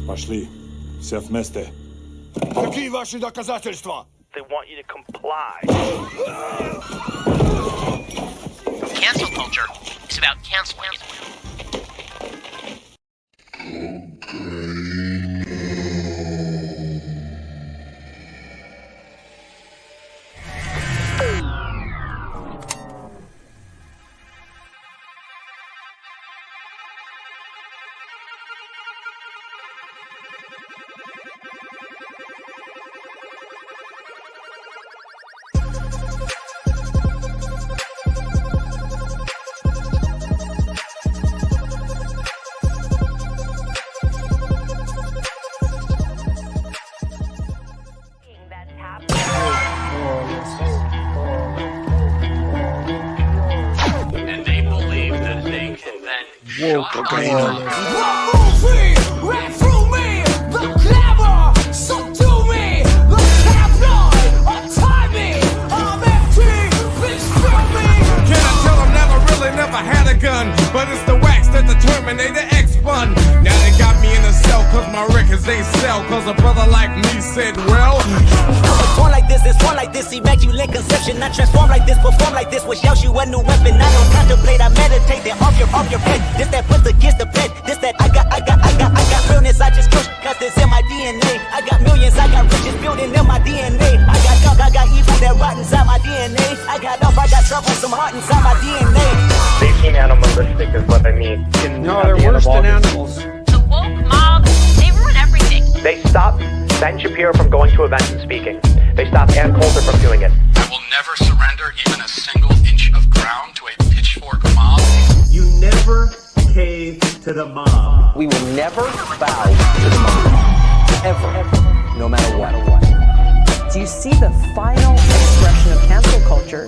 Пошли. Все вместе. Какие ваши доказательства? They want you to comply. Cancel culture is about canceling. And they believe that they can then shut us Rap through me, the clever, subdue me, the tabloid, untie me, I'm empty, please fill me. Can I tell them never had a gun, but it's the wax that the Terminator X spun. Now they got me in a cell cause my records they sell, cause a brother like me said, well, Born like this, it's born like this, immaculate conception. I transform like this, perform like this, which yells you a new weapon. I don't contemplate, I meditate, then off your head. This that puts against the bed, this that I got realness, I just push, cause it's in my DNA. I got millions, I got riches building in my DNA. I got dark, I got evil that rot inside my DNA. I got love, I got trouble, some heart inside my DNA. They seem animalistic is what I mean. No, they're worse than animals. The woke mob, they ruin everything. They stop Ben Shapiro from going to events and speaking. They stop Ann Coulter from doing it. I will never surrender even a single inch of ground to a pitchfork mob. You never cave to the mob. We will never bow to the mob. Ever. No matter what. Do you see the final expression of cancel culture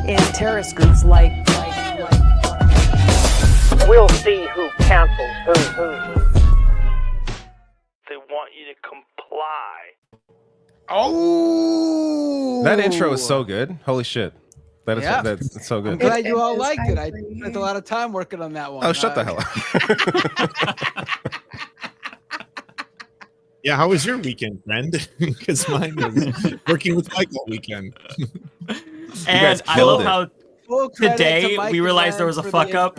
in terrorist groups like We'll see who cancels who. They want you to comply. Oh, that intro is so good. Holy shit. That's so good. I'm glad you all liked it. I spent a lot of time working on that one. Oh, shut the hell up. Yeah, how was your weekend, friend? Because mine was working with Mike all weekend. And I love how today we realized there was a fuck up.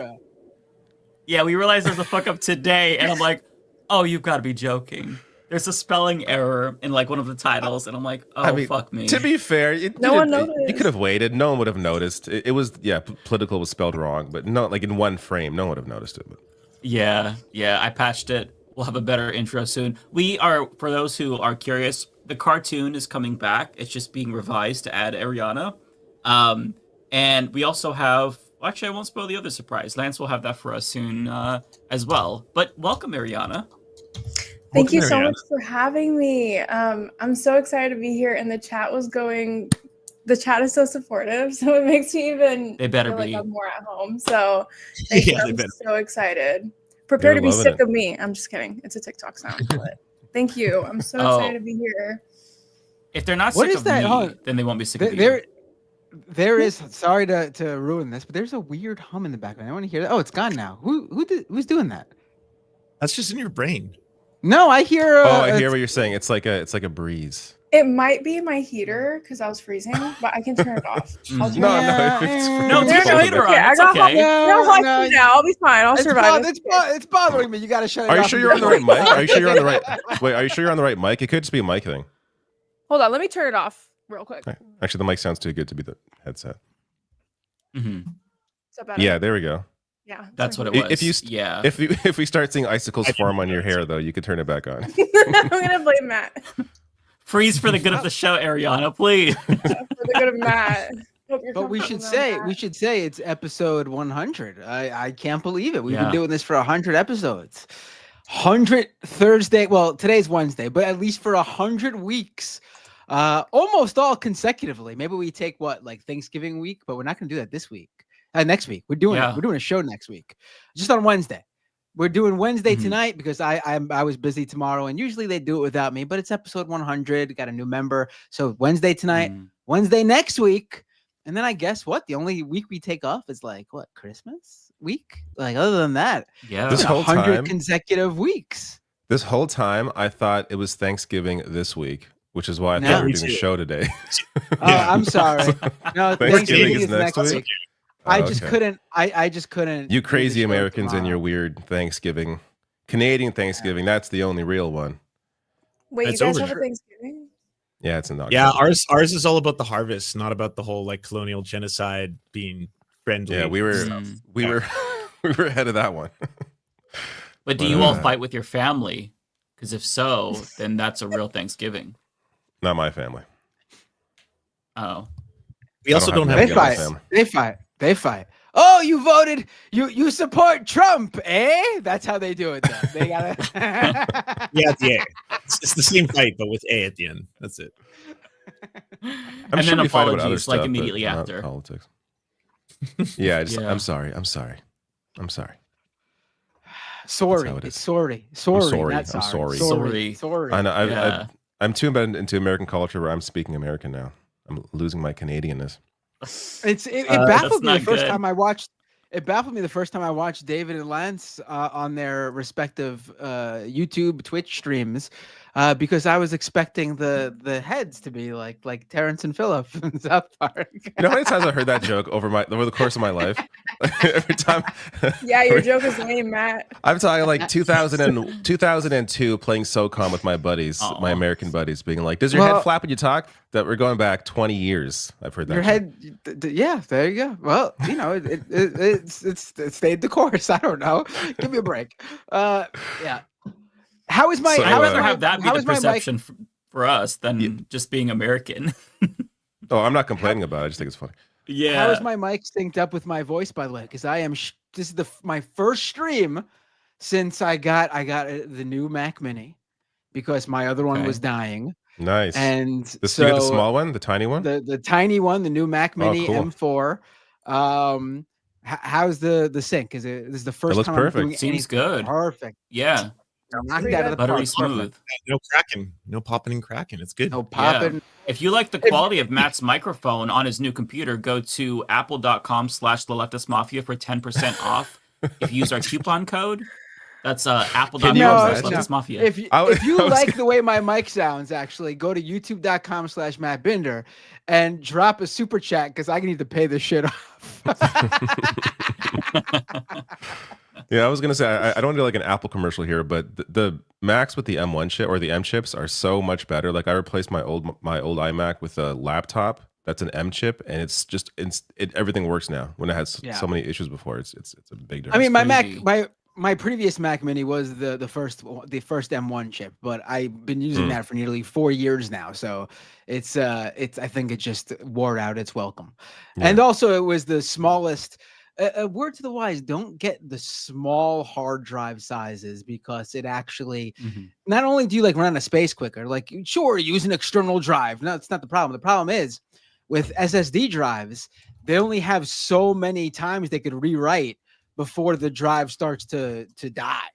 Yeah, we realized there's a fuck up today, and I'm like, oh, you've got to be joking. There's a spelling error in like one of the titles, and I'm like, oh, I mean, fuck me. To be fair, no one noticed. You could have waited. No one would have noticed. It was, political was spelled wrong, but not like in one frame. No one would have noticed it. But. Yeah, I patched it. We'll have a better intro soon. We are, for those who are curious, the cartoon is coming back. It's just being revised to add Ariana. And we also have, actually, I won't spoil the other surprise. Lance will have that for us soon as well. But welcome, Ariana. Thank you so much for having me. I'm so excited to be here, and the chat is so supportive, so it makes me even feel like I'm more at home. So I'm so excited. Prepare to be sick of me. I'm just kidding. It's a TikTok sound. But thank you. I'm so excited to be here. If they're not sick of me, then they won't be sick of you. There is, sorry to ruin this, but there's a weird hum in the background. I want to hear that. Oh, it's gone now. Who's doing that? That's just in your brain. No, I hear. I hear what you're saying. It's like a breeze. It might be my heater because I was freezing, but I can turn it off. No, turn the heater on. It's okay. I'll be fine. I'll survive. It's bothering me. You got to shut it off. Are you sure you're on the right mic? Are you sure you're on the right? Wait, are you sure you're on the right mic? It could just be a mic thing. Hold on, let me turn it off real quick. Actually, the mic sounds too good to be the headset. Mm-hmm. Is that better? Yeah, there we go. Yeah, that's what it was. If we start seeing icicles form on your hair, though, you could turn it back on. I'm gonna blame Matt. Freeze for the good of the show, Ariana, please. For the good of Matt. But we should say it's episode 100. I can't believe it. We've been doing this for 100 episodes. 100 Thursday. Well, today's Wednesday, but at least for 100 weeks. Almost all consecutively. Maybe we take like Thanksgiving week, but we're not going to do that this week. Next week. We're doing a show next week. Just on Wednesday. We're doing Wednesday tonight because I was busy tomorrow, and usually they do it without me, but it's episode 100. Got a new member. So Wednesday tonight, Wednesday next week. And then I guess the only week we take off is Christmas week? Like other than that, this whole 100 time, consecutive weeks. This whole time, I thought it was Thanksgiving this week, which is why I thought we were doing a show today. I'm sorry. No, Thanksgiving is next week. I just couldn't. I just couldn't. You crazy Americans and your weird Thanksgiving. Canadian Thanksgiving, that's the only real one. Wait, It's you guys over. have a Thanksgiving? Yeah, it's in October. Yeah, ours is all about the harvest, not about the whole like colonial genocide being friendly. Yeah, we were we were ahead of that one. But do you all fight with your family? Because if so, then that's a real Thanksgiving. Not my family. Oh. We also don't have They fight. They fight. They fight. Oh, you voted. You support Trump, eh? That's how they do it. Though. They gotta. Yeah, at the A. It's the same fight, but with A at the end. That's it. And then apologies like immediately after. Politics. Yeah, I'm sorry. I'm sorry. Sorry. It's sorry. Sorry. I'm sorry. Sorry. I know. I'm too embedded into American culture where I'm speaking American now. I'm losing my Canadianness. It baffled me the first time I watched. It baffled me the first time I watched David and Lance on their respective YouTube, Twitch streams, because I was expecting the heads to be like Terrence and Phillip in South Park. You know how many times I heard that joke over the course of my life? Every time. Yeah, your joke is lame, Matt. I'm talking like 2002 playing SOCOM with my buddies, my American buddies, being like, "Does your head flap when you talk?" That we're going back 20 years. I've heard that. Your head, yeah. There you go. Well, you know, it stayed the course. I don't know. Give me a break. Yeah. How is my? So, how I'd is rather my, have that be how the is my perception for us than just being American. Oh, I'm not complaining about it. I just think it's funny. Yeah. How is my mic synced up with my voice, by the way? Because I am. This is my first stream since I got the new Mac Mini, because my other one was dying. Nice. And you so got the small one, the tiny one, the tiny one, the new Mac Mini cool. M4. How's the sync? This is the first looks time perfect. I'm doing Seems good. Perfect. Yeah. Knocked out of the Buttery park. smooth. No cracking, no popping and cracking. It's good. No popping. Yeah. If you like the quality of Matt's microphone on his new computer, go to apple.com/theleftistmafia for 10% off. If you use our coupon code, that's apple.com/theleftistmafia. If you like the way my mic sounds, actually, go to youtube.com/Matt Binder and drop a super chat, because I need to pay this shit off. Yeah, I was gonna say I don't do like an Apple commercial here, but the Macs with the M1 chip or the M chips are so much better. Like I replaced my old iMac with a laptop that's an M chip, and it's just everything works now. When it has so many issues before, it's a big difference. I mean, my previous Mac Mini was the first M1 chip, but I've been using that for nearly 4 years now. So it's I think it just wore out its welcome. Yeah. And also it was the smallest. A word to the wise: don't get the small hard drive sizes, because it actually not only do you like run out of space quicker, like sure use an external drive. No, it's not the problem. The problem is with SSD drives, they only have so many times they could rewrite before the drive starts to die.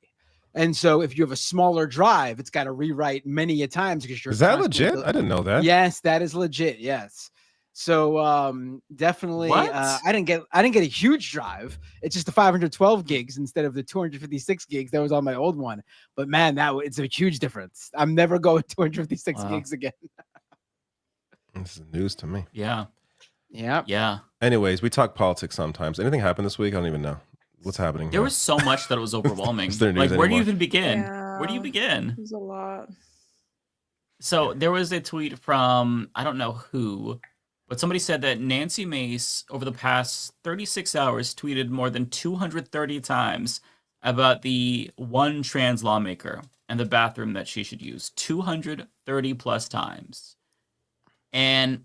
And so if you have a smaller drive, it's got to rewrite many a times because you're. Is that legit? I didn't know that. Yes, that is legit. Yes. So definitely I didn't get a huge drive. It's just the 512 gigs instead of the 256 gigs that was on my old one. But man, it's a huge difference. I'm never going 256 gigs again. This is news to me. Yeah. Yeah. Yeah. Anyways, we talk politics sometimes. Anything happened this week? I don't even know. What's happening? There was so much that was overwhelming. Like, where do you even begin? Yeah. Where do you begin? There's a lot. So there was a tweet from, I don't know who, but somebody said that Nancy Mace, over the past 36 hours, tweeted more than 230 times about the one trans lawmaker and the bathroom that she should use. 230 plus times. And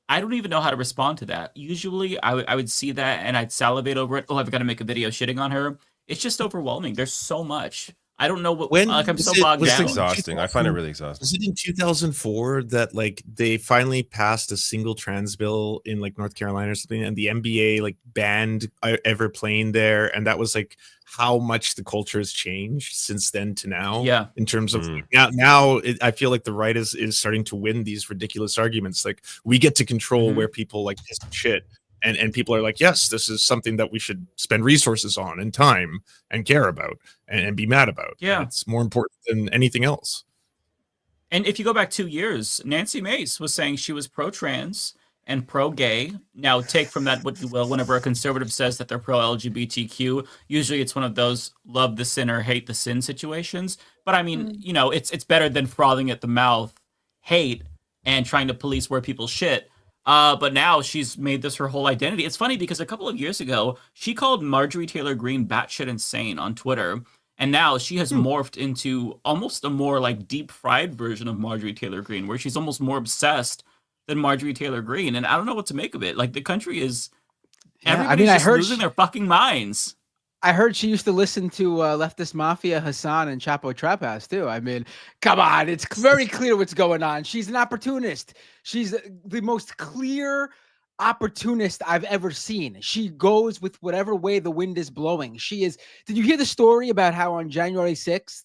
I don't even know how to respond to that. Usually I would see that and I'd salivate over it. Oh, I've got to make a video shitting on her. It's just overwhelming. There's so much. I don't know what. I'm so bogged down. It's exhausting. I find it really exhausting. Was it in 2004 that like they finally passed a single trans bill in like North Carolina or something, and the NBA like banned ever playing there, and that was like how much the culture has changed since then to now. Yeah. In terms of now, I feel like the right is starting to win these ridiculous arguments. Like we get to control where people like piss and shit. and people are like, yes, this is something that we should spend resources on and time and care about and be mad about. Yeah, and it's more important than anything else. And if you go back 2 years, Nancy Mace was saying she was pro-trans and pro-gay. Now, take from that what you will. Whenever a conservative says that they're pro-LGBTQ, usually it's one of those love the sinner, hate the sin situations. But I mean, you know, it's better than frothing at the mouth hate and trying to police where people shit. But now she's made this her whole identity. It's funny because a couple of years ago, she called Marjorie Taylor Greene batshit insane on Twitter. And now she has morphed into almost a more like deep fried version of Marjorie Taylor Greene, where she's almost more obsessed than Marjorie Taylor Greene. And I don't know what to make of it. Like the country is, everybody's just losing their fucking minds. I heard she used to listen to Leftist Mafia, Hassan, and Chapo Trap House too. I mean, come on, it's very clear what's going on. She's an opportunist. She's the most clear opportunist I've ever seen. She goes with whatever way the wind is blowing. She is. Did you hear the story about how on January 6th,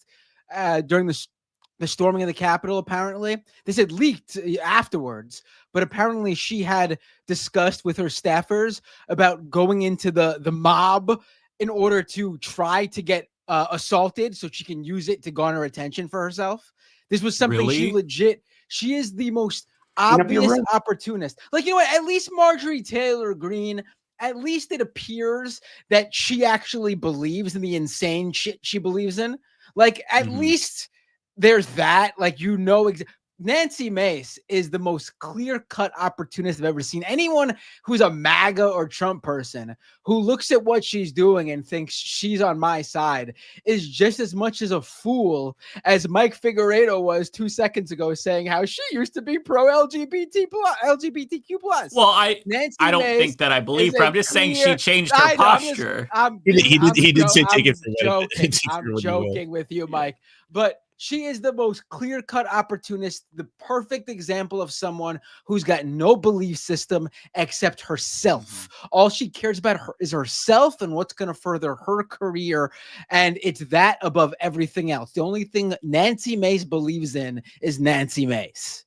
during the storming of the Capitol, apparently this had leaked afterwards, but apparently she had discussed with her staffers about going into the mob in order to try to get assaulted so she can use it to garner attention for herself. This was something she legit. She is the most obvious opportunist. Like, you know what? At least Marjorie Taylor Greene, at least it appears that she actually believes in the insane shit she believes in. Like, at least there's that. Like, you know, Nancy Mace is the most clear-cut opportunist I've ever seen. Anyone who's a MAGA or Trump person who looks at what she's doing and thinks she's on my side is just as much as a fool as Mike Figueredo was 2 seconds ago, saying how she used to be pro-LGBTQ+. Well, I don't think that I believe her. I'm just saying she changed her posture. He did say take it from I'm joking with you, Mike. But she is the most clear-cut opportunist, the perfect example of someone who's got no belief system except herself. All she cares about is herself and what's going to further her career, and it's that above everything else. The only thing Nancy Mace believes in is Nancy Mace.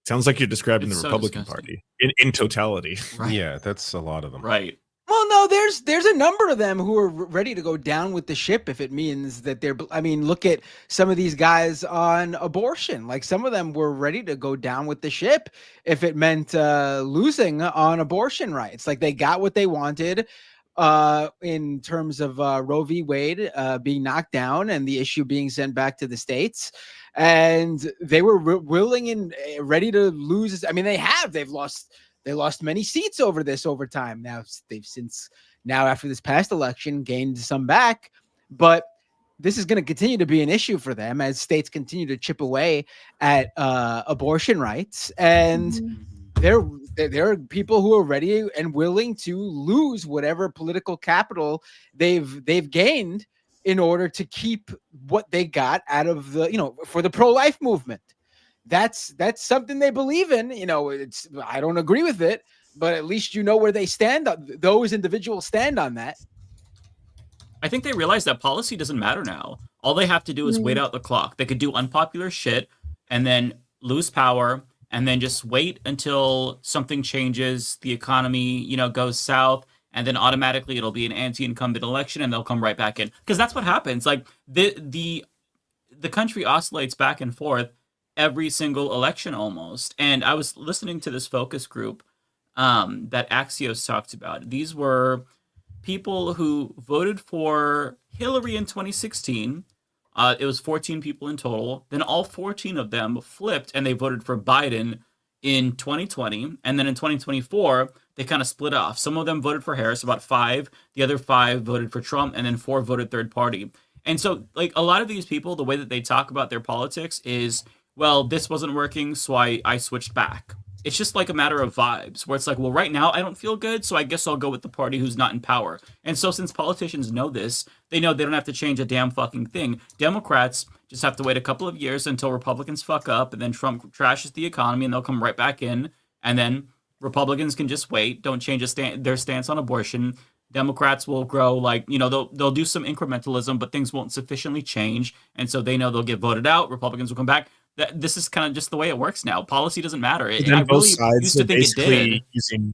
Sounds like you're describing the Republican Party in totality. Right. Yeah, that's a lot of them. Right. Well, no, there's a number of them who are ready to go down with the ship if it means that they're. I mean, look at some of these guys on abortion. Like some of them were ready to go down with the ship if it meant losing on abortion rights. Like they got what they wanted in terms of Roe v. Wade being knocked down and the issue being sent back to the states. And they were willing and ready to lose. I mean, they've lost. They lost many seats over this over time. Now they've since after this past election gained some back, but this is going to continue to be an issue for them as states continue to chip away at abortion rights. And there are people who are ready and willing to lose whatever political capital they've gained in order to keep what they got out of the, for the pro-life movement. That's something they believe in. I don't agree with it, but at least you know where they stand. Those individuals stand on that. I think they realize that policy doesn't matter now. All they have to do is wait out the clock. They could do unpopular shit and then lose power and then just wait until something changes, the economy, goes south, and then automatically it'll be an anti-incumbent election and they'll come right back in. Because that's what happens. Like the country oscillates back and forth every single election almost. And I was listening to this focus group that Axios talked about. These were people who voted for Hillary in 2016. It was 14 people in total. Then all 14 of them flipped and they voted for Biden in 2020. And then in 2024, they kind of split off. Some of them voted for Harris, about 5. The other 5 voted for Trump, and then 4 voted third party. And so like a lot of these people, the way that they talk about their politics is, well, this wasn't working, so I switched back. It's just like a matter of vibes, where it's like, well, right now I don't feel good, so I guess I'll go with the party who's not in power. And so since politicians know this, they know they don't have to change a damn fucking thing. Democrats just have to wait a couple of years until Republicans fuck up, and then Trump trashes the economy, and they'll come right back in. And then Republicans can just wait, don't change their stance on abortion. Democrats will grow they'll do some incrementalism, but things won't sufficiently change. And so they know they'll get voted out. Republicans will come back. This is kind of just the way it works now. Policy doesn't matter. And I really used to think it did.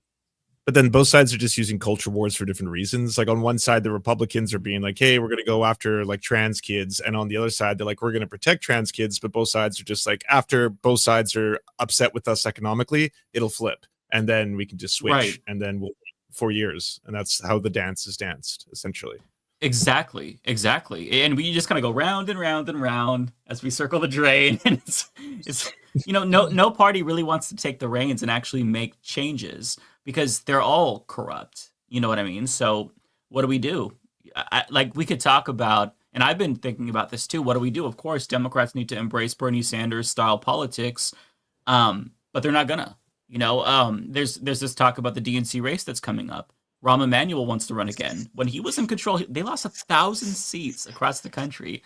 But then both sides are just using culture wars for different reasons. Like on one side, the Republicans are being like, hey, we're going to go after like trans kids. And on the other side, they're like, we're going to protect trans kids. But both sides are just like, after both sides are upset with us economically, it'll flip. And then we can just switch. Right. And then we'll 4 years. And that's how the dance is danced, essentially. Exactly. And we just kind of go round and round and round as we circle the drain. And it's no party really wants to take the reins and actually make changes, because they're all corrupt. You know what I mean? So what do we do? Like, we could talk about, and I've been thinking about this too. What do we do? Of course, Democrats need to embrace Bernie Sanders style politics, but they're not gonna. There's this talk about the DNC race that's coming up. Rahm Emanuel wants to run again. When he was in control, they lost 1,000 seats across the country.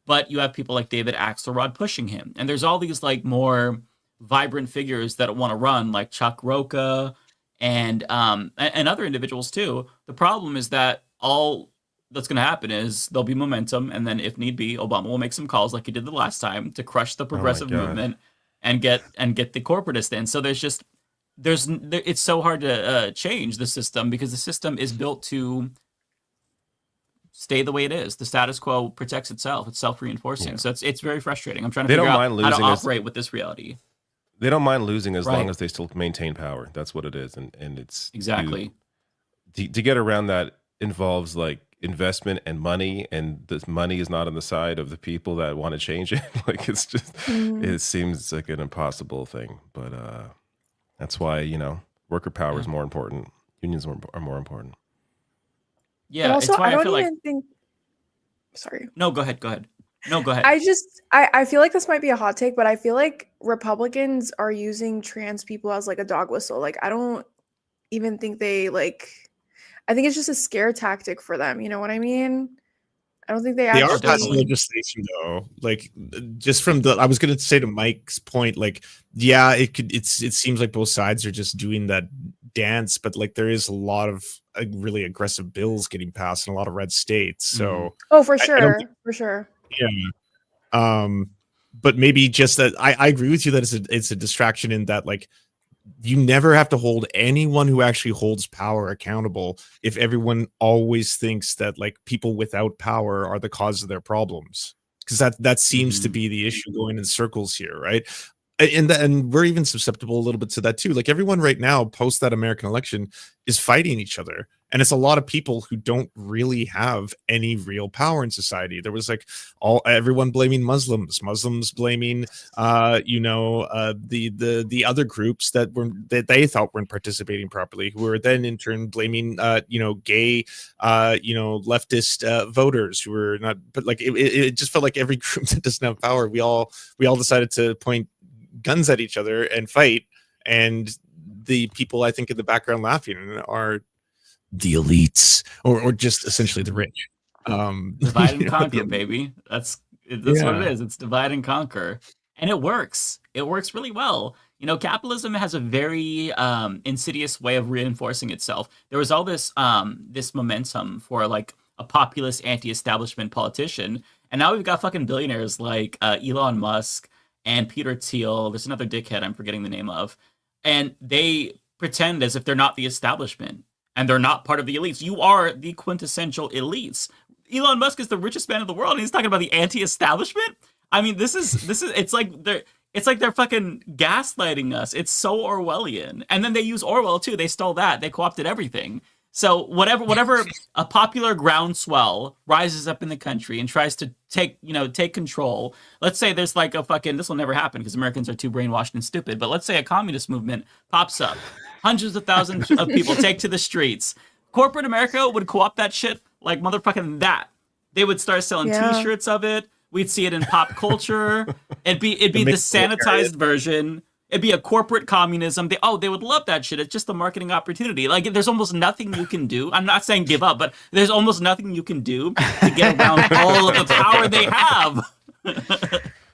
But you have people like David Axelrod pushing him, and there's all these like more vibrant figures that want to run, like Chuck Rocha and other individuals too. The problem is that all that's going to happen is there'll be momentum, and then if need be, Obama will make some calls like he did the last time to crush the progressive movement and get the corporatist in. So it's so hard to change the system, because the system is built to stay the way it is. The status quo protects itself. It's self-reinforcing. Yeah. So it's very frustrating. I'm trying to figure out how to operate with this reality. They don't mind losing as long as they still maintain power. That's what it is. And it's exactly to get around that involves like investment and money, and this money is not on the side of the people that want to change it. Like, it's just it seems like an impossible thing. But that's why, worker power is more important. Unions are more important. Yeah, but also, it's why I don't feel like. think. Sorry. No, go ahead. No, go ahead. I feel like this might be a hot take, but I feel like Republicans are using trans people as like a dog whistle. Like, I don't even think they like. I think it's just a scare tactic for them. You know what I mean? I don't think they are passing legislation though. Like, just from I was going to say to Mike's point, like, yeah, it seems like both sides are just doing that dance, but like there is a lot of really aggressive bills getting passed in a lot of red states. So for sure. Yeah. But maybe just that I agree with you that it's a distraction in that, like, you never have to hold anyone who actually holds power accountable if everyone always thinks that like people without power are the cause of their problems, because that seems to be the issue going in circles here, right? And we're even susceptible a little bit to that too. Like, everyone right now post that American election is fighting each other, and it's a lot of people who don't really have any real power in society. There was like everyone blaming Muslims blaming the other groups that they thought weren't participating properly, who were then in turn blaming gay leftist voters who were not. But like it just felt like every group that doesn't have power, we all decided to point guns at each other and fight, and the people I think in the background laughing are the elites or just essentially the rich. Divide and conquer, baby. That's what it is. It's divide and conquer, and it works. It works really well. Capitalism has a very insidious way of reinforcing itself. There was all this momentum for like a populist anti-establishment politician, and now we've got fucking billionaires like Elon Musk and Peter Thiel. There's another dickhead I'm forgetting the name of. And they pretend as if they're not the establishment and they're not part of the elites. You are the quintessential elites. Elon Musk is the richest man in the world, and he's talking about the anti-establishment. I mean, it's like they're fucking gaslighting us. It's so Orwellian. And then they use Orwell too. They stole that. They co-opted everything. So whatever a popular groundswell rises up in the country and tries to take control. Let's say there's like this will never happen because Americans are too brainwashed and stupid. But let's say a communist movement pops up. Hundreds of thousands of people take to the streets. Corporate America would co-opt that shit like motherfucking that. They would start selling T-shirts of it. We'd see it in pop culture. It'd be the sanitized version. It'd be a corporate communism. They would love that shit. It's just a marketing opportunity. Like, there's almost nothing you can do. I'm not saying give up, but there's almost nothing you can do to get around all of the power they have.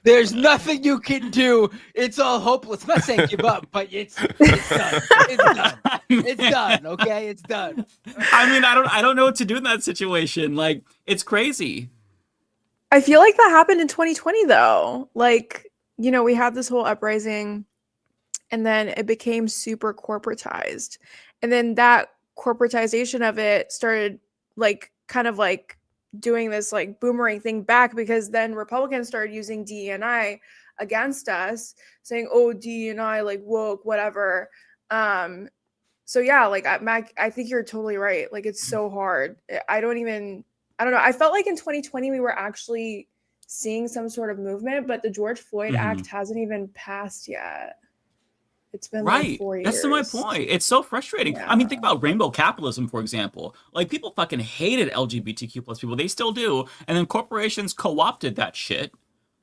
There's nothing you can do. It's all hopeless. I'm not saying give up, but it's done. It's done. It's done. Okay, it's done. I mean, I don't know what to do in that situation. Like, it's crazy. I feel like that happened in 2020 though. Like, we had this whole uprising, and then it became super corporatized. and then that corporatization of it started like kind of like doing this like boomerang thing back, because then Republicans started using DE&I against us, saying, oh, DE&I, like woke, whatever. So yeah, like Mac, I think you're totally right. Like it's so hard. I don't know. I felt like in 2020 we were actually seeing some sort of movement, but the George Floyd Act hasn't even passed yet. It's been like 4 years. That's my point. It's so frustrating. Yeah. I mean, think about rainbow capitalism, for example. Like, people fucking hated LGBTQ plus people. They still do. And then corporations co-opted that shit.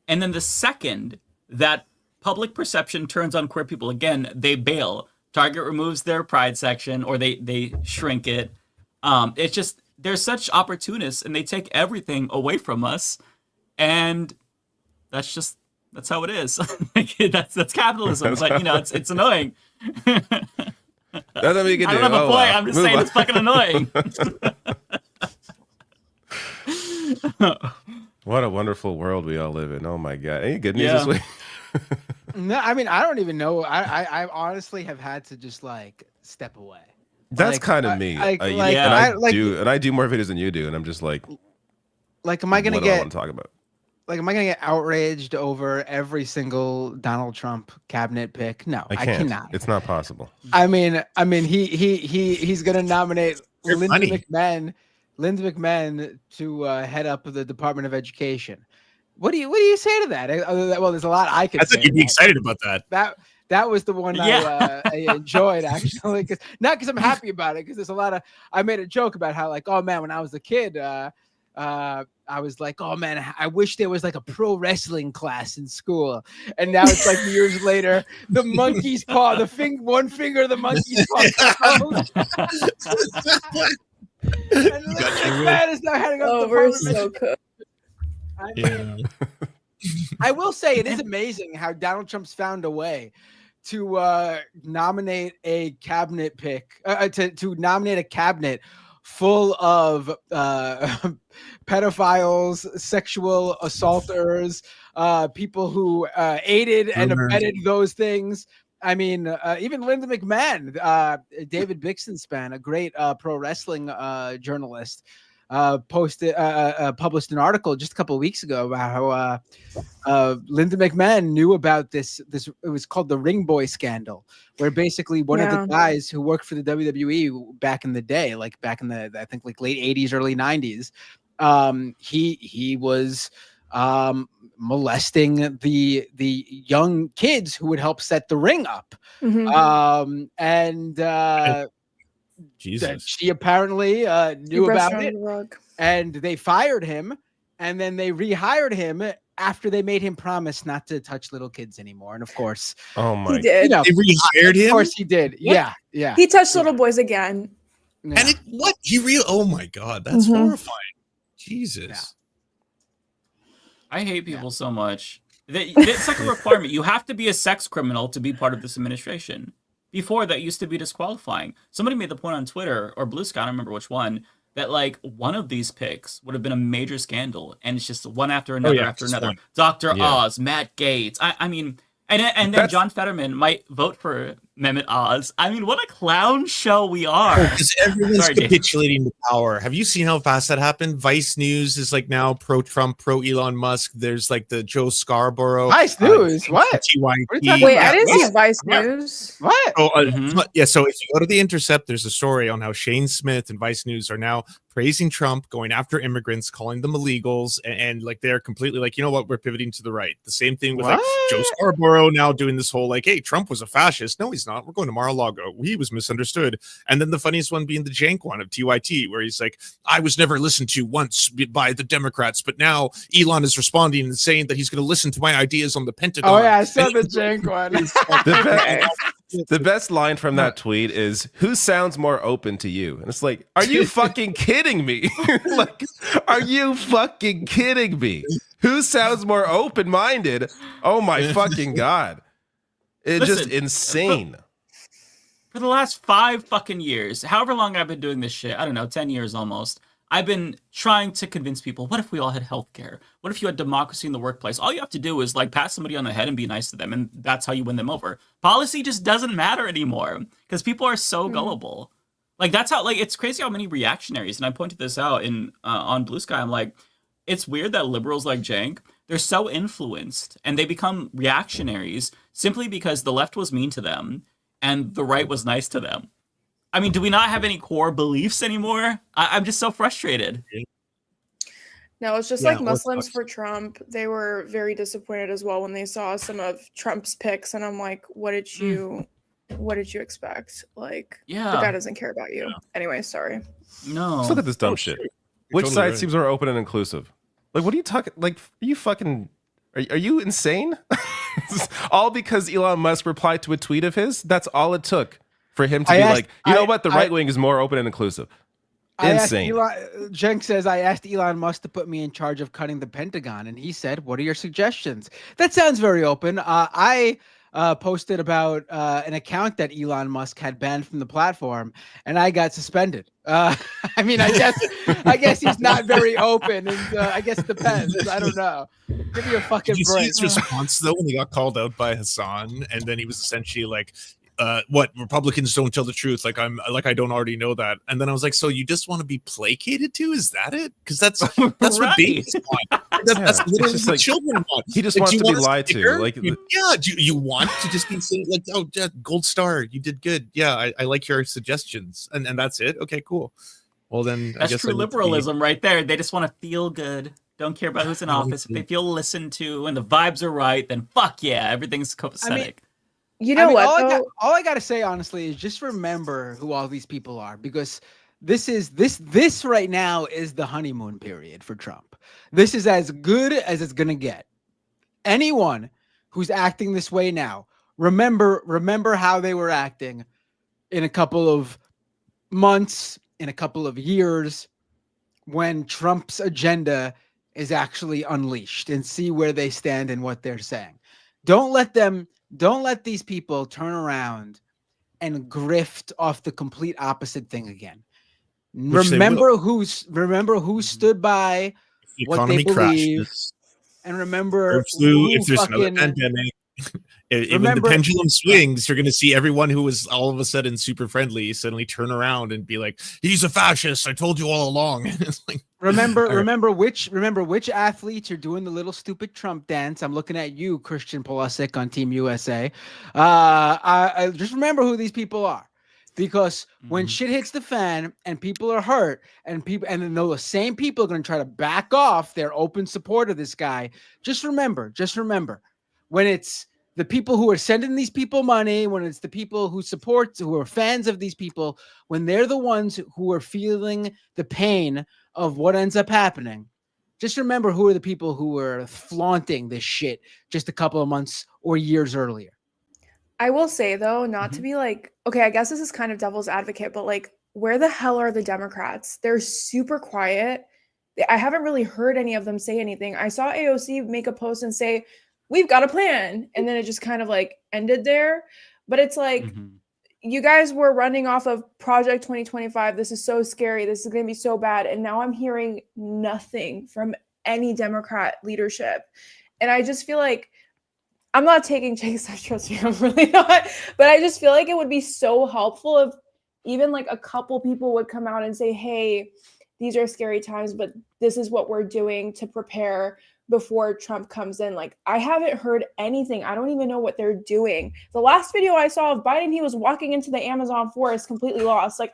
And then the second that public perception turns on queer people again, they bail. Target removes their pride section, or they shrink it. It's just, they're such opportunists, and they take everything away from us. And that's how it is. that's capitalism. But, you know, it's annoying. That's what you can do. I don't have a point. I'm just saying it's fucking annoying. What a wonderful world we all live in. Oh my God. Any good news this week? No, I mean, I don't even know. I honestly have had to just like step away. That's like, kind of me. I do more videos than you do, and I'm just like am I gonna get? I want to talk about? Like, am I gonna get outraged over every single Donald Trump cabinet pick? No, I cannot. It's not possible. I mean, he's gonna nominate Linda McMahon to head up the Department of Education. What do you say to that? Well, there's a lot I could. I thought you'd be excited about that. That was the one I enjoyed, actually, not because I'm happy about it, because there's a lot of. I made a joke about how, like, oh man, when I was a kid, I was like, oh man, I wish there was like a pro wrestling class in school. And now it's like years later, the monkey's paw, one finger of the monkey's paw. And McMahon is now heading up the we're so good. I will say it is amazing how Donald Trump's found a way to nominate a cabinet pick, to nominate a cabinet full of pedophiles, sexual assaulters, people who aided and abetted those things. I mean, even Linda McMahon, David Bixenspan, a great pro wrestling journalist, published an article just a couple of weeks ago about how Linda McMahon knew about this. It was called the Ring Boy scandal, where basically one of the guys who worked for the WWE back in the day, like back in the, I think, like late 80s, early 90s, he was molesting the young kids who would help set the ring up. Jesus. She apparently knew about it, and they fired him, and then they rehired him after they made him promise not to touch little kids anymore. And of course, oh my, he did. You know, they rehired him. Of course, he did. What? Yeah. He touched little boys again. Yeah. And oh my God, that's horrifying. Jesus. Yeah. I hate people so much. It's like a requirement. You have to be a sex criminal to be part of this administration. Before, that used to be disqualifying. Somebody made the point on Twitter, or Blue Sky, I don't remember which one, that like one of these picks would have been a major scandal, and it's just one after another after another. Dr. Oz, Matt Gaetz. I mean, and then John Fetterman might vote for Mehmet Oz. I mean, what a clown show we are. Because everyone's capitulating to power. Have you seen how fast that happened? Vice News is like now pro-Trump, pro-Elon Musk. There's like the Joe Scarborough. Vice News? What? Wait, I didn't see Vice News. What? Oh, yeah. So if you go to The Intercept, there's a story on how Shane Smith and Vice News are now praising Trump, going after immigrants, calling them illegals, and like they're completely like, you know what, we're pivoting to the right. The same thing with like Joe Scarborough now doing this whole like, hey, Trump was a fascist. No, he's not. We're going to Mar-a-Lago. He was misunderstood. And then the funniest one being the jank one of TYT, where he's like, I was never listened to once by the Democrats, but now Elon is responding and saying that he's going to listen to my ideas on the Pentagon. Oh yeah, I saw the jank one. The best line from that tweet is, who sounds more open to you? And it's like, are you fucking kidding me? Like, are you fucking kidding me? Who sounds more open-minded? Oh my fucking God. It's just insane. For the last 5 fucking years, however long I've been doing this shit, I don't know, 10 years almost, I've been trying to convince people, what if we all had healthcare? What if you had democracy in the workplace? All you have to do is like pat somebody on the head and be nice to them, and that's how you win them over. Policy just doesn't matter anymore because people are so gullible. Like that's how, like, it's crazy how many reactionaries, and I pointed this out in on Blue Sky. I'm like, it's weird that liberals like Jank, they're so influenced and they become reactionaries simply because the left was mean to them and the right was nice to them. I mean, do we not have any core beliefs anymore? I'm just so frustrated. No, it's just like Muslims for Trump. They were very disappointed as well when they saw some of Trump's picks, and I'm like, what did you expect? Like, the guy doesn't care about you. Anyway, sorry. No. Let's look at this dumb shit. Which totally side right. seems more open and inclusive? Like, what are you talking? Like, are you fucking? Are you insane? All because Elon Musk replied to a tweet of his. That's all it took for him to be like, you know what? The right wing is more open and inclusive. Insane. Jenk says, I asked Elon Musk to put me in charge of cutting the Pentagon, and he said, what are your suggestions? That sounds very open. I posted about an account that Elon Musk had banned from the platform, and I got suspended. I mean, I guess he's not very open, and I guess it depends. I don't know. Give me a fucking Did you break. see his response though when he got called out by Hassan, and then he was essentially like, what, Republicans don't tell the truth, like I don't already know that. And then I was like, so you just want to be placated to? Is that it? Because that's Right. what babies want. That's literally just what like- children want. He just Like, wants do to you be want a lied to. sticker? Like, do you want to just be saying like, oh, yeah, gold star, you did good. Yeah, I like your suggestions, and that's it. Okay, cool. Well then, I That's guess true liberalism right there. They just want to feel good. Don't care about who's in office. If they feel listened to and the vibes are right, then fuck yeah, everything's copacetic. You know what? All I gotta say honestly is just remember who all these people are, because this right now is the honeymoon period for Trump. This is as good as it's gonna get. Anyone who's acting this way now, remember how they were acting in a couple of months, in a couple of years, when Trump's agenda is actually unleashed, and see where they stand and what they're saying. Don't let these people turn around and grift off the complete opposite thing again. Remember who stood by the what they economy believe, crashes. and remember If there's another fucking pandemic, when the pendulum swings, you're going to see everyone who was all of a sudden super friendly suddenly turn around and be like, "He's a fascist. I told you all along." It's like, remember which athletes are doing the little stupid Trump dance. I'm looking at you, Christian Pulisic on Team USA. I just remember who these people are, because when shit hits the fan and people are hurt, and then those same people are going to try to back off their open support of this guy. Just remember, when it's the people who are sending these people money, when it's the people who are fans of these people, when they're the ones who are feeling the pain of what ends up happening, just remember who are the people who were flaunting this shit just a couple of months or years earlier. I will say though, not to be like, okay, I guess this is kind of devil's advocate, but like, where the hell are the Democrats? They're super quiet. I haven't really heard any of them say anything. I saw AOC make a post and say, we've got a plan. And then it just kind of like ended there. But it's like, you guys were running off of Project 2025. This is so scary. This is going to be so bad. And now I'm hearing nothing from any Democrat leadership. And I just feel like, I'm not taking Jake's, trust me, I'm really not. But I just feel like it would be so helpful if even like a couple people would come out and say, hey, these are scary times, but this is what we're doing to prepare before Trump comes in. Like, I haven't heard anything. I don't even know what they're doing. The last video I saw of Biden, he was walking into the Amazon forest completely lost. Like,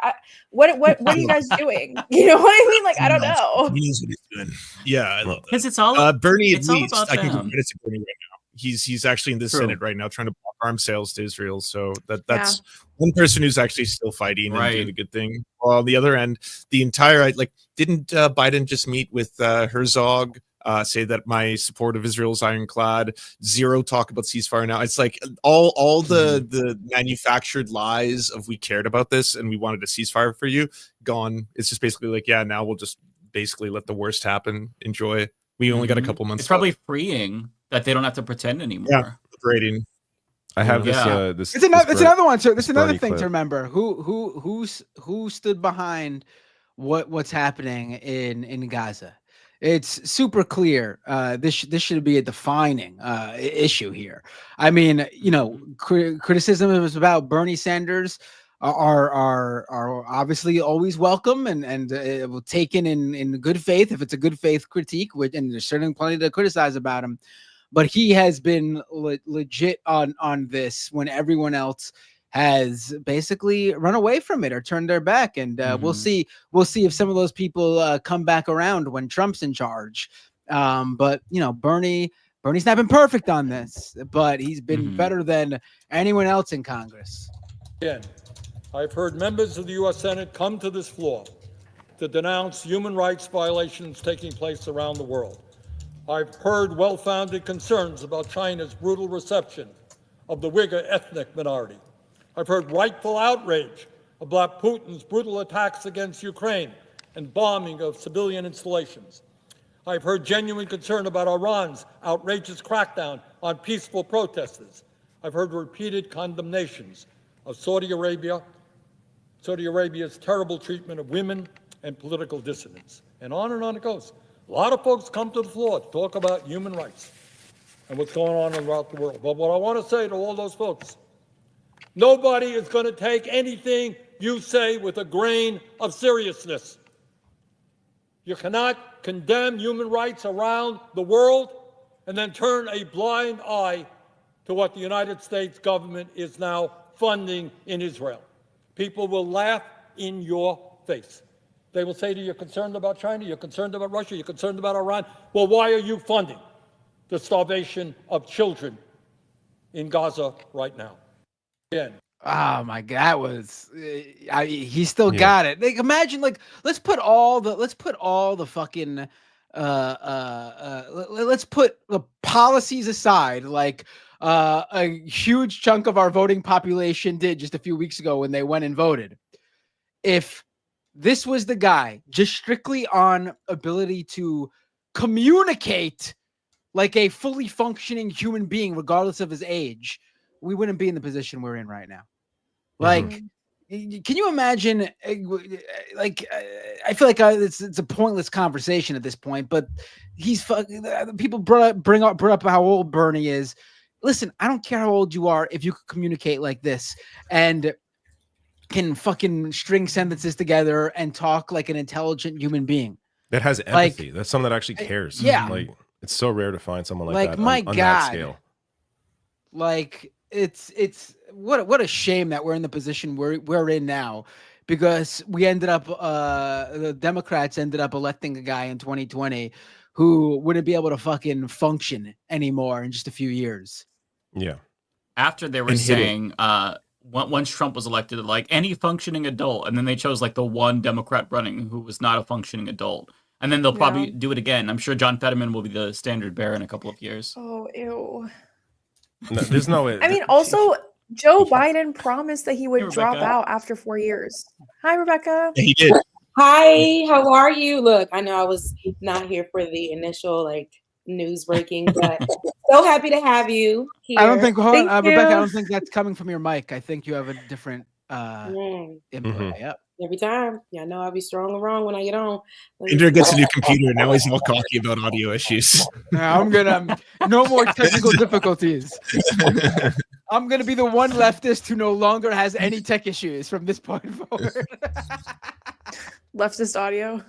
what are you guys doing? You know what I mean? Like, I don't know. He knows what he's doing. Yeah, I love that. Because it's all Bernie. it's At all least about I can give them. credit to Bernie right now. He's actually in the Senate right now trying to block arms sales to Israel. So that's one person who's actually still fighting and doing a good thing. Well, on the other end, the entire didn't Biden just meet with Herzog? Say that my support of Israel is ironclad. Zero talk about ceasefire now. It's like all the manufactured lies of we cared about this and we wanted a ceasefire for you gone. It's just basically like, yeah, now we'll just basically let the worst happen. Enjoy. We only got a couple months. It's probably freeing that they don't have to pretend anymore. Yeah, liberating. I have this. It's another one. So this is another Bernie thing clip. to remember. Who stood behind what's happening in Gaza. It's super clear. This should be a defining issue here. I mean, you know, criticism is about Bernie Sanders are obviously always welcome and taken in good faith if it's a good faith critique. And there's certainly plenty to criticize about him, but he has been legit on this when everyone else has basically run away from it or turned their back. And we'll see if some of those people come back around when Trump's in charge. But you know, Bernie's not been perfect on this, but he's been better than anyone else in Congress. Again, I've heard members of the U.S. Senate come to this floor to denounce human rights violations taking place around the world. I've heard well-founded concerns about China's brutal reception of the Uyghur ethnic minority. I've heard rightful outrage about Putin's brutal attacks against Ukraine and bombing of civilian installations. I've heard genuine concern about Iran's outrageous crackdown on peaceful protesters. I've heard repeated condemnations of Saudi Arabia's terrible treatment of women and political dissidents. And on it goes. A lot of folks come to the floor to talk about human rights and what's going on around the world. But what I want to say to all those folks, nobody is going to take anything you say with a grain of seriousness. You cannot condemn human rights around the world and then turn a blind eye to what the United States government is now funding in Israel. People will laugh in your face. They will say to you, you're concerned about China, you're concerned about Russia, you're concerned about Iran. Well, why are you funding the starvation of children in Gaza right now? Again. Oh my God, that was he still got it. Like, imagine, like, let's put all the fucking let's put the policies aside, like a huge chunk of our voting population did just a few weeks ago when they went and voted. If this was the guy just strictly on ability to communicate like a fully functioning human being, regardless of his age, we wouldn't be in the position we're in right now. Like, can you imagine? Like, I feel like it's a pointless conversation at this point. But people bring up how old Bernie is. Listen, I don't care how old you are if you can communicate like this and can fucking string sentences together and talk like an intelligent human being that has empathy. That's someone that actually cares. Yeah, like it's so rare to find someone like that my on God, that scale. Like it's what a shame that we're in the position we're in now, because we ended up the Democrats ended up electing a guy in 2020 who wouldn't be able to fucking function anymore in just a few years. Yeah. After they were saying once Trump was elected, like any functioning adult, and then they chose like the one Democrat running who was not a functioning adult. And then they'll probably do it again. I'm sure John Fetterman will be the standard bearer in a couple of years. Oh, ew. No, there's no way. I mean, also, Joe Biden promised that he would drop out after 4 years. Hi, Rebecca. He did. Hi, how are you? Look, I know I was not here for the initial news breaking, but so happy to have you here. I don't think, Rebecca, I don't think that's coming from your mic. I think you have a different input. Yep. Every time. Yeah, I know I'll be strong or wrong when I get on. Andrew gets a new computer and now he's all cocky about audio issues. I'm gonna no more technical difficulties. I'm gonna be the one leftist who no longer has any tech issues from this point forward. Leftist audio.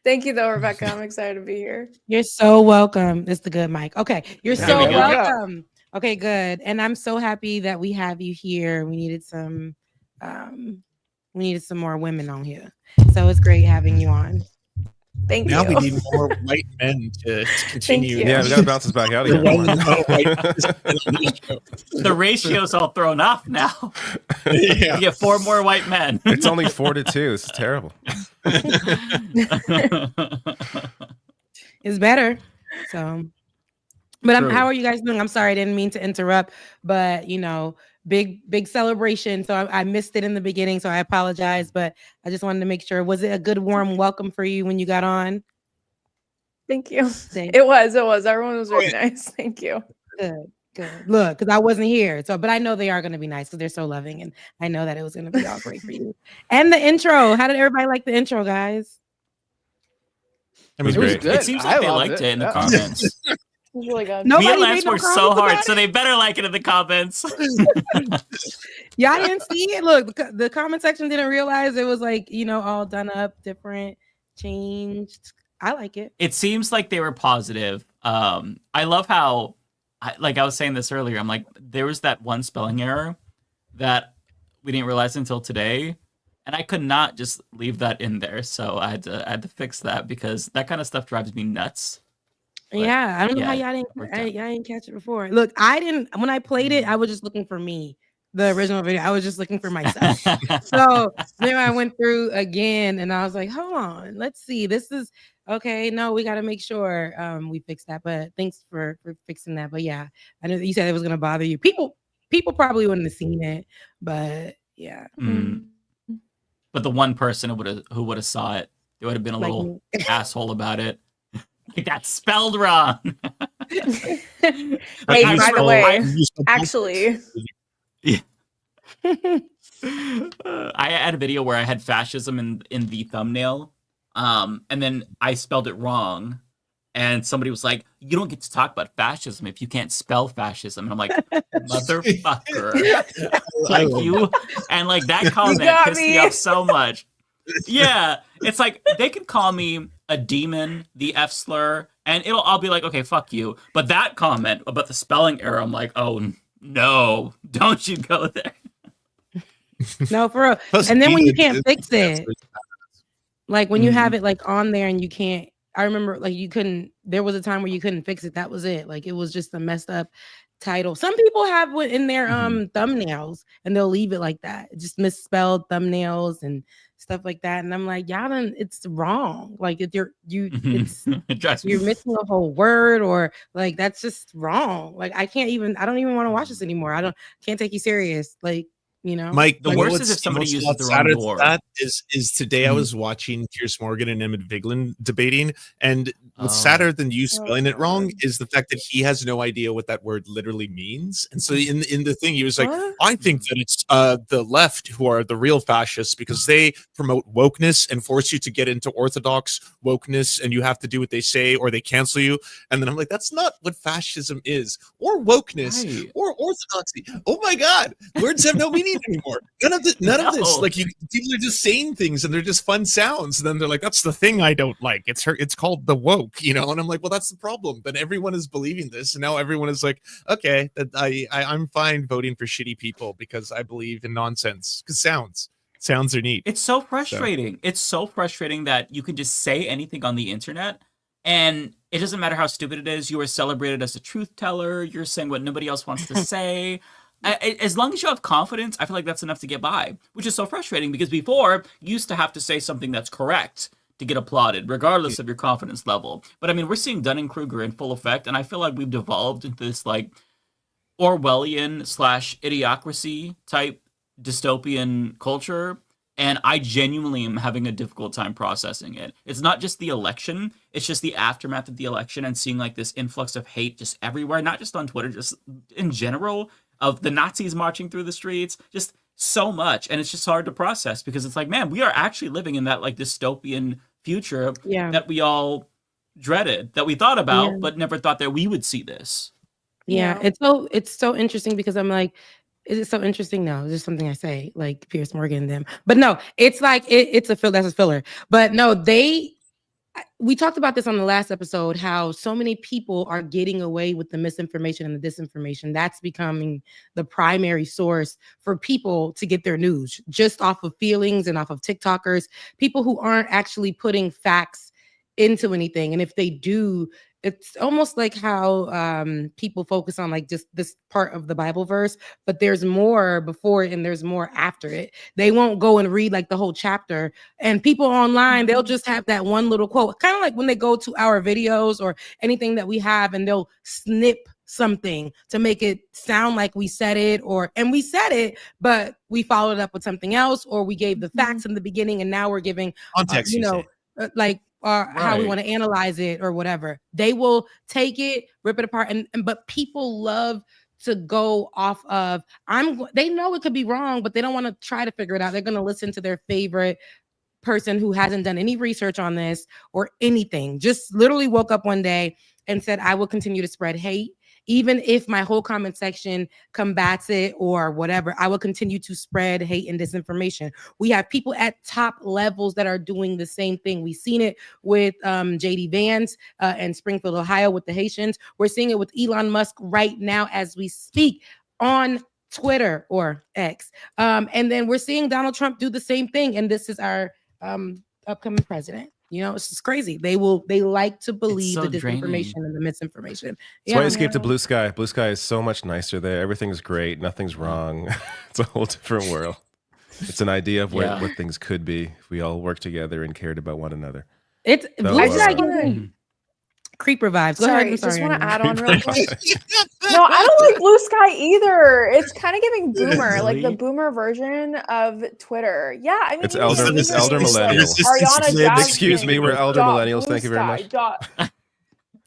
Thank you though, Rebecca. I'm excited to be here. You're so welcome. It's the good mic. Okay. You're so welcome. Okay, good. And I'm so happy that we have you here. We needed some more women on here. So it's great having you on. Thank you. Now we need more white men to continue. Yeah, we gotta bounce this back out again. The ratio's all thrown off now. Yeah. You get 4 more white men. It's only 4-2. It's terrible. It's better. So, but how are you guys doing? I'm sorry, I didn't mean to interrupt, but big celebration. So I missed it in the beginning, so I apologize, but I just wanted to make sure. Was it a good warm welcome for you when you got on? Thank you. It was. Everyone was very nice. Thank you. Good. Good. Look, because I wasn't here. So, but I know they are going to be nice because they're so loving, and I know that it was going to be all great for you. And the intro. How did everybody like the intro, guys? I mean, it was great. It seems like they liked it in the comments. Really good. Nobody Me and made Lance no were so comments hard, about so they better like it in the comments. Y'all didn't see it. Look, the comment section didn't realize it was like, all done up, different, changed. I like it. It seems like they were positive. I love how, like I was saying this earlier, I'm like, there was that one spelling error that we didn't realize until today, and I could not just leave that in there. So I had to fix that because that kind of stuff drives me nuts. But, yeah, I don't know how y'all didn't catch it before. Look, I didn't. When I played it, I was just looking for me. The original video, I was just looking for myself. So then I went through again, and I was like, "Hold on, let's see. This is okay. No, we got to make sure we fix that." But thanks for fixing that. But yeah, I know that you said it was gonna bother you. People probably wouldn't have seen it, but yeah. But the one person who would have saw it, they would have been a little asshole about it. Like, that's spelled wrong. Hey, by the way, actually. Yeah. I had a video where I had fascism in the thumbnail. And then I spelled it wrong. And somebody was like, "You don't get to talk about fascism if you can't spell fascism." And I'm like, motherfucker. Like you. And like that comment pissed me off so much. Yeah. It's like they could call me a demon, the F slur, and I'll be like, okay, fuck you. But that comment about the spelling error, I'm like, oh no, don't you go there. No, for real. And then when you can't fix it, like when you have it like on there and you can't, I remember like there was a time where you couldn't fix it. That was it. Like it was just a messed up title. Some people have it in their thumbnails and they'll leave it like that. Just misspelled thumbnails and stuff like that. And I'm like, it's wrong. Like if you're missing a whole word, or like that's just wrong. Like I don't even want to watch this anymore. can't take you serious. Like, Mike, the worst is if somebody uses the wrong word. That is today I was watching Piers Morgan and Emmett Vigeland debating, and what's sadder than you spelling it wrong is the fact that he has no idea what that word literally means. And so in the thing, he was like, I think that it's the left who are the real fascists because they promote wokeness and force you to get into orthodox wokeness, and you have to do what they say or they cancel you. And then I'm like, that's not what fascism is, or wokeness, or orthodoxy. Oh my God, words have no meaning anymore. None of this. Like people are just saying things and they're just fun sounds. And then they're like, that's the thing I don't like. It's called the woke, And I'm like, well, that's the problem. Then everyone is believing this, and now everyone is like, okay, that I'm fine voting for shitty people because I believe in nonsense. Because sounds are neat. It's so frustrating. It's so frustrating that you can just say anything on the internet, and it doesn't matter how stupid it is. You are celebrated as a truth teller. You're saying what nobody else wants to say. As long as you have confidence, I feel like that's enough to get by, which is so frustrating because before you used to have to say something that's correct to get applauded, regardless of your confidence level. But I mean, we're seeing Dunning-Kruger in full effect, and I feel like we've devolved into this like Orwellian / idiocracy type dystopian culture. And I genuinely am having a difficult time processing it. It's not just the election, it's just the aftermath of the election and seeing like this influx of hate just everywhere, not just on Twitter, just in general, of the Nazis marching through the streets, just so much. And it's just hard to process because it's like, man, we are actually living in that like dystopian future that we all dreaded, that we thought about, but never thought that we would see this. Yeah. It's so interesting because I'm like, is it so interesting? No, it's just something I say, like Piers Morgan and them. But no, it's like that's a filler. But no, we talked about this on the last episode, how so many people are getting away with the misinformation and the disinformation. That's becoming the primary source for people to get their news, just off of feelings and off of TikTokers, people who aren't actually putting facts into anything. And if they do, it's almost like how people focus on like just this part of the Bible verse, but there's more before it and there's more after it. They won't go and read like the whole chapter, and people online, they'll just have that one little quote, kind of like when they go to our videos or anything that we have and they'll snip something to make it sound like we said it, and we said it, but we followed up with something else, or we gave the facts in the beginning and now we're giving context, how we want to analyze it or whatever. They will take it, rip it apart, but people love to go off of. They know it could be wrong, but they don't want to try to figure it out. They're going to listen to their favorite person who hasn't done any research on this or anything. Just literally woke up one day and said, I will continue to spread hate. Even if my whole comment section combats it or whatever, I will continue to spread hate and disinformation. We have people at top levels that are doing the same thing. We've seen it with JD Vance in Springfield, Ohio with the Haitians. We're seeing it with Elon Musk right now as we speak on Twitter or X. And then we're seeing Donald Trump do the same thing. And this is our upcoming president. You know, it's just crazy. They like to believe the disinformation and the misinformation. That's why I escaped to Blue Sky. Blue Sky is so much nicer there. Everything's great. Nothing's wrong. It's a whole different world. It's an idea of what things could be if we all worked together and cared about one another. It's Blue Sky. Creeper vibes. Go ahead. Just want to add on real quick. No, I don't like Blue Sky either. It's kind of giving boomer, like the boomer version of Twitter. Yeah, I mean, it's elder millennials. Excuse me, we're elder millennials. Thank you very much.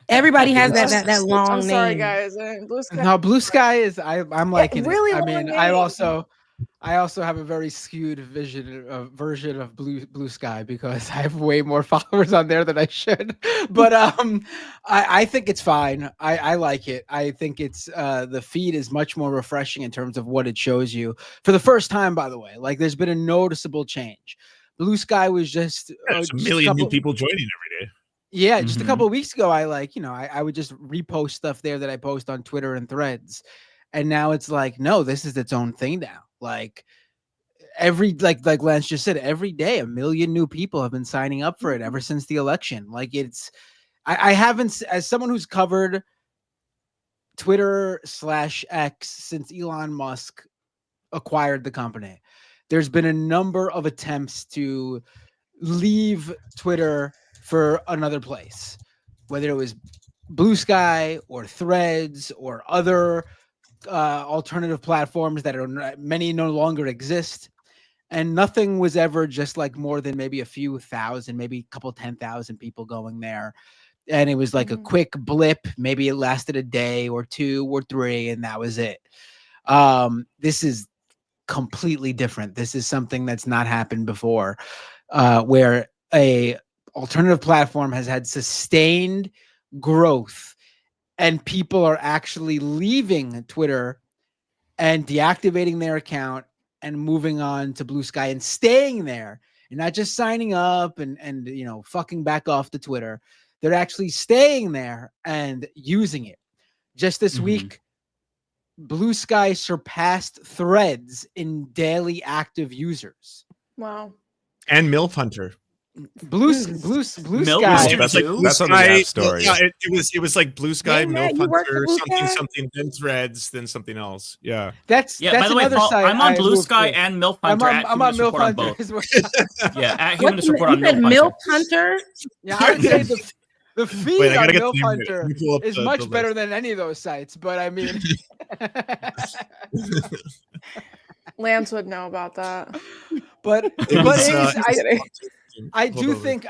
Everybody has that long name. I'm sorry, guys. Blue Sky. No, Blue Sky is. I'm liking really it. I long mean, name. I also have a very skewed version of Blue Sky because I have way more followers on there than I should. But I think it's fine. I like it. I think it's the feed is much more refreshing in terms of what it shows you for the first time. By the way, like there's been a noticeable change. Blue Sky was just there's a million new people joining every day. Yeah, just a couple of weeks ago, I would just repost stuff there that I post on Twitter and Threads. And now it's like, no, this is its own thing now. Like like Lance just said, every day, 1 million new people have been signing up for it ever since the election. Like I haven't, as someone who's covered Twitter/X since Elon Musk acquired the company, there's been a number of attempts to leave Twitter for another place, whether it was Blue Sky or Threads or other alternative platforms that many no longer exist, and nothing was ever just like more than maybe a few thousand, maybe a couple 10,000 people going there, and it was like a quick blip. Maybe it lasted a day or 2 or 3, and that was it. This is completely different. This is something that's not happened before, where a alternative platform has had sustained growth. And people are actually leaving Twitter and deactivating their account and moving on to Blue Sky and staying there and not just signing up and fucking back off to Twitter. They're actually staying there and using it. Just this week, Blue Sky surpassed Threads in daily active users. Wow. And MILF Hunter. Blue Sky. That's on the app story. Yeah, it was like Blue Sky, MILF Hunter, something, then Threads, then something else. Yeah. That's by the way, Paul, I'm on Blue Sky and MILF Hunter. I'm on MILF Hunter as well. Yeah, at Human Support on MILF Hunter. Yeah, I would say the feed on MILF Hunter is much better than any of those sites, but I mean Lance would know about that. But I do think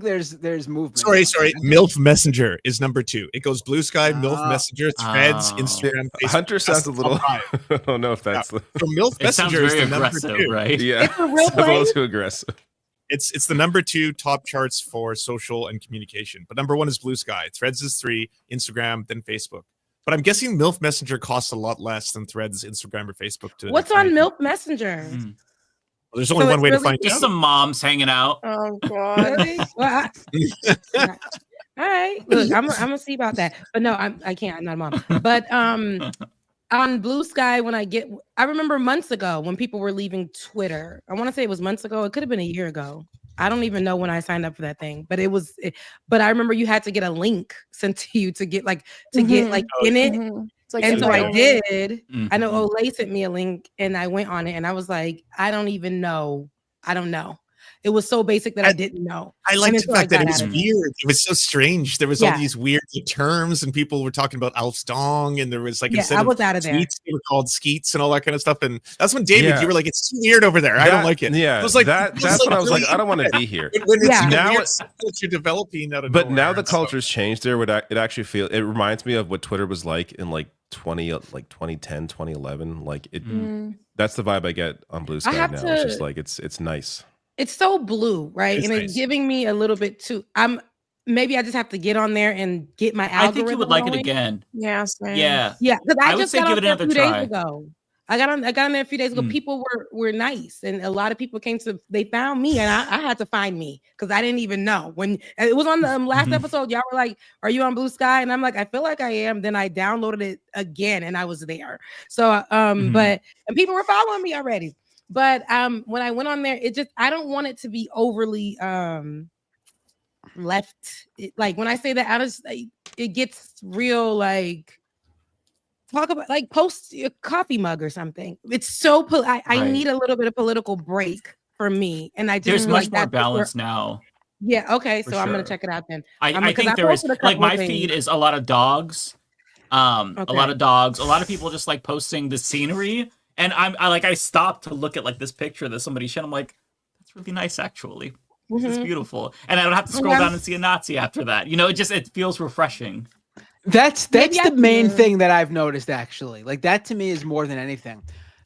there's movement. Sorry. MILF Messenger is number 2. It goes Blue Sky, MILF Messenger, Threads, Instagram, Facebook. Hunter sounds a little. I don't know if that's so MILF Messenger is the number 2, right? Yeah, it's a little too aggressive. It's the number 2 top charts for social and communication. But number 1 is Blue Sky. Threads is 3, Instagram, then Facebook. But I'm guessing MILF Messenger costs a lot less than Threads, Instagram, or Facebook. What's on MILF Messenger? There's only one way to find out. Just some moms hanging out. Oh God. Well, all right. Look, I'm gonna see about that. But no, I can't. I'm not a mom. But on Blue Sky, I remember months ago when people were leaving Twitter. I want to say it was months ago. It could have been a year ago. I don't even know when I signed up for that thing, but but I remember you had to get a link sent to you to get in it. And so I did. I know Olay sent me a link and I went on it and I was like, I don't know. It was so basic that I didn't know. I And liked then the so I fact that got it was out of weird. It was so strange. There was all Yeah. these weird terms, and people were talking about Alf's dong, and there was like Yeah, instead I of was out of there. tweets, they were called skeets and all that kind of stuff. And that's when David, Yeah. you were like, "It's too weird over there. I don't That- like it." yeah, it was like that's when I was like, I don't want to be here. When it's Yeah. now Now it's culture developing out of But nowhere, now the and so- culture's changed there. It actually it reminds me of what Twitter was like in like 2010, 2011. Like it, that's the vibe I get on Blue Sky have now. It's just to- like it's nice. It's so blue, right? It's And nice. it's giving me a little bit too. Maybe I just have to get on there and get my algorithm I think you would like it going. again. Yeah, same. Yeah. Yeah, because I would just say got give on it there a another few try. days ago. I got on there a few days ago. Mm. People were nice, and a lot of people they found me, and I had to find me because I didn't even know when it was on the last episode. Y'all were like, "Are you on Blue Sky?" And I'm like, "I feel like I am." Then I downloaded it again, and I was there. So, but and people were following me already. But when I went on there, I don't want it to be overly left. Like when I say that, it gets real like. Talk about like post a coffee mug or something. It's so I Right. need a little bit of political break for me, and I just There's feel much like more that's what balance now. Yeah. Okay. For So I'm gonna sure. check it out then. I Because think there is posted a like couple my of feed things. is a lot of dogs. A lot Okay. of dogs. A lot of people just like posting the scenery, and I stopped to look at like this picture that somebody shared. I'm like, that's really nice actually. This is beautiful, and I don't have to scroll Yeah. down and see a Nazi after that. You know, it feels refreshing. That's Maybe I the main can- thing that I've noticed actually. Like that to me is more than anything.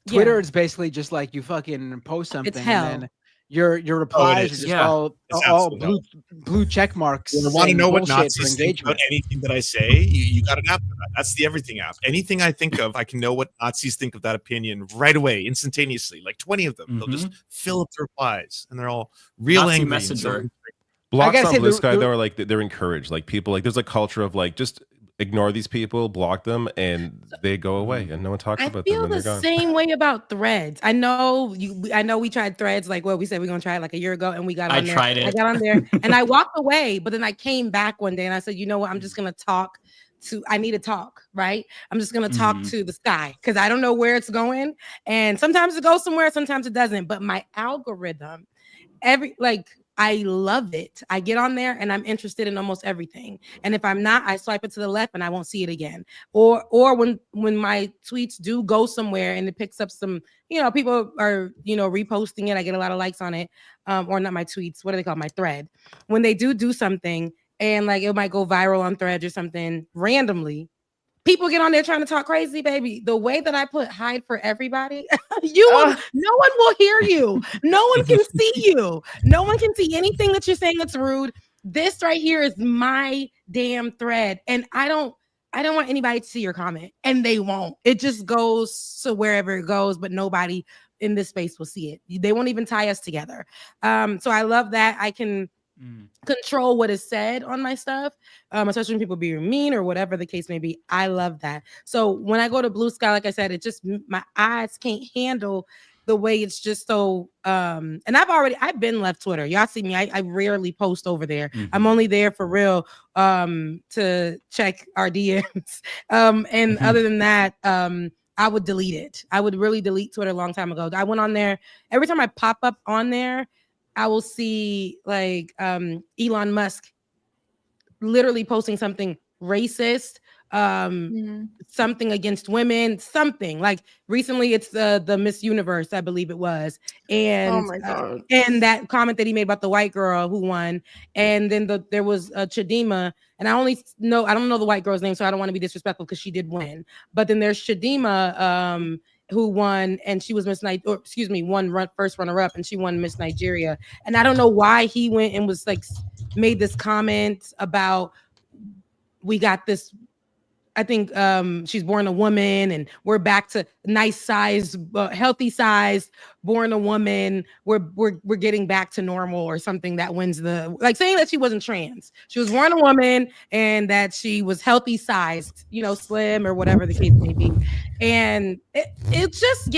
Twitter Yeah. is basically just like you fucking post something hell. and then your replies are is. just Yeah. all It's blue absolute check marks. You want to saying know what bullshit for Nazis think about engagement. anything that I say? You got an app for that. That's the everything app. Anything I think of, I can know what Nazis think of that opinion right away, instantaneously. Like 20 of them. They'll just fill up the replies, and they're all real Nazi angry. and so- messenger. Blocks gotta on say, Blue the- Sky the- though are like they're encouraged. Like people like there's a culture of like just ignore these people, block them, and they go away, and no one talks I about them feel when the they're gone. same way about Threads. I know we tried Threads like we said we're gonna try it like a year ago, and we got on I there. tried it. I got on there and I walked away, but then I came back one day and I said, you know what? I'm just gonna talk I need to talk, right? I'm just gonna talk to the sky because I don't know where it's going. And sometimes it goes somewhere, sometimes it doesn't. But my algorithm, I love it. I get on there and I'm interested in almost everything. And if I'm not, I swipe it to the left and I won't see it again. Or when my tweets do go somewhere and it picks up some, people are, reposting it. I get a lot of likes on it. Or not my tweets. What do they call it? My thread. When they do something and like it might go viral on Threads or something randomly, people get on there trying to talk crazy, baby. The way that I put hide for everybody, no one will hear you. No one can see you. No one can see anything that you're saying that's rude. This right here is my damn thread. And I don't want anybody to see your comment. And they won't. It just goes to wherever it goes, but nobody in this space will see it. They won't even tie us together. So I love that I can control what is said on my stuff, especially when people be mean or whatever the case may be. I love that. So when I go to Blue Sky, like I said, it just my eyes can't handle the way it's just so and I've been left Twitter. Y'all see me, I rarely post over there. I'm only there for real to check our DMs. And other than that, I would delete it. I would really delete Twitter a long time ago. I went on there. Every time I pop up on there, I will see like Elon Musk literally posting something racist, something against women, something like recently it's the Miss Universe, I believe it was. And oh my God. And that comment that he made about the white girl who won. And then there was Chidima, and I don't know the white girl's name, so I don't want to be disrespectful because she did win. But then there's Chidima, who won, and she was first runner-up, and she won Miss Nigeria. And I don't know why he went and was like made this comment about we got this. I think she's born a woman, and we're back to nice size, healthy size, born a woman. We're getting back to normal or something that wins like saying that she wasn't trans. She was born a woman and that she was healthy sized, slim or whatever the case may be. And it just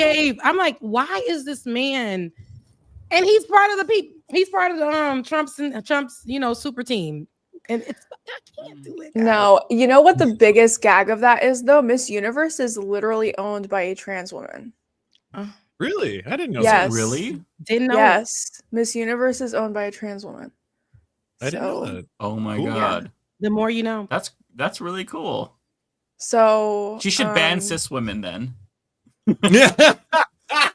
I'm like, why is this man? And he's part of the people. He's part of the Trump's super team. And I can't do it. Guys. No, you know what the biggest gag of that is though? Miss Universe is literally owned by a trans woman. Really? I didn't know Yes. that. Really? Didn't know. Yes. Miss Universe is owned by a trans woman. I didn't know that. Oh my Cool. god. The more you know. That's really cool. So She should ban cis women then. Yeah.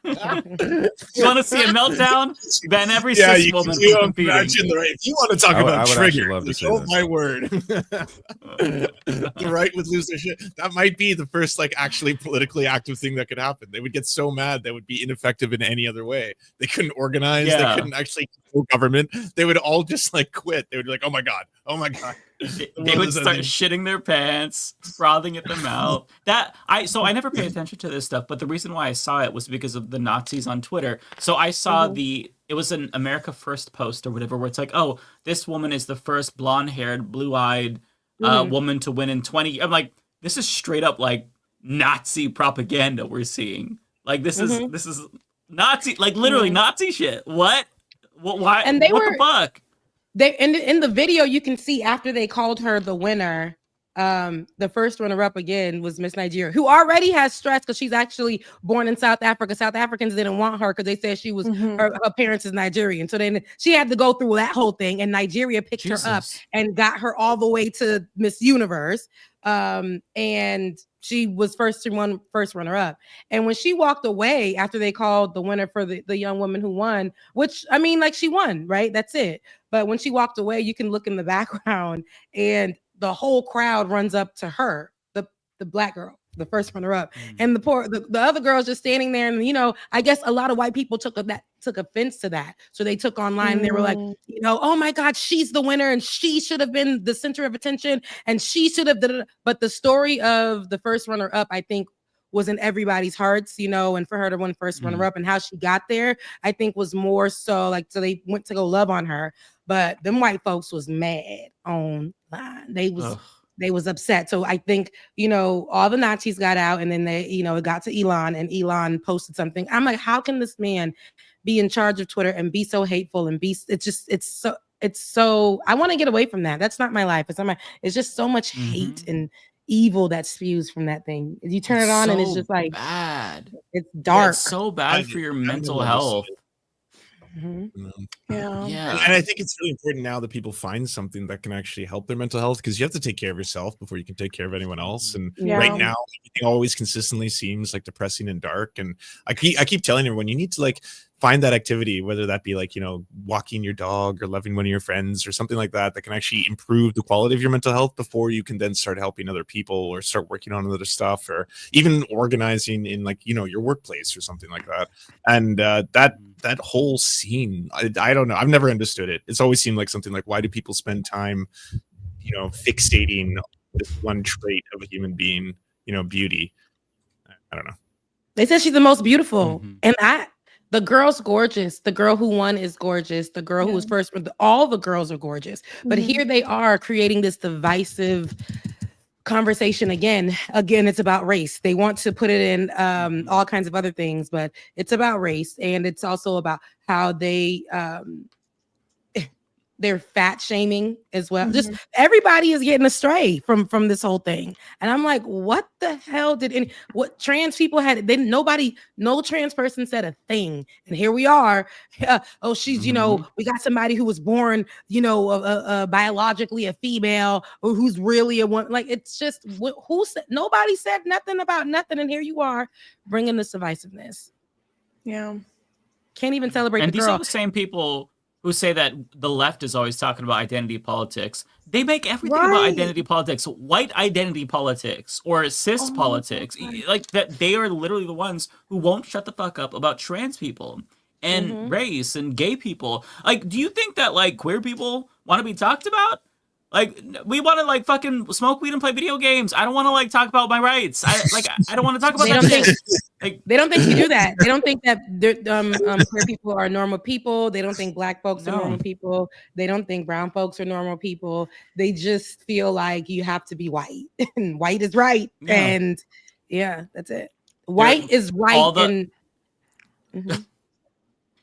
You want to see a meltdown? Ban every Yeah, cis you woman can from competing. imagine the right. If you want to talk I would about actually trigger, love to see oh this. my word, the right would lose their shit. That might be the first like actually politically active thing that could happen. They would get so mad they would be ineffective in any other way. They couldn't organize. Yeah. They couldn't actually control government. They would all just like quit. They would be like, oh my god. They would start shitting their pants, frothing at the mouth. So I never pay attention to this stuff, but the reason why I saw it was because of the Nazis on Twitter. So I saw it was an America First post or whatever, where it's like, oh, this woman is the first blonde-haired, blue-eyed woman to win in 20. I'm like, this is straight up like Nazi propaganda we're seeing. Like this is Nazi, like literally Nazi shit. What? Why? And they what were the fuck? They in the video you can see after they called her the winner, the first runner-up again was Miss Nigeria, who already has stress because she's actually born in South Africa. South Africans didn't want her because they said she was her parents is Nigerian. So then she had to go through that whole thing, and Nigeria picked her up and got her all the way to Miss Universe. And she was first runner-up. And when she walked away after they called the winner for the young woman who won, which I mean, like she won, right? That's it. But when she walked away, you can look in the background and the whole crowd runs up to her, the black girl, the first runner-up, and the other girls just standing there. And I guess a lot of white people took offense to that, so they took online and they were like, oh my god, she's the winner and she should have been the center of attention and she should have. But the story of the first runner-up, I think, was in everybody's hearts, and for her to win first runner-up and how she got there, I think was more so like, so they went to go love on her, but them white folks was mad online. They was upset. So I think, all the Nazis got out, and then they, it got to Elon, and Elon posted something. I'm like, how can this man be in charge of Twitter and be so hateful and it's so I want to get away from that. That's not my life. It's just so much hate and evil that spews from that thing. You turn it on and it's just like bad. It's dark. Yeah, it's so bad for your mental health. Yeah. And I think it's really important now that people find something that can actually help their mental health, because you have to take care of yourself before you can take care of anyone else. And right now, everything always consistently seems like depressing and dark. And I keep telling everyone, you need to like find that activity, whether that be like, walking your dog or loving one of your friends or something like that, that can actually improve the quality of your mental health before you can then start helping other people or start working on other stuff, or even organizing in like, your workplace or something like that. And that whole scene, I don't know. I've never understood it. It's always seemed like something like, why do people spend time, fixating this one trait of a human being, beauty? I don't know. They said she's the most beautiful. And the girl's gorgeous. The girl who won is gorgeous. The girl who was first, all the girls are gorgeous. But here they are creating this divisive conversation again. It's about race. They want to put it in all kinds of other things, but it's about race. And it's also about how they're fat shaming as well. Just everybody is getting astray from this whole thing. And I'm like, what the hell what trans people had? No trans person said a thing. And here we are. She's, we got somebody who was born, biologically a female, or who's really a woman. Like, it's just, who said, nobody said nothing about nothing. And here you are bringing this divisiveness. Yeah. Can't even celebrate and the these girl. are the same people who say that the left is always talking about identity politics. They make everything about identity politics, white identity politics, or cis politics. Like that, they are literally the ones who won't shut the fuck up about trans people and race and gay people. Like, do you think that like queer people want to be talked about? Like, we want to like fucking smoke weed and play video games. I don't want to like talk about my rights. I don't want to talk about that shit. They don't think you do that. They don't think that queer people are normal people. They don't think black folks are normal people. They don't think brown folks are normal people. They just feel like you have to be white, and white is right. Yeah. And that's it. White is right.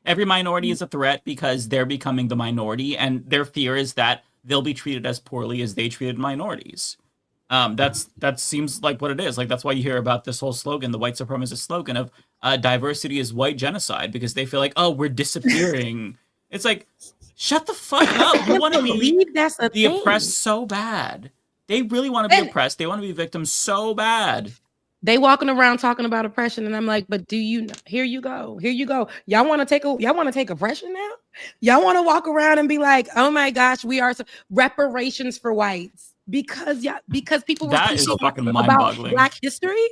Every minority is a threat because they're becoming the minority, and their fear is that they'll be treated as poorly as they treated minorities. That seems like what it is. Like that's why you hear about this whole slogan, the white supremacist slogan of diversity is white genocide, because they feel like, oh, we're disappearing. It's like, shut the fuck up. You want to be the oppressed so bad. They really want to be oppressed. They want to be victims so bad. They walking around talking about oppression, and I'm like, but do you know? Here you go. Y'all want to take oppression now? Y'all want to walk around and be like, oh my gosh, we are reparations for whites because people were that is fucking about mind-boggling. Black history.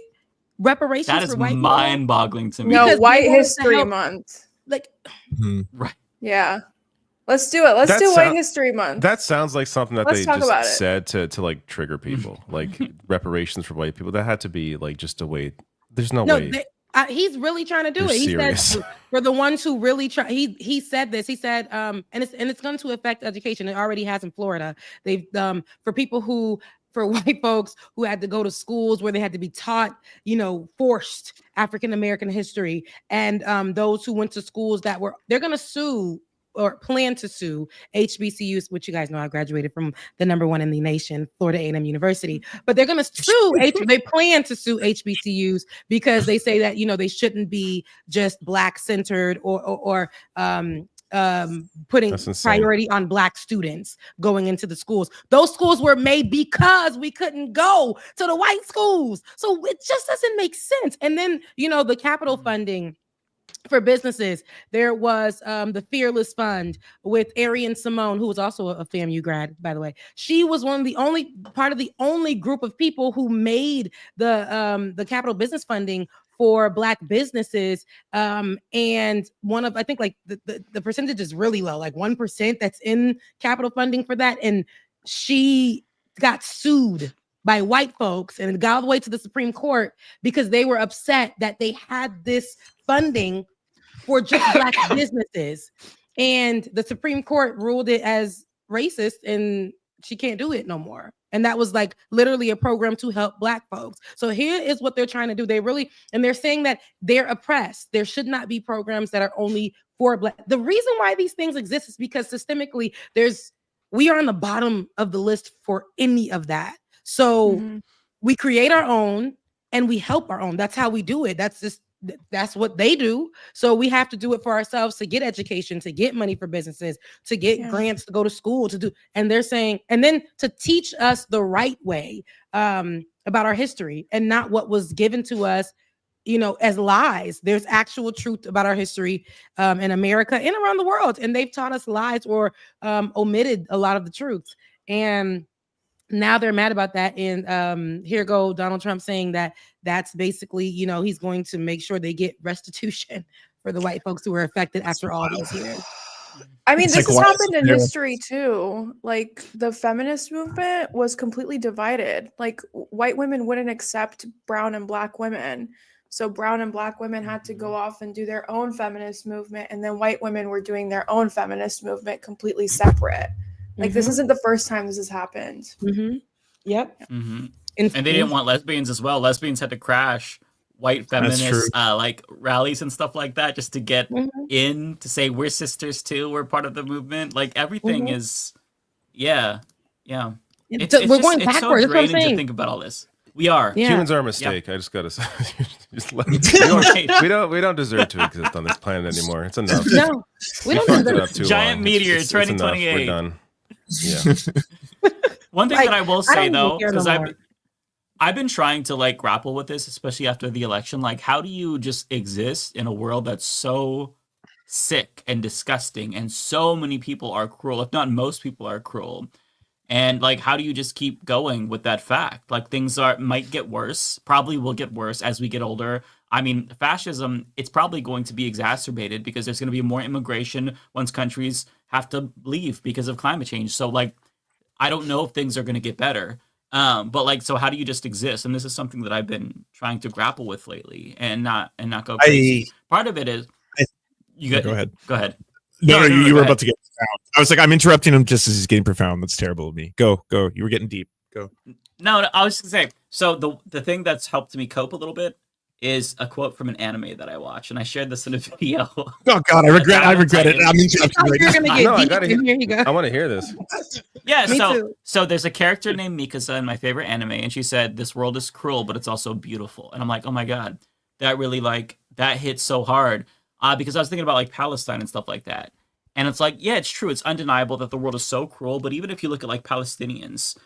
Reparations that is for white mind-boggling to me. No, White History Month. Like, right? Yeah. Let's do it. Let's do White History Month. That sounds like something that Let's they talk about just it. said to like trigger people, like reparations for white people. That had to be like just a way. There's no way. He's really trying to do You're it. He serious. said for the ones who really try. He said this. He said, and it's going to affect education. It already has in Florida. They've for white folks who had to go to schools where they had to be taught, forced African American history, and those who went to schools they're going to sue or plan to sue HBCUs, which you guys know I graduated from the #1 in the nation, Florida A&M University. But they're going to sue. They plan to sue HBCUs because they say that they shouldn't be just Black centered or putting priority on Black students going into the schools. Those schools were made because we couldn't go to the white schools, so it just doesn't make sense. And then the capital funding for businesses. There was the Fearless Fund with Arian Simone, who was also a FAMU grad, by the way. She was part of the only group of people who made the capital business funding for Black businesses. And one of, I think like the percentage is really low, like 1% that's in capital funding for that. And she got sued by white folks and it got all the way to the Supreme Court because they were upset that they had this funding for just Black businesses. And the Supreme Court ruled it as racist and she can't do it no more. And that was like literally a program to help Black folks. So here is what they're trying to do. They're saying that they're oppressed. There should not be programs that are only for Black. The reason why these things exist is because systemically we are on the bottom of the list for any of that. So we create our own and we help our own. That's how we do it. That's what they do. So we have to do it for ourselves to get education, to get money for businesses, to get grants to go to school, and they're saying, and then to teach us the right way about our history and not what was given to us, as lies. There's actual truth about our history in America and around the world. And they've taught us lies or omitted a lot of the truth. And now they're mad about that. And here go Donald Trump saying that's basically, he's going to make sure they get restitution for the white folks who were affected after all these years. I mean, this has happened in history too. Like the feminist movement was completely divided. Like white women wouldn't accept brown and Black women. So brown and Black women had to go off and do their own feminist movement. And then white women were doing their own feminist movement completely separate. Like this isn't the first time this has happened. Yep. And they didn't want lesbians as well. Lesbians had to crash white feminist like rallies and stuff like that just to get in to say we're sisters too. We're part of the movement. Like everything is, we're going backwards. So draining to think about all this. We are. Humans are a mistake. I just gotta say, we don't deserve to exist on this planet anymore. It's enough. No, we don't deserve too giant long. meteor, It's 2028. We're done. Yeah. One thing that I will say though, because no I've been trying to like grapple with this, especially after the election. Like, how do you just exist in a world that's so sick and disgusting, and so many people are cruel, if not most people are cruel? And like, how do you just keep going with that fact? Like, things might get worse, probably will get worse as we get older. I mean, fascism, it's probably going to be exacerbated because there's going to be more immigration once countries have to leave because of climate change. So like, I don't know if things are going to get better. But like, so how do you just exist? And this is something that I've been trying to grapple with lately and not go crazy. Part of it is go ahead. Go ahead. No, you were about to get profound. I was like, I'm interrupting him just as he's getting profound. That's terrible of me. Go. You were getting deep. Go. No, I was just gonna say, so the thing that's helped me cope a little bit is a quote from an anime that I watch, and I shared this in a video. Oh God, I regret it. I'm interrupting right now. No, I gotta hear. I want to hear this. Yeah, Me so too. so there's a character named Mikasa in my favorite anime, and she said, "This world is cruel, but it's also beautiful." And I'm like, oh my god, that really that hits so hard, because I was thinking about like Palestine and stuff like that, and it's like, yeah, it's true, it's undeniable that the world is so cruel. But even if you look at like Palestinians,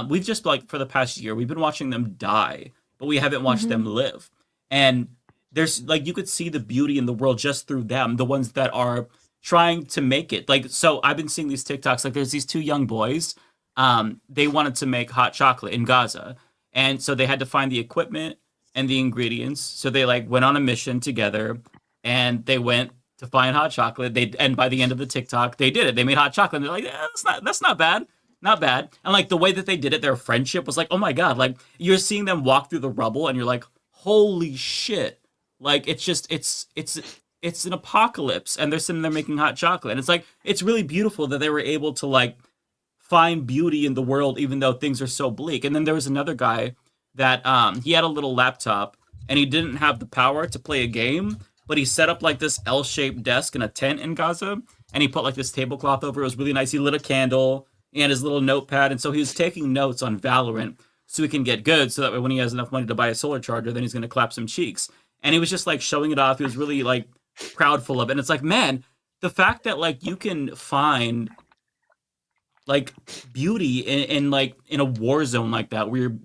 we've just like for the past year we've been watching them die, but we haven't watched them live, and there's like you could see the beauty in the world just through them, the ones that are trying to make it. Like, so I've been seeing these TikToks, like there's these two young boys, they wanted to make hot chocolate in Gaza, and so they had to find the equipment and the ingredients, so they like went on a mission together, and they went to find hot chocolate. And by the end of the TikTok, they did it. They made hot chocolate, and they're like, that's not bad. Not bad. And like the way that they did it, their friendship was like, oh my god, like you're seeing them walk through the rubble and you're like, holy shit. Like it's an apocalypse, and they're sitting there making hot chocolate, and it's like it's really beautiful that they were able to like find beauty in the world even though things are so bleak. And then there was another guy that he had a little laptop, and he didn't have the power to play a game, but he set up like this L-shaped desk in a tent in Gaza, and he put like this tablecloth over. It was really nice. He lit a candle and his little notepad, and so he was taking notes on Valorant so he can get good, so that way when he has enough money to buy a solar charger, then he's going to clap some cheeks. And he was just like showing it off. He was really like proudful of it. And it's like, man, the fact that like you can find like beauty in like in a war zone like that, where you're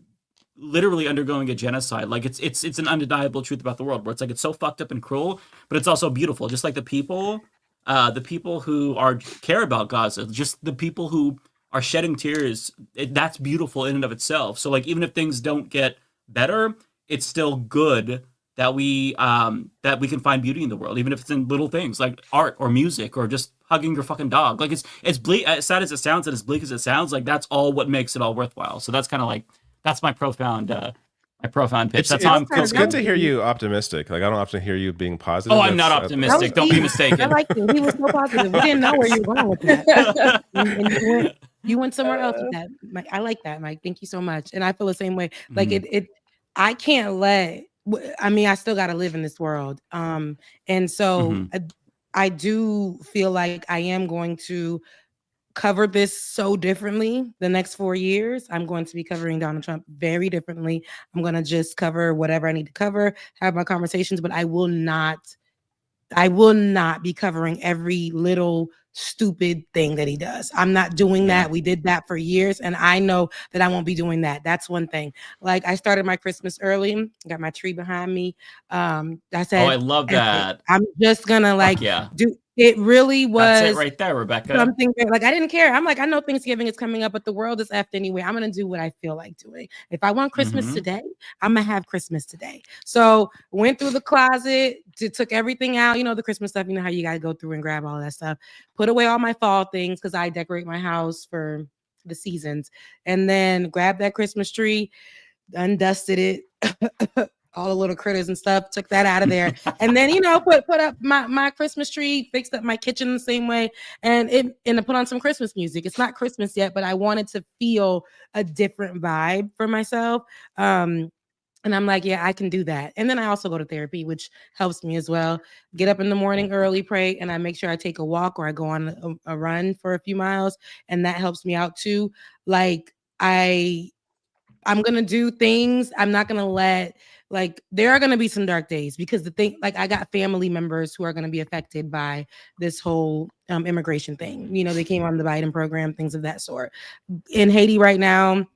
literally undergoing a genocide, like it's an undeniable truth about the world, where it's like it's so fucked up and cruel, but it's also beautiful. Just like the people who care about Gaza, just the people who are shedding tears, that's beautiful in and of itself. So like even if things don't get better, it's still good that we can find beauty in the world, even if it's in little things like art or music or just hugging your fucking dog. Like it's bleak, as sad as it sounds and as bleak as it sounds, like that's all what makes it all worthwhile. So that's kind of like that's my profound pitch. That's how it's good to hear you optimistic. Like I don't often hear you being positive. Oh, I'm not optimistic. Don't be mistaken. I like it. He was so positive. We didn't know where you were going with that. And you went somewhere else with that. Mike, I like that, Mike. Thank you so much. And I feel the same way. Like I can't let. I mean, I still got to live in this world. And so I do feel like I am going to cover this so differently the next 4 years. I'm going to be covering Donald Trump very differently. I'm going to just cover whatever I need to cover, have my conversations, but I will not be covering every little stupid thing that he does. I'm not doing that. We did that for years, and I know that I won't be doing that. That's one thing. Like I started my Christmas early, got my tree behind me. I said, I love that. I'm just gonna do. It really was. That's it right there, Rebecca. Something like I didn't care. I'm like, I know Thanksgiving is coming up, but the world is effed anyway. I'm gonna do what I feel like doing. If I want Christmas today, I'm gonna have Christmas today. So went through the closet, took everything out. You know the Christmas stuff. You know how you gotta go through and grab all that stuff. Put away all my fall things because I decorate my house for the seasons, and then grabbed that Christmas tree, undusted it. All the little critters and stuff, took that out of there. And then, put up my Christmas tree, fixed up my kitchen the same way, and I put on some Christmas music. It's not Christmas yet, but I wanted to feel a different vibe for myself. And I'm like, yeah, I can do that. And then I also go to therapy, which helps me as well. Get up in the morning early, pray, and I make sure I take a walk or I go on a run for a few miles. And that helps me out too. Like I'm going to do things. I'm not going to let, there are going to be some dark days because I got family members who are going to be affected by this whole immigration thing. They came on the Biden program, things of that sort. In Haiti right now,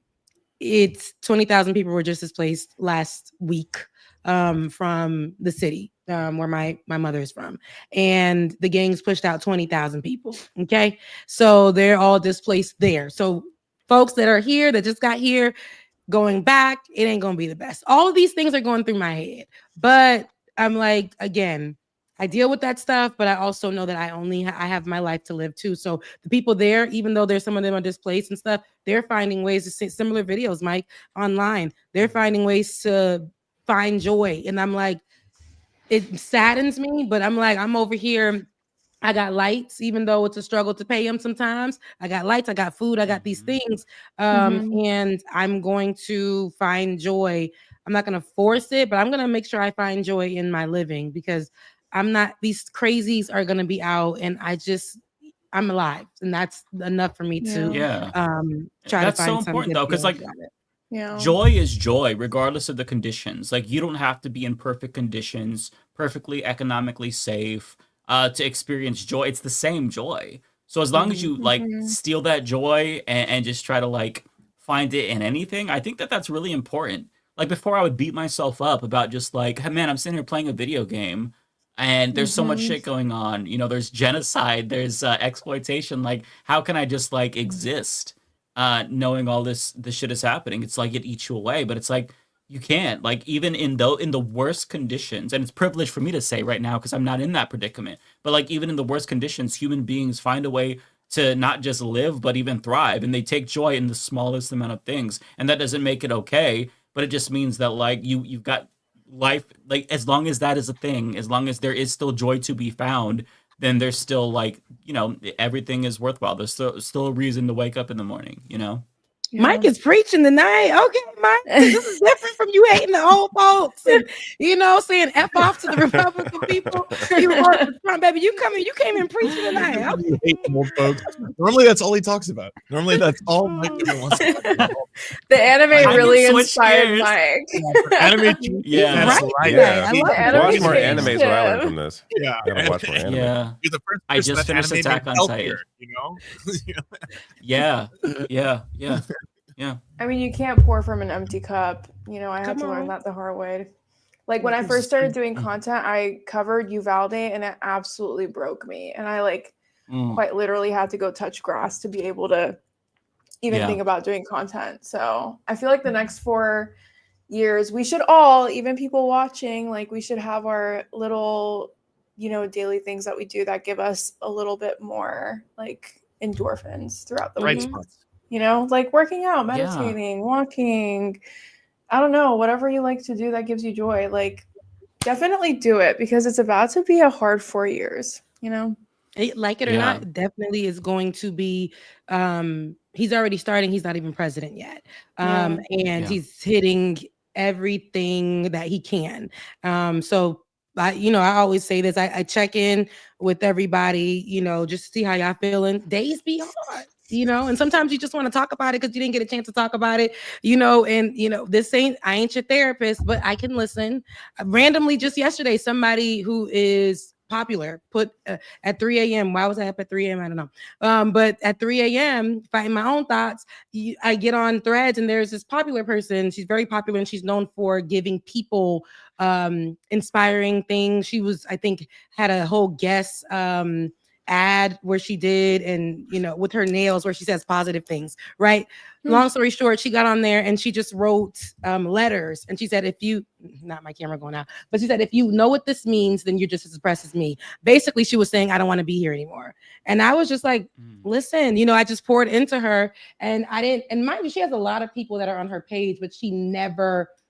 it's 20,000 people were just displaced last week from the city where my mother is from. And the gangs pushed out 20,000 people. Okay. So they're all displaced there. So folks that are here, that just got here, going back, it ain't gonna be the best. All of these things are going through my head, but I'm like, again, I deal with that stuff, but I also know that I have my life to live too. So the people there, even though there's some of them are displaced and stuff, they're finding ways to see similar videos, Mike, online. They're finding ways to find joy, and I'm like, it saddens me, but I'm like, I'm over here I got lights, even though it's a struggle to pay them sometimes. I got lights, I got food, I got these things. And I'm going to find joy. I'm not going to force it, but I'm going to make sure I find joy in my living, because these crazies are going to be out, and I'm alive, and that's enough for me to try to That's so find some important good though, because feelings like about it. Yeah. joy is joy regardless of the conditions. Like you don't have to be in perfect conditions, perfectly economically safe, to experience joy. It's the same joy. So as long as you like steal that joy and just try to like find it in anything, I think that that's really important. Like before I would beat myself up about just like, hey, man, I'm sitting here playing a video game and there's so much shit going on. You know, there's genocide, there's exploitation. Like how can I just like exist knowing all this shit is happening? It's like it eats you away, but it's like you can't. Like even in the worst conditions, and it's privileged for me to say right now because I'm not in that predicament, but like even in the worst conditions, human beings find a way to not just live but even thrive, and they take joy in the smallest amount of things. And that doesn't make it okay, but it just means that like you've got life. Like as long as that is a thing, as long as there is still joy to be found, then there's still like, you know, everything is worthwhile. There's still a reason to wake up in the morning, you know? Mike is preaching tonight. Okay, Mike, this is different from you hating the old folks and, you know, saying F off to the Republican people. You voted for Trump, baby. You came in preaching tonight. Okay. You hate old folks. Normally, that's all he talks about. Normally, that's all Mike ever wants to talk about. The anime I really switch inspired gears. Mike. Anime, Yeah. that's Right. Yeah. I love The anime Watch more changed anime is what I learned him. from this. Yeah, I gotta watch more anime. Yeah. You're the first I person just that finished anime Attack made on healthier, Titan. you know? Yeah. Yeah. I mean, you can't pour from an empty cup. You know, I had Come to learn on. that the hard way. Like when I first started doing content, I covered Uvalde and it absolutely broke me. And I like quite literally had to go touch grass to be able to even think about doing content. So I feel like the next 4 years, we should all, even people watching, like we should have our little, you know, daily things that we do that give us a little bit more like endorphins throughout the Bright week. spots. You know, like working out, Yeah. meditating, walking, I don't know, whatever you like to do that gives you joy. Like definitely do it because it's about to be a hard 4 years, you know? Like it or not, it definitely is going to be. He's already starting. He's not even president yet, and he's hitting everything that he can. So I always say this. I check in with everybody, you know, just to see how y'all feeling. Days be hard, you know, and sometimes you just want to talk about it because you didn't get a chance to talk about it, you know. And you know, I ain't your therapist, but I can listen. Randomly, just yesterday, somebody who is popular put at 3 a.m. Why was I up at 3 a.m.? I don't know. But at 3 a.m., fighting my own thoughts, I get on threads and there's this popular person. She's very popular and she's known for giving people inspiring things. She was, I think, had a whole guest ad where she did, and you know, with her nails where she says positive things, right? Long story short, she got on there and she just wrote letters, and she said, if you, not my camera going out, but she said, if you know what this means, then you're just as oppressed as me. Basically, she was saying, I don't want to be here anymore. And I was just like, listen, you know, I just poured into her, and I didn't, and mind you, she has a lot of people that are on her page, but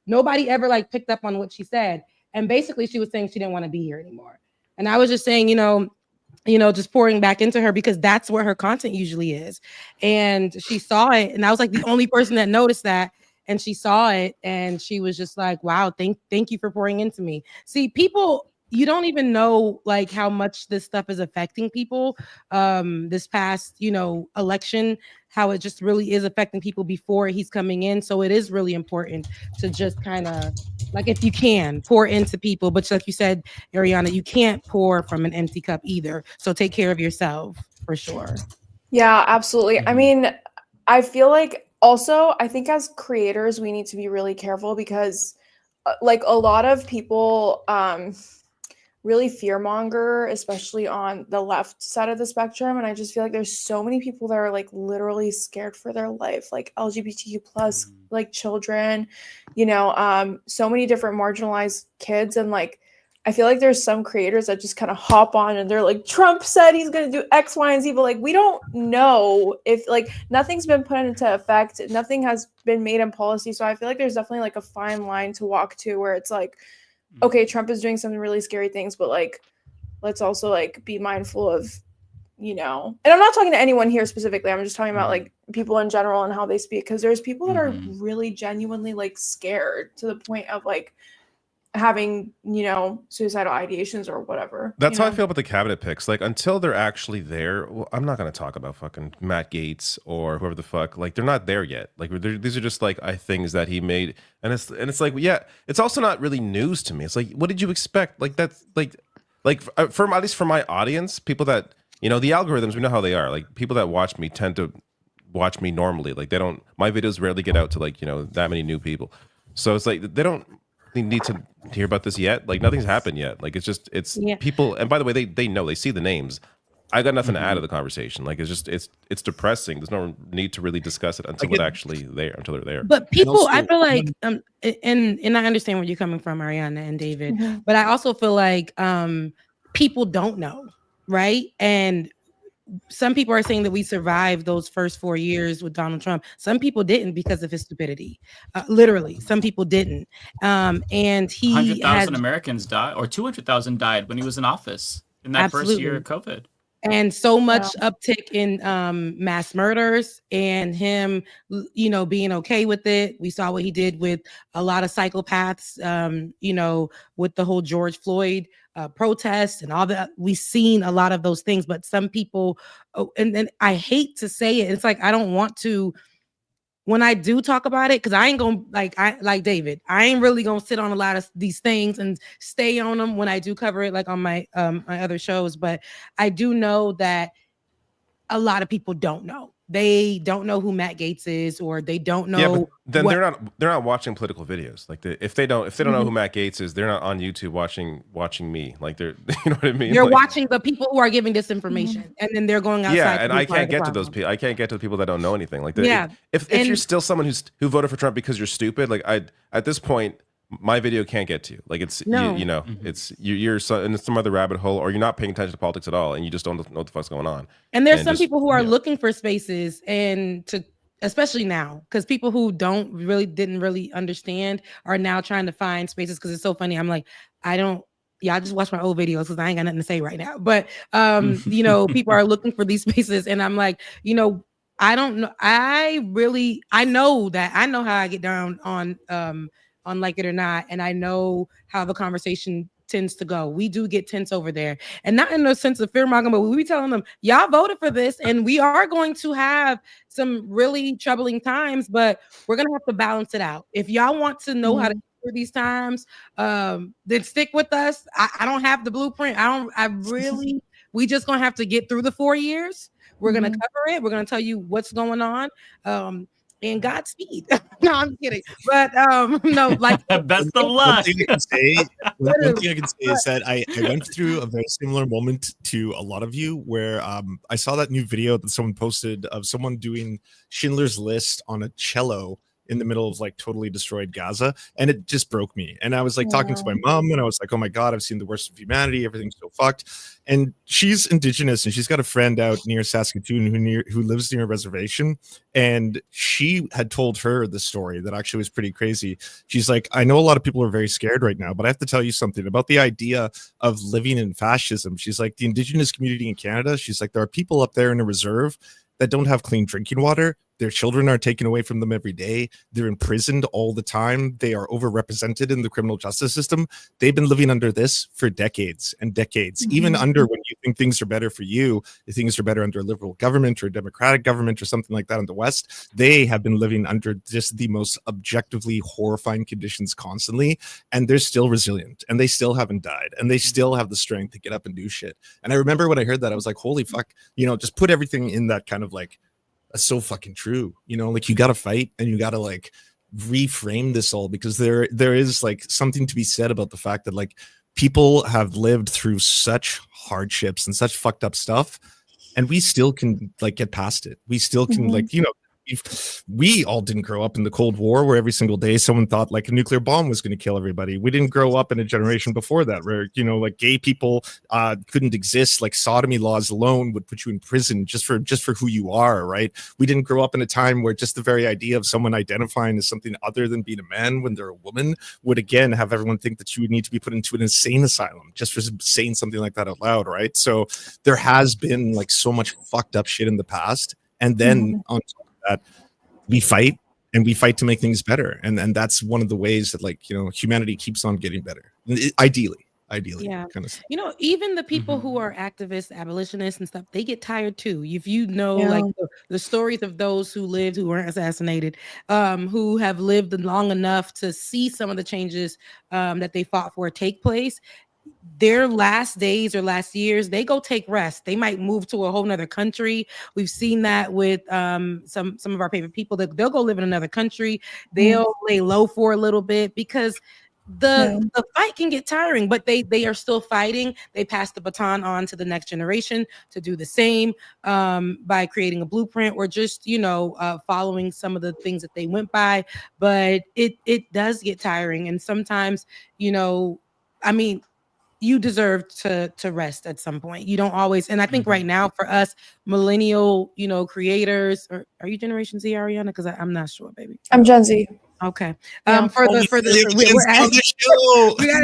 nobody ever like picked up on what she said. And basically she was saying she didn't want to be here anymore. And I was just saying, you know, just pouring back into her because that's where her content usually is. And she saw it, and I was like the only person that noticed that. And she saw it, and she was just like, wow, thank you for pouring into me. See, people, you don't even know like how much this stuff is affecting people. This past, you know, election, how it just really is affecting people before he's coming in. So it is really important to just kind of, like, if you can pour into people, but like you said, Ariana, you can't pour from an empty cup either. So take care of yourself for sure. Yeah, absolutely. I mean, I feel like also, I think as creators, we need to be really careful because like a lot of people really fearmonger, especially on the left side of the spectrum. And I just feel like there's so many people that are like literally scared for their life, like LGBTQ plus, like children, you know, so many different marginalized kids. And like, I feel like there's some creators that just kind of hop on and they're like, Trump said he's going to do X, Y, and Z, but like, we don't know if like nothing's been put into effect. Nothing has been made in policy. So I feel like there's definitely like a fine line to walk to where it's like, okay, Trump is doing some really scary things, but like, let's also like be mindful of, you know, and I'm not talking to anyone here specifically. I'm just talking about like people in general and how they speak. Cause there's people that are really genuinely like scared to the point of like having, you know, suicidal ideations or whatever. That's how I feel about the cabinet picks. Like until they're actually there, well, I'm not going to talk about fucking Matt Gaetz or whoever the fuck. Like they're not there yet. Like these are just like things that he made, and it's like, yeah, it's also not really news to me. It's like, what did you expect? Like that's like for at least for my audience, people that, you know, the algorithms, we know how they are. Like people that watch me tend to watch me normally. Like they don't, my videos rarely get out to like, you know, that many new people. So it's like they don't need to hear about this yet. Like nothing's happened yet. Like it's people, and by the way, they know, they see the names. I got nothing to add to the conversation. Like it's just it's depressing. There's no need to really discuss it until they're there. But people, I feel like and I understand where you're coming from, Ariana and David, but I also feel like people don't know, right? And some people are saying that we survived those first 4 years with Donald Trump. Some people didn't because of his stupidity. Literally, some people didn't. And he 100,000 Americans died, or 200,000 died when he was in office in that first year of COVID. And so much uptick in mass murders and him, you know, being okay with it. We saw what he did with a lot of psychopaths, you know, with the whole George Floyd protests and all that. We've seen a lot of those things, but some people, and I hate to say it, it's like, I don't want to, when I do talk about it, because I ain't gonna like David, I ain't really gonna sit on a lot of these things and stay on them when I do cover it, like on my my other shows. But I do know that a lot of people don't know. They don't know who Matt Gaetz is, or they don't know. Yeah, but then they're not watching political videos. Like if they don't know who Matt Gaetz is, they're not on YouTube watching me. Like they're, you know what I mean? They're like, watching the people who are giving disinformation, and then they're going outside. Yeah, and I can't get to those people. I can't get to the people that don't know anything. Like if you're still someone who voted for Trump because you're stupid, like at this point, my video can't get to you. Like it's you know it's you're in some other rabbit hole, or you're not paying attention to politics at all, and you just don't know what the fuck's going on. And there's some people who are looking for spaces, and especially now, because people who didn't really understand are now trying to find spaces. Because it's so funny. I'm like, I just watch my old videos because I ain't got nothing to say right now. But you know, people are looking for these spaces, and I'm like, you know, I don't know. I know how I get down on Like It or Not, and I know how the conversation tends to go. We do get tense over there, and not in a sense of fear mongering, but we be telling them, y'all voted for this, and we are going to have some really troubling times, but we're gonna have to balance it out. If y'all want to know how to get through these times, then stick with us. I don't have the blueprint. We just gonna have to get through the 4 years. We're gonna cover it. We're gonna tell you what's going on. And Godspeed. No, I'm kidding. But no, like best of luck. One thing I can say is that I went through a very similar moment to a lot of you, where I saw that new video that someone posted of someone doing Schindler's List on a cello in the middle of like totally destroyed Gaza, and it just broke me. And I was like talking to my mom, and I was like, oh my god, I've seen the worst of humanity, everything's so fucked. And she's indigenous, and she's got a friend out near Saskatoon who lives near a reservation, and she had told her the story that actually was pretty crazy. She's like, I know a lot of people are very scared right now, but I have to tell you something about the idea of living in fascism. She's like, the indigenous community in Canada, she's like, there are people up there in a reserve that don't have clean drinking water. Their children are taken away from them every day. They're imprisoned all the time. They are overrepresented in the criminal justice system. They've been living under this for decades and decades. Even under when you think things are better for you, things are better under a liberal government or a democratic government or something like that in the West. They have been living under just the most objectively horrifying conditions constantly, and they're still resilient, and they still haven't died, and they still have the strength to get up and do shit. And I remember when I heard that, I was like, holy fuck, you know, just put everything in that kind of like, that's so fucking true, you know, like you got to fight, and you got to like reframe this all, because there is like something to be said about the fact that like people have lived through such hardships and such fucked up stuff, and we still can like get past it. We still can like, you know, we all didn't grow up in the Cold War where every single day someone thought like a nuclear bomb was going to kill everybody. We didn't grow up in a generation before that where, you know, like gay people couldn't exist. Like sodomy laws alone would put you in prison just for who you are, right? We didn't grow up in a time where just the very idea of someone identifying as something other than being a man when they're a woman would again have everyone think that you would need to be put into an insane asylum just for saying something like that out loud, right? So there has been like so much fucked up shit in the past. And then on top of that, we fight to make things better. And that's one of the ways that, like, you know, humanity keeps on getting better. Ideally, yeah, kind of. You know, even the people who are activists, abolitionists and stuff, they get tired too. If you know, like the stories of those who lived, who weren't assassinated, who have lived long enough to see some of the changes that they fought for take place, their last days or last years, they go take rest. They might move to a whole nother country. We've seen that with some of our favorite people, that they'll go live in another country. They'll lay low for a little bit because the fight can get tiring, but they are still fighting. They pass the baton on to the next generation to do the same by creating a blueprint or just, you know, following some of the things that they went by. But it does get tiring, and sometimes, you know, I mean, you deserve to rest at some point. You don't always, and I think right now for us millennial, you know, creators, or are you Generation Z, Ariana? Because I'm not sure, baby. I'm Gen Z. Okay. Yeah. We got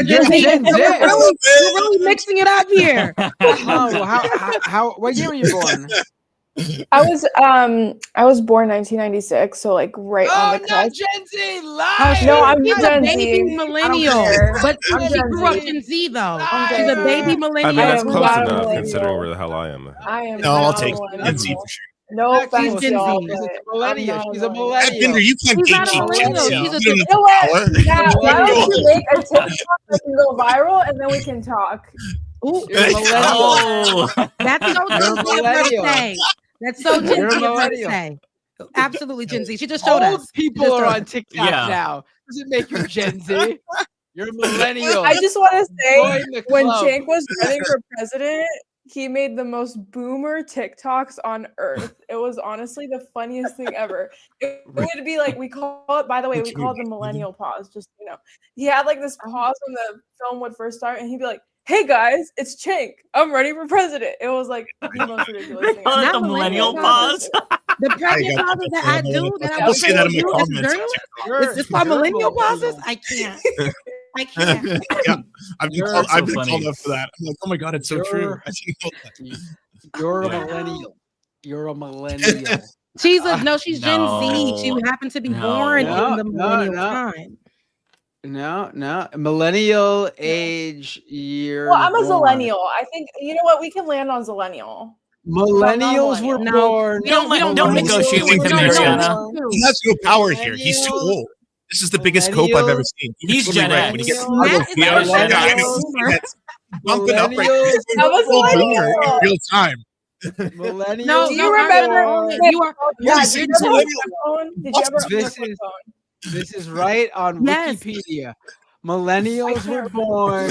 a Gen Z. We're really mixing it up here. How what year were you born? I was born 1996, so like right on the cusp. Gen Z, No, I'm She's Gen a baby Z. millennial, but she grew up Gen Z though. She's a baby millennial. I mean, that's close not a enough millennial. considering where the hell I am. I am. No, I'll not take a Gen Z millennial. for sure. No offense, Gen y'all, Z. but She's a I'm millennial. not She's a millennial. millennial. Binder, you can't She's not a gatekeep Gen millennial. Z. She's a You You know what? Matt, why don't Millennial. you make a TikTok that can go viral and then we can talk? Ooh, You're a millennial. that's so You're a Gen Z of her to millennial. say. That's so Gen You're a Z of her to millennial. say. Absolutely Gen Z. She just showed us. Old people are on TikTok now. Does it make you Gen Z? You're a millennial. I just want to Join say, the when club. Cenk was running for president, he made the most boomer TikToks on earth. It was honestly the funniest thing ever. It would be like, we call it, by the way, we call it the millennial pause. Just, you know, he had like this pause when the film would first start, and he'd be like, "Hey guys, it's Cenk. I'm running for president." It was like the most ridiculous thing. Call it the millennial pause. The pregnant pauses that I do, that I I'll say that in my do as a comments. journalist, is this called millennial pauses? I can't. I can't. Yeah, I've been funny. called up for that. I'm like, oh my god, it's so true. I didn't know that. You're a millennial. You're a millennial. She's Gen No. Z. She happened to be born in the millennial time. No. Millennial age year. Well, I'm a zillennial. I think, you know what? We can land on zillennial. Millennials were born. Don't negotiate with him, Ariana. He has no power here. He's too old. This is the biggest cope I've ever seen. He's totally Gen right. X. When he gets Matt is I know. He's bumping up right now. He's I was full like, boomer in real time. Millennials. No, Do you remember? You are. Yeah, Yes, did you it's ever millennial. flip phone? Did you ever This flip is- phone? This is right on Yes. Wikipedia. Millennials were born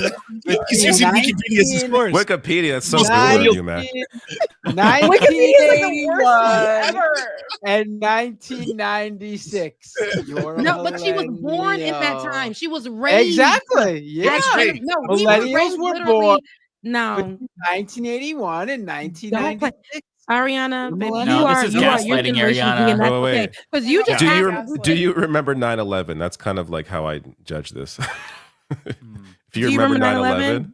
He's using Wikipedia as his source. Wikipedia, that's so good Nice. of you, man. Wikipedia is like the worst thing 1981 ever. and 1996. You're a No, but she was born at that millennial. time. She was raised. Exactly. Yeah. as Gen- No, we were Millennials raised were literally. born No, 1981 and don't play. 1996. Ariana, baby, No, this is you're gaslighting, Generation Ariana. Z, and that's Wait. okay. Because you just Do you remember 9/11? That's kind of like how I judge this. If you Do you remember remember 9/11,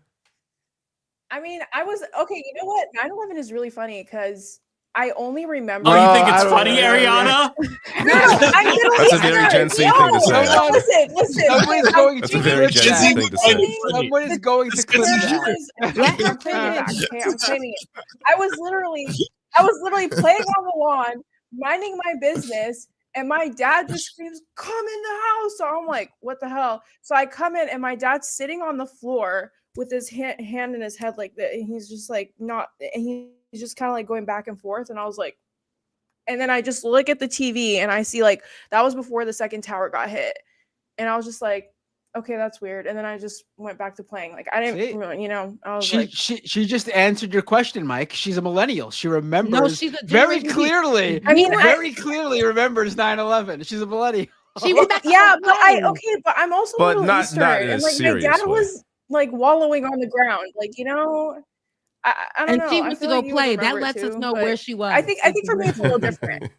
I mean, I was okay. You know what? 9/11 is really funny because I only remember. Oh, you think I it's don't funny, know. Ariana? No, I'm Middle That's a very Eastern. Gen Z thing to say. No, listen. Someone is going That's to a very clip Gen that. Z thing to say. Someone is going to clip that. I'm claiming it back. Okay, I'm claiming it. I was literally playing on the lawn, minding my business, and my dad just screams, "Come in the house!" So I'm like, "What the hell?" So I come in, and my dad's sitting on the floor with his hand in his head like that, and he's just like not, and he's just kind of like going back and forth, and I was like, and then I just look at the TV, and I see like that was before the second tower got hit, and I was just like, okay, that's weird. And then I just went back to playing. Like I didn't, you know, I was she just answered your question, Mike. She's a millennial. She remembers No, she's a very Generation Z. clearly. I mean, very clearly remembers 9/11. She's a millennial. She went back. Yeah, but but I'm also But a Middle not Eastern, in a and like my serious dad way. was like wallowing on the ground, like, you know. I don't And know. she I went to feel go like you would play. That remember it lets us too, know but where she was. I think for me it's a little different.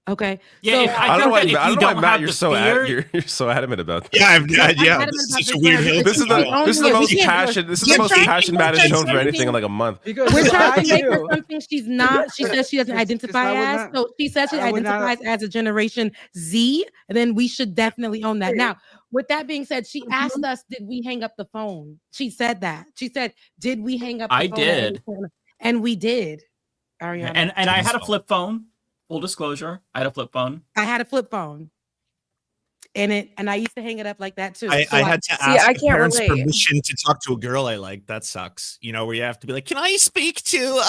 Okay. Yeah, so, if, I I don't know why, think that I if don't you know why don't Matt, have you're the so fear, you're so adamant about that. Yeah, adamant this is about such a this weird now, hill. This is because the she most owns it. passion. This is You're the most trying to passion Matt has say shown for something- anything in like a month. Because We're what trying I to make her do- something she's not. She says she doesn't 'cause identify I would as. not- So she says she I would not- identifies as a Generation Z. And then we should definitely own that. Now, with that being said, she asked us, "Did we hang up the phone?" She said that. She said, "Did we hang up?" The I phone? did. And we did. Ariana. And I had a flip phone. Full disclosure, I had a flip phone. I had a flip phone. And I used to hang it up like that too. I So had to See, ask I the can't parents' relate. permission to talk to a girl I like. That sucks. You know, where you have to be like, "Can I speak to?"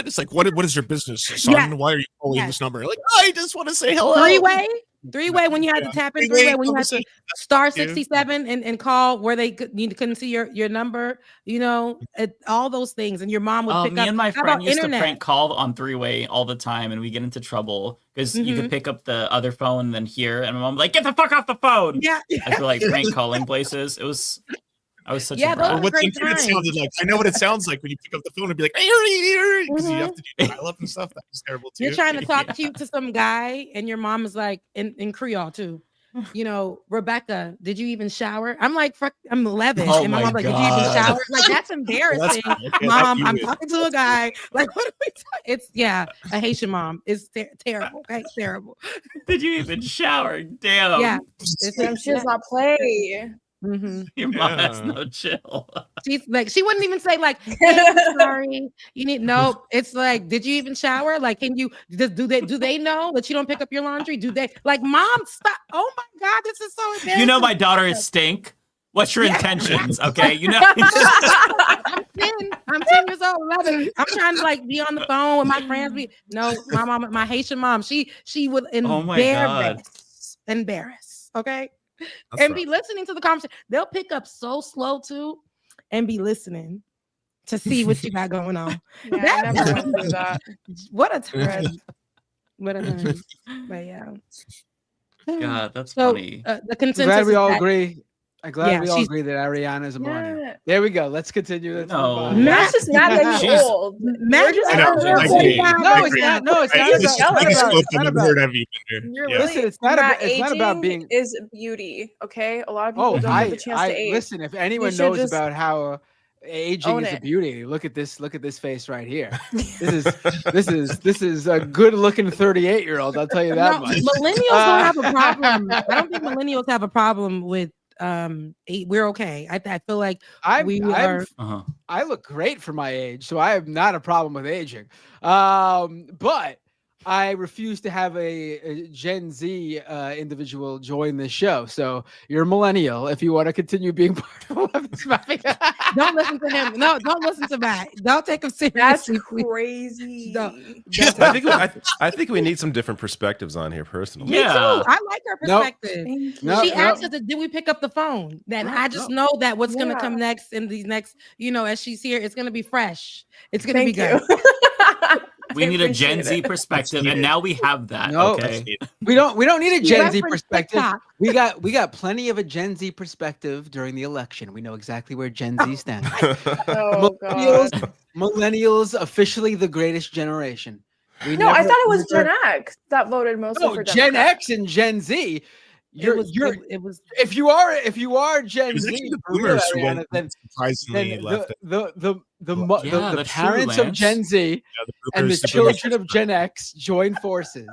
It's like, what is your business, son? Yeah. Why are you calling Yeah. this number? Like, I just want to say hello. Three-way when you had to tap in, three-way when you had to star 67 and call where they couldn't see your number, you know, all those things. And your mom would pick Me up. and my How friend about used internet? to prank call on three-way all the time, and we get into trouble because you Mhm. could pick up the other phone and then hear, and my mom would be like, "Get the fuck off the phone!" Yeah. I feel like prank calling places. I was such Yeah, a those brat. were What's great internet times. sounded like? I know what it sounds like when you pick up the phone and be like, because you have to do dial up and stuff. That was terrible too. You're trying to talk cute to some guy, and your mom is like in Creole too. You know, Rebecca, did you even shower? I'm like, fuck, I'm 11, Oh and my my mom's like, did you even God. shower? Like, that's embarrassing, okay, mom. you I'm win. talking to a guy. Like, what are we talking? It's a Haitian mom. It's terrible. Okay, it's terrible. Did you even shower? Damn. Yeah, She does not play. Mm-hmm. Your mom has no chill. She's like, she wouldn't even say like, hey, I'm sorry, you need no. It's like, did you even shower? Like, can you do they know that you don't pick up your laundry? Do they like, mom, stop? Oh my god, this is so embarrassing. You know my daughter is stink. What's your intentions? Okay, you know. I'm 10 years old, 11. I'm trying to like be on the phone with my friends. No, my mom, my Haitian mom, she would Oh my God. embarrass. Okay. That's And rough. be listening to the conversation. They'll pick up so slow too, and be listening to see what you got going on. Yeah, I never went through that. What a time! What a time! But yeah. God, that's So funny. the I'm consensus. glad we is all that- agree. I'm glad Yeah, we all she's- agree that Ariana is a millennial. Yeah. There we go. Let's continue. Let's No. move on. Matt's just mad that he's She's- old. Matt, You're just I know, mad I that agree. he's old. No, it's not. No, it's I not just about. yelling It's about not scope about. and heard of you. You're Yeah. really, Listen, it's not Matt, about. It's not about aging being. is beauty. Okay, a lot of people Oh, don't get the chance to age. listen. If anyone should knows just about how aging own is a it. beauty, look at this. Look at this face right here. This is a good-looking 38-year-old. I'll tell you that No, much. millennials don't have a problem. I don't think millennials have a problem with we're okay. I feel like we are. Uh-huh. I look great for my age, so I have not a problem with aging. But I refuse to have a Gen Z individual join this show. So you're a millennial if you want to continue being part of this Mafia. Don't listen to him. No, don't listen to Matt. Don't take him That's seriously. crazy. No. I think we need some different perspectives on here personally. Me Yeah. too. I like her Nope. perspective. Thank you. No, She no. asked us, did we pick up the phone? Then I just know that what's gonna come next in these next, as she's here, it's gonna be fresh. It's gonna be Thank good. you. We need a Gen appreciate Z it. perspective, and now we have that. No. Okay. We don't need a Gen Z referenced perspective. TikTok. We got plenty of a Gen Z perspective during the election. We know exactly where Gen Z stands. Oh god. Millennials officially the greatest generation. We No, I never- thought it was never- Gen X that voted mostly No, for Gen Democrats. X and Gen Z. It was If you are Gen It was Z, actually the for real, boomers who Ariana, went then surprisingly left. the Yeah, that's true, parents of Lance. Gen Z Yeah, and the boomers, children of Gen X join forces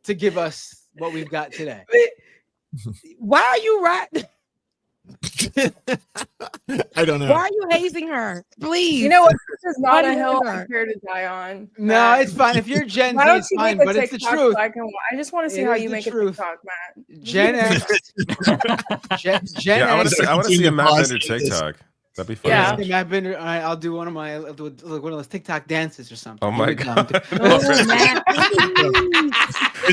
to give us what we've got today. why are you right? I don't know. Why are you hazing her? Please. You know what? This is not Why a do you hill do I'm that? here to die on. No, Matt. it's fine. If you're Gen Why Z, don't it's you fine, make a but it's the TikTok truth. so I just want to see It how is you the make truth. a TikTok, Matt. Gen X. Gen Yeah, I want X. to see a Matt Pause Bender this. TikTok. That'd be fun. Yeah. Okay, Matt Bender. All right, I'll do one of those TikTok dances or something. Oh my You would God. come to- Oh, Matt.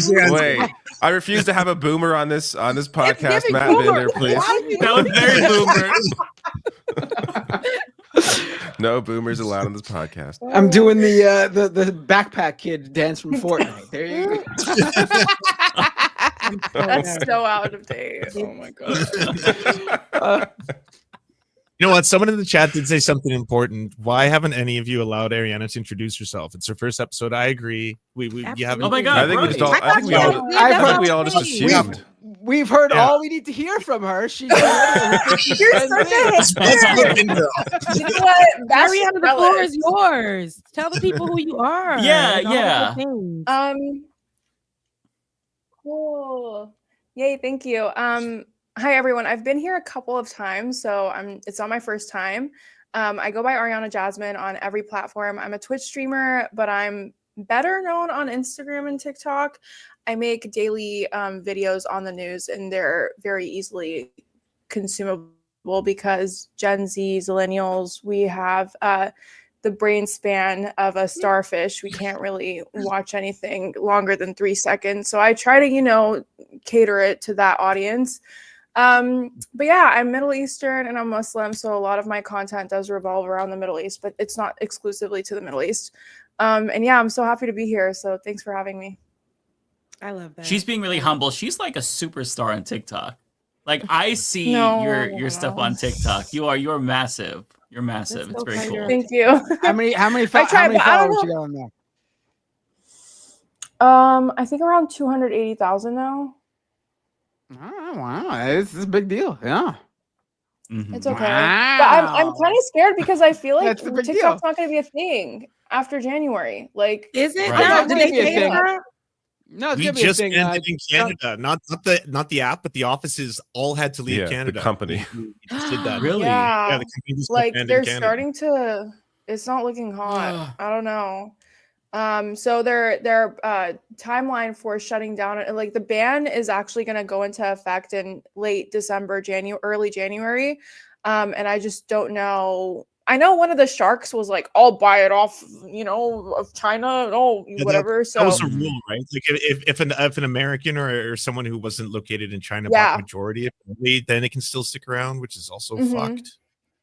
Wait, I refuse to have a boomer on this podcast. Matt boomer. Bender, please. That was very boomer. No boomers allowed on this podcast. I'm doing the backpack kid dance from Fortnite. There you go. That's so out of date. Oh my god. You know what? Someone in the chat did say something important. Why haven't any of you allowed Ariana to introduce herself? It's her first episode. I agree. You haven't. Oh my god! I think we all just assumed. We've heard all we need to hear from her. She's You're such a hypocrite. You know what? That's Ariana, the floor is yours. Tell the people who you are. Yeah, and all yeah. the things. Cool. Yay, thank you. Hi everyone. I've been here a couple of times, so it's not my first time. I go by Ariana Jasmine on every platform. I'm a Twitch streamer, but I'm better known on Instagram and TikTok. I make daily videos on the news, and they're very easily consumable because Gen Z, millennials, we have the brain span of a starfish. We can't really watch anything longer than 3 seconds. So I try to, cater it to that audience. But yeah, I'm Middle Eastern and I'm Muslim, so a lot of my content does revolve around the Middle East, but it's not exclusively to the Middle East. And yeah, I'm so happy to be here. So thanks for having me. I love that. She's being really humble. She's like a superstar on TikTok. Like I see your stuff on TikTok. You're massive. You're massive. It's very cool. Thank you. How many followers you got on there? I think around 280,000 now. Oh, wow, this is a big deal. Yeah. It's okay. Wow. But I'm kind of scared because I feel like That's the big TikTok's deal. not going to be a thing after January. Like, is it? Right. No, It's gonna be a thing. No, it's We gonna be a just thing. ended in Canada, not the app, but the offices all had to leave Yeah, Canada. the company. We just did that. Really? yeah, the company just like disbanded they're Canada. starting to. It's not looking hot. I don't know. So their timeline for shutting down, like the ban is actually going to go into effect in late December, early January. And I just don't know. I know one of the sharks was like, "I'll buy it off, of China, whatever." That was a rule, right? Like if an American or someone who wasn't located in China bought majority, then it can still stick around, which is also fucked.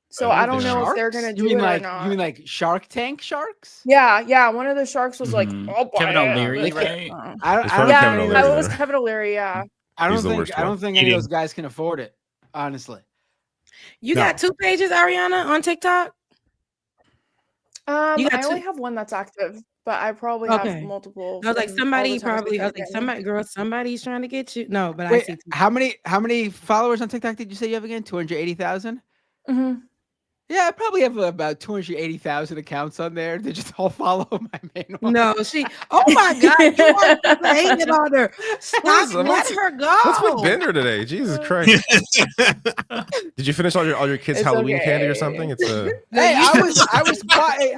So I don't know if they're gonna do it or not. You mean like Shark Tank sharks? Yeah. One of the sharks was like, "I'll buy Kevin it." O'Leary, right? It was Kevin O'Leary. Yeah. I don't think any of those guys can afford it. Honestly. You got 2 pages, Ariana, on TikTok? I only have one that's active, but I probably have multiple. I was like, somebody's trying to get you. No, but wait, I see. How many followers on TikTok did you say you have again? 280,000? Mm-hmm. Yeah, I probably have about 280,000 accounts on there. They just all follow my main one. No, oh my God, you are hating on her. Stop, let her go. What's with Bender today? Jesus Christ! Did you finish all your kids' Halloween candy or something? It's Hey, I was quiet.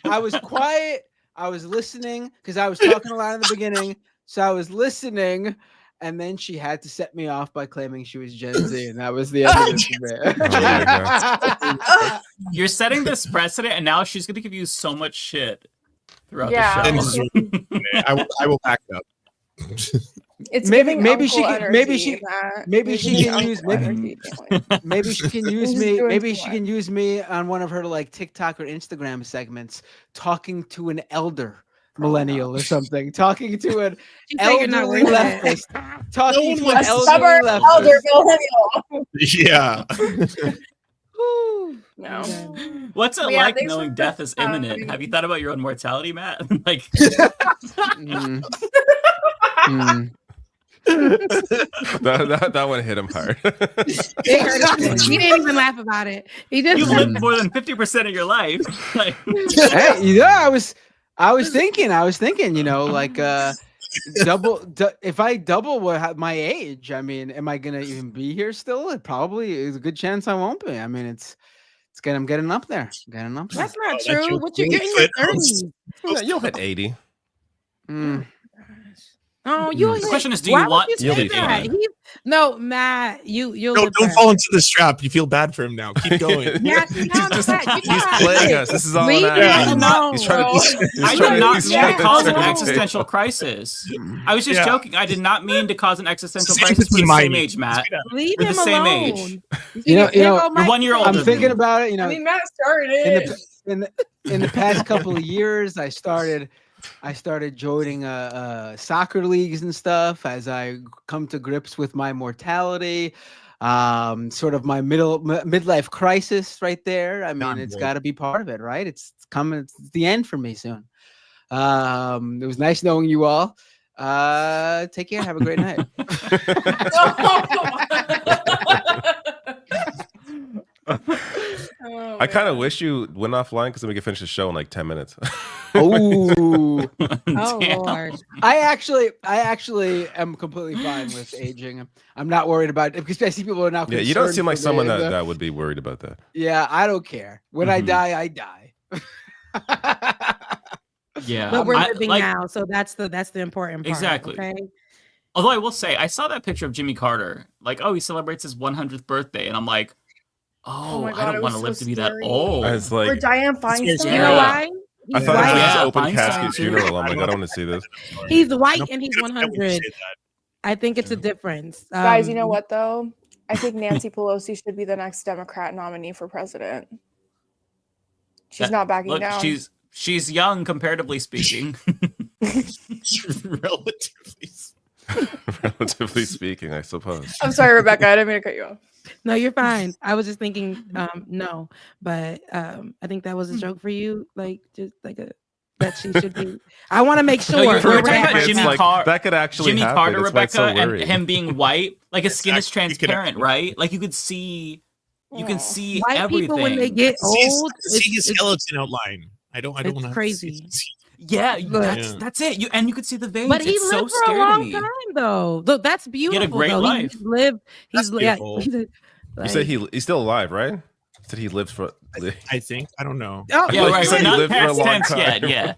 I was quiet. I was listening because I was talking a lot in the beginning. So I was listening. And then she had to set me off by claiming she was Gen Z, and that was the end of it. You're setting this precedent, and now she's going to give you so much shit throughout the show. I will back up. It's maybe she can use me on one of her like TikTok or Instagram segments, talking to an elder millennial or something, talking to an elderly leftist, talking to an elderly leftist. Yeah. No. What's it like knowing death is imminent? Have you thought about your own mortality, Matt? Like, that one hit him hard. He didn't even laugh about it. He just you lived more than 50% of your life. Like, hey, I was thinking, like if I double my age, I mean, am I gonna even be here still? It probably is a good chance I won't be. I mean, I'm getting up there. That's not true. What you're getting in your 30s. You'll hit 80. Oh, you. The question is, do why you want would to you say be that? fine. No, Matt, you'll No, live don't forever. fall into this trap. You feel bad for him now. Keep going. Yeah, no, Matt, you He's got playing it. us. This is all Leave an act. him not- alone. He's trying to. I did not he's mean trying to cause an turn it. existential crisis. I was just Yeah. joking. I did not mean to cause an existential Sympathy crisis. We're the same mining. age, Matt. Leave We're him the same alone. age. You're 1 year older. I'm than thinking me. about it. I mean, Matt started it. In the past couple of years, I started joining soccer leagues and stuff as I come to grips with my mortality, sort of my midlife crisis right there. I mean, it's got to be part of it, right? It's coming. It's the end for me soon. It was nice knowing you all. Take care. Have a great night. I kind of wish you went offline because then we could finish the show in like 10 minutes. Oh, Oh Lord. I actually am completely fine with aging. I'm not worried about it because I see people are now. Yeah, you don't concerned seem like for someone me. that would be worried about that. Yeah, I don't care. When I die, I die. Yeah, But we're I- living like- now, so that's the important part. Exactly. Okay. Although I will say, I saw that picture of Jimmy Carter. Like, oh, he celebrates his 100th birthday, and I'm like, Oh my I God, don't it want to was live so to be that scary. old. It's Or like Diane Feinstein. You know why? I He's thought it was white. just Yeah, open Feinstein casket too. funeral. I'm like, I don't want to see this. He's white and he's I wouldn't 100. say that. I think it's a difference. Guys, you know what though? I think Nancy Pelosi should be the next Democrat nominee for president. She's not backing Look, down. she's young comparatively speaking. Relatively speaking, I suppose. I'm sorry, Rebecca. I didn't mean to cut you off. No, you're fine. I was just thinking, no, but I think that was a joke for you, like just like that she should be. I want to make sure. No, you're we're talking about wrapping Jimmy up. Carter. that could actually Jimmy happen. Carter, That's why it's Rebecca, so and worried. him being white, like his skin is Exactly. You could transparent, actually- right? Like you can see White everything. people when they get old, see his skeleton outline. I don't it's want to crazy. Yeah, Look. that's it. You could see the veins. But he it's lived so for a scary long to me. time, though. Look, that's beautiful. great though. life. He's lived. He's That's beautiful. You said he's still alive, right? You said he lived for. I think. I don't know. Oh, Yeah, Like, right. you said We're he not lived for a past long tense time. yet. Yeah.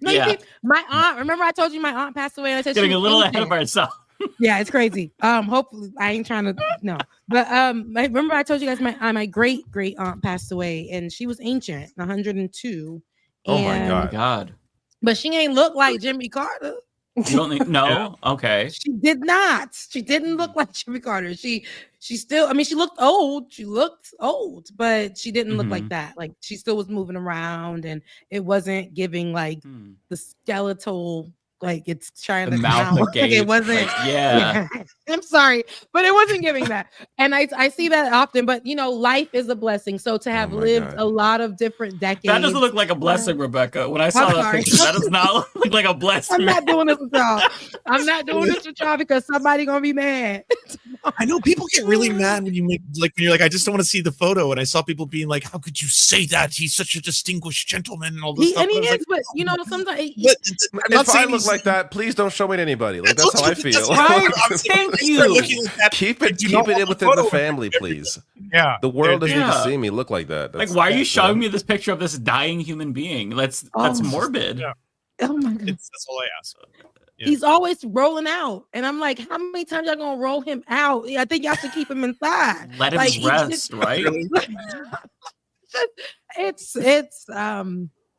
No, Yeah. you see, my aunt. Remember, I told you my aunt passed away. And I said Getting she a was little ancient. ahead of ourselves. Yeah, it's crazy. Hopefully, I ain't trying to no, but remember I told you guys my great aunt passed away, and she was ancient, 102. Oh my and- God. But she ain't look like Jimmy Carter. You don't think, no? Okay. She did not. She didn't look like Jimmy Carter. She still. I mean, she looked old. She looked old, but she didn't look like that. Like she still was moving around, and it wasn't giving like the skeletal. Like it's trying The to mouth come out. agape, It wasn't. like, yeah. I'm sorry, but it wasn't giving that. And I see that often. But you know, life is a blessing. So to have lived a lot of different decades. That doesn't look like a blessing, Rebecca. When I saw that sorry. picture, that does not look like a blessing. I'm not doing this with y'all. I'm not doing this with y'all because somebody gonna be mad. I know people get really mad when you when you're like, I just don't want to see the photo. And I saw people being like, how could you say that? He's such a distinguished gentleman and all this stuff. And he I was is, like, but you know, sometimes I'm not If I saying look he's- like that, please don't show me to anybody. Like that's how I feel. right. I'm saying Thank if you're you. looking at that, Keep I it do not want within photo the of family, it. please. Yeah. The world doesn't need Yeah. to see me look like that. Like, That's- why are you showing me this picture of this dying human being? That's morbid. Yeah. oh my god, That's all I ask. Yeah. he's always rolling out, and I'm like, how many times y'all gonna roll him out? I think y'all should keep him inside. Let him Like, he rest, just- right? it's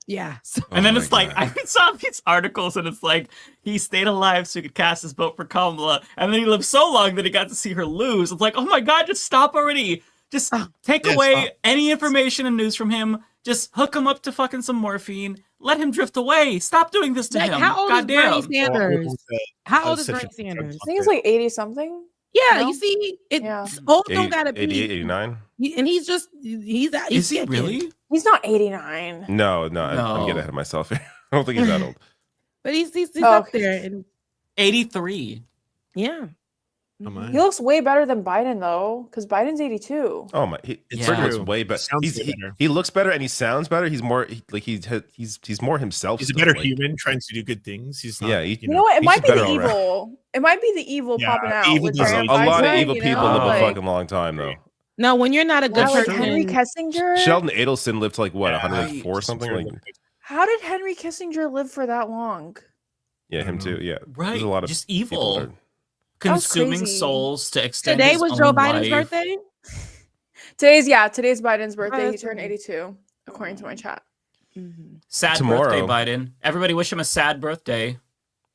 yeah. So- And then Oh it's my like, God. I saw these articles and it's like, he stayed alive so he could cast his vote for Kamala. And then he lived so long that he got to see her lose. It's like, oh my God, just stop already. Just take Yeah, away stop. any information and news from him. Just hook him up to fucking some morphine. Let him drift away. Stop doing this to Like, him. how old is Bernie Goddamn. Sanders? How old is Such Bernie a- Sanders? I think it's like 80 something. Yeah, No? you see, it's Yeah. old don't 80, gotta be. 88, 89? And he's Is he kicking. really? He's not 89. No, I'm No. getting ahead of myself here. I don't think he's that old. But he's Oh, up okay. there, and 83. yeah. Oh my. He looks way better than Biden though, because Biden's 82. Oh my, It's Bernie true. looks way better. Sounds way better. He looks better and he sounds better. He's more he's more himself. He's a still, better like- human trying to do good things. He's not, Yeah, You know what? It he's might be better the all around. evil. It might be the evil Yeah, popping out. evil with does Diane A lot of Feinstein, evil you people know? live a Like, fucking long time though. No, when you're not a good yeah, like person, Henry Kissinger. Sheldon Adelson lived to like what, Yeah, 104 or something? Like How did Henry Kissinger live for that long? Yeah, him too. Yeah, Right. There's a lot of just people evil. that are- Consuming crazy. souls to extend Today his was own Joe Biden's life. birthday. Today's Biden's birthday. He that's turned right. 82, according to my chat. Sad Tomorrow. birthday, Biden. Everybody wish him a sad birthday.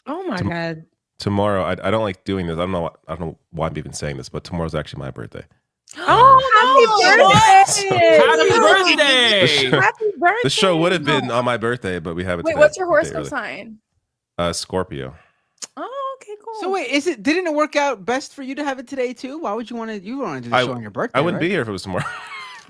Oh my god. Tomorrow, I don't like doing this. I don't know why I'm even saying this, but tomorrow's actually my birthday. Oh, Happy birthday! Happy birthday! Happy birthday! The show would have been on my birthday, but we have it. Wait, today, what's your a day horoscope early. sign? Scorpio. Oh, okay, cool. So wait, didn't it work out best for you to have it today too? Why would you want to do the show on your birthday? I wouldn't right? be here if it was tomorrow.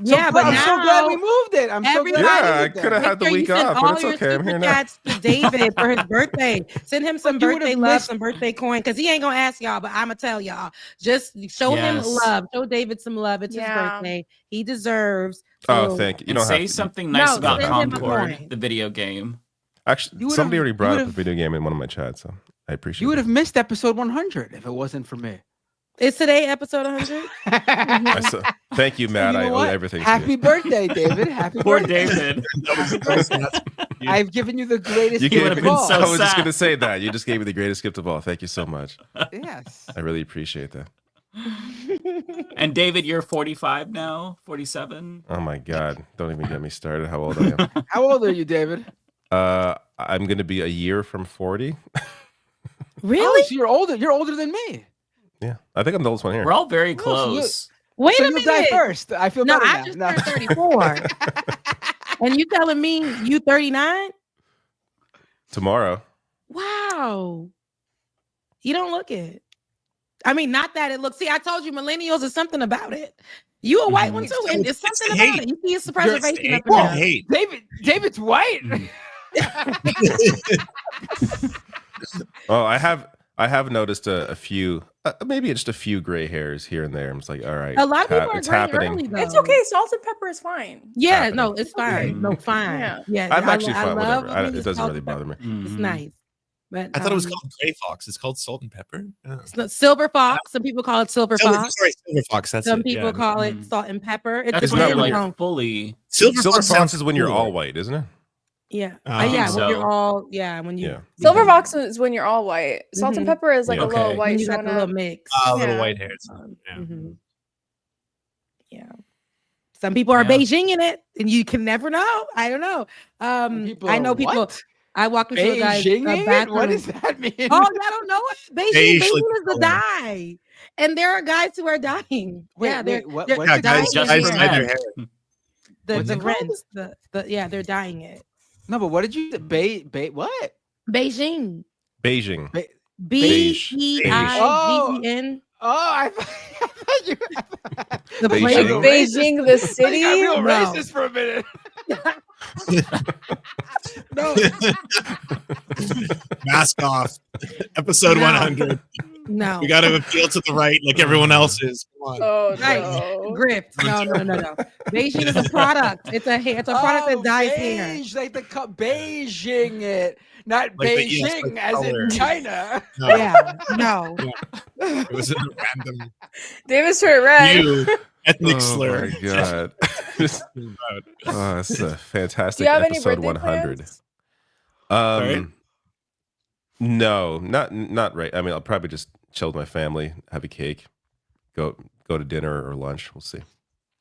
Yeah, but I'm now so glad we moved it. I'm so glad. Yeah, I we did that. could have had the week off, but it's okay. I'm here now. Chats to David for his birthday. Send him some But you would've birthday love, missed- some birthday coin, because he ain't gonna ask y'all, but I'm gonna tell y'all. Just show him Yes. love. Show David some love. It's his birthday. He deserves. Oh, So- thank you. You And don't say have to. something nice No, about send him a Concord, coin. the video game. Actually, would've- somebody already brought you up a would've- video game in one of my chats, so I appreciate You would it. have missed episode 100 if it wasn't for me. Is today episode 100? Thank you, Matt. You know I owe what? everything to Happy you. birthday, David. Happy Poor birthday. David. I've given you the greatest You gift gave of me, all. I was just going to say that. You just gave me the greatest gift of all. Thank you so much. Yes. I really appreciate that. And David, you're 45 now, 47. Oh my God. Don't even get me started. How old I am. How old are you, David? I'm going to be a year from 40. Really? Oh, so you're older. You're older than me. Yeah. I think I'm the oldest one here. We're all very so close. Wait so a you'll minute. die first. I feel No, better I now. just No. turned 34. And you telling me you 39? Tomorrow. Wow. You don't look it. I mean, not that it looks. See, I told you millennials is something about it. You a white one too, and it's something about it. You see his preservation up in there. David's white. Oh, I have noticed a few, maybe just a few gray hairs here and there. I'm just like, all right. A lot of people are it's gray happening. early, though. It's okay. Salt and pepper is fine. Yeah, happening. no, it's fine. No, fine. Yeah. Yeah, I'm actually I fine. love Whatever. when It it's doesn't salt really and bother me. pepper. It's nice. But I thought it was called Gray Fox. It's called Salt and Pepper. Yeah. it's not Silver Fox. Some people call it Silver Fox. Sorry, Silver Fox. That's Some it. people Yeah. call it Salt and Pepper. It That's Isn't when that you're when like you're- fully. Silver Fox Fox is when you're sounds all cool. white, isn't it? Yeah. I Yeah, think when you're so. all when you Yeah. Silver fox is when you're all white. Salt and Mhm. pepper is like Yeah. a little Okay. white when you got showing the little up. mix. Little Yeah. white hairs. Yeah. Mhm. Yeah. Some people are Yeah. Beijing in it, and you can never know. I don't know. I know people. What? I walked into a guy's Beijing? bathroom. What does that mean? Oh, I don't know it. Beijing Beige, like, is the color. dye, and there are guys who are dying. Wait, they're, wait, what- they're what's Yeah, the dying guys, Just their guys for hair. dye their men. hair. The What's it called? rents, they're dying it. No, but what did you what? Beijing. Beijing. B E I G E N. Oh, I thought you. The Beijing. place. Like Beijing, the city. I got real No. racist for a minute. No, Mask off. Episode No. 100. no. We got to appeal to the right like everyone else is. Come on. Oh Right, no. grift. No. Beijing is a product. It's a product that dyes hair. beige, like the Beijing it, not Like the- yes, Beijing like as color. in China. No, Yeah, no. It was a random David's turned red. new ethnic Oh slur. my God. Oh, that's a fantastic Do you have any episode birthday 100. plans? Sorry? No, not right. I mean, I'll probably just chill with my family, have a cake, go to dinner or lunch. We'll see.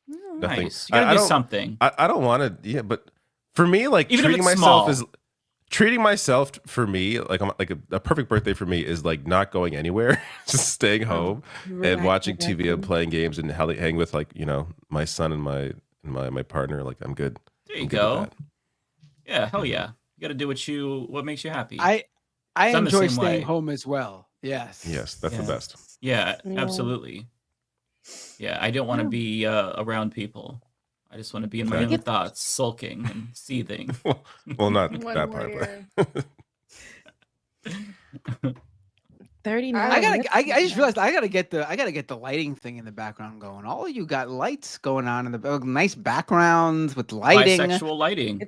Nothing. Nice. You gotta I do don't- something. I don't want to. Yeah, but for me, like Even if treating it's myself small. is treating myself for me like a perfect birthday for me is like not going anywhere, just staying home and Relax, watching TV and relaxing. playing games and hang with like my son and my partner. Like I'm good. There you I'm good with go. that. Yeah, hell yeah. You gotta do what makes you happy. I So I'm the enjoy same staying way. home as well. Yes. Yes, that's the Yeah. best. Yeah, Yeah. absolutely. Yeah, I don't want to be around people. I just want to be in my Okay. own thoughts, sulking and seething. Well, not One that part, warrior. but 39. I just realized I gotta get the lighting thing in the background going. All of you got lights going on in the nice backgrounds with lighting. Bisexual lighting.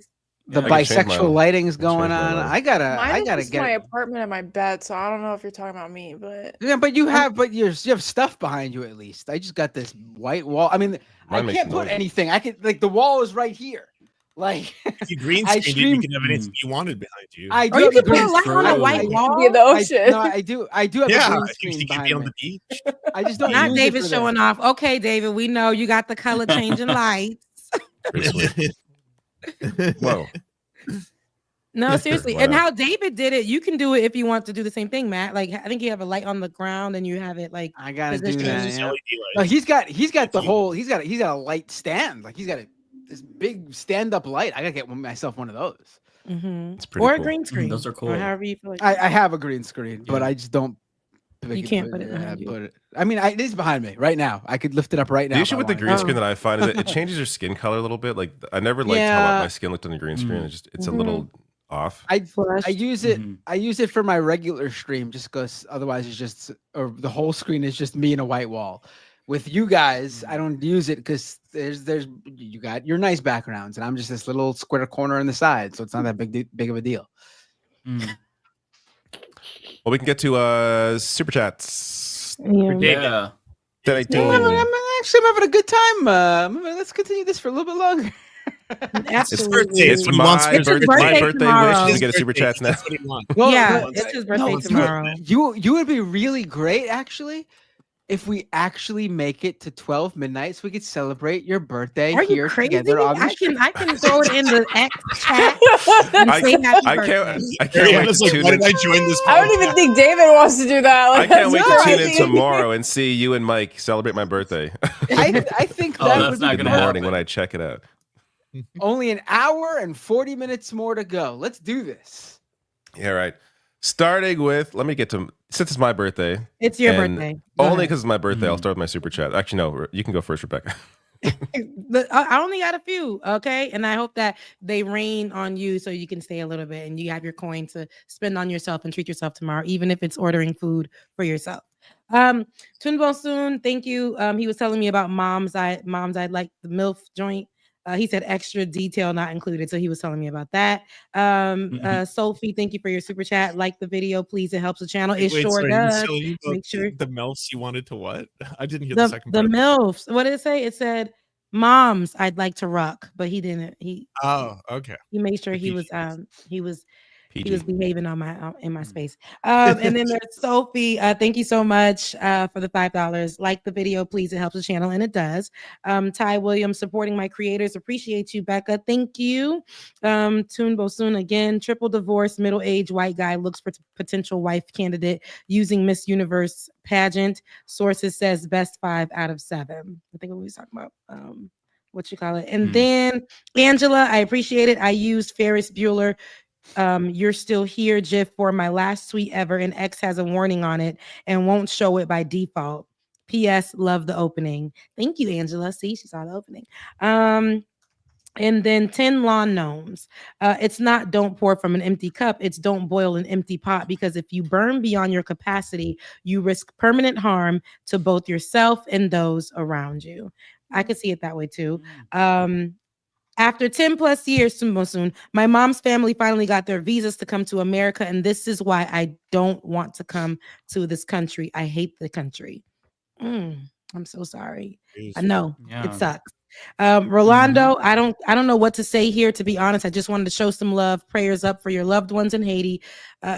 The I can change bisexual my- lighting's I can change going my on. lighting. I gotta Mine is just get my apartment and my bed, so I don't know if you're talking about me, but Yeah, but you have stuff behind you at least. I just got this white wall. I mean, I Mine makes can't put noise. anything. I can the wall is right here. Like If you green I screen, stream. you can have anything you wanted behind you. I do Or you have a could put green a light on a screen. white It wall. could be in the ocean. No, I do have Yeah, a green so screen you can be behind on me. the beach. I just don't Not use David it for showing that. off. Okay, David, we know you got the color changing lights. Pretty sweet. Whoa. No, seriously. Why And not? how David did it, you can do it if you want to do the same thing, Matt. Like I think you have a light on the ground and you have it like I gotta do positioned. that. Yeah. No, he's got the whole. He's got a light stand. Like he's got this big stand up light. I gotta get myself one of those. It's pretty Or a cool. green screen. Those are cool. Or however you feel like. I have a green screen, but Yeah. I just don't. You can't put it behind you. Put it. I mean, it is behind me right now. I could lift it up right now. The if issue I with the wanted. green screen that I find is it changes your skin color a little bit. Like I never liked how my skin looked on the green screen. It's a little off. I use it. I use it for my regular stream just because otherwise it's just or the whole screen is just me and a white wall. With you guys, I don't use it because there's you got your nice backgrounds and I'm just this little square corner on the side, so it's not that big of a deal. Well, we can get to super chats. Yeah. I'm having a good time. Let's continue this for a little bit longer. Absolutely. It's my birthday tomorrow. wish to get a super chats now. Yeah, it's his birthday tomorrow. You would be really great actually if we actually make it to 12 midnight so we could celebrate your birthday Are here you crazy? together on the stream. I can throw it in the X chat and say happy birthday. I can't wait to tune in. Why did I join this? I don't even think David wants to do that. I Like, can't wait that's to tune in crazy. tomorrow and see you and Mike celebrate my birthday. I think Oh, that that's would not be in the gonna morning happen. when I check it out. only an hour and 40 minutes more to go. Let's do this. Yeah, right. Starting with, let me get to, since it's my birthday. It's your and birthday. Go Only ahead. because it's my birthday, I'll start with my super chat. Actually, no, you can go first, Rebecca. I only got a few, okay? And I hope that they rain on you so you can stay a little bit and you have your coin to spend on yourself and treat yourself tomorrow, even if it's ordering food for yourself. Tunbo Soon, thank you. He was telling me about Mom's I'd like the MILF joint. He said extra detail not included, so he was telling me about that. Sophie, thank you for your super chat. Like the video, please. It helps the channel. It sure does. Make sure the MILFs you wanted to what? I didn't hear the the second part. MILFs. What did it say? It said Moms I'd like to rock, but he didn't. He okay. He made sure he was PG. he was behaving on my in my space. And then there's Sophie. Thank you so much for the $5. Like the video, please. It helps the channel, and it does. Ty Williams supporting my creators. Appreciate you, Becca. Thank you. Toon Bosun again. Triple divorce, middle-aged white guy looks for potential wife candidate using Miss Universe pageant. Sources says best 5 out of 7. I think what we was talking about. What you call it? And then Angela, I appreciate it. I used Ferris Bueller. You're still here, GIF for my last tweet ever, and X has a warning on it and won't show it by default. P.S. Love the opening. Thank you, Angela. See, she saw the opening. And then 10 lawn gnomes. It's not don't pour from an empty cup. It's don't boil an empty pot, because if you burn beyond your capacity, you risk permanent harm to both yourself and those around you. I could see it that way too. After 10 plus years, soon, my mom's family finally got their visas to come to America, and this is why I don't want to come to this country. I hate the country. I'm so sorry. I know it sucks. Rolando, I don't know what to say here, to be honest. I just wanted to show some love. Prayers up for your loved ones in Haiti.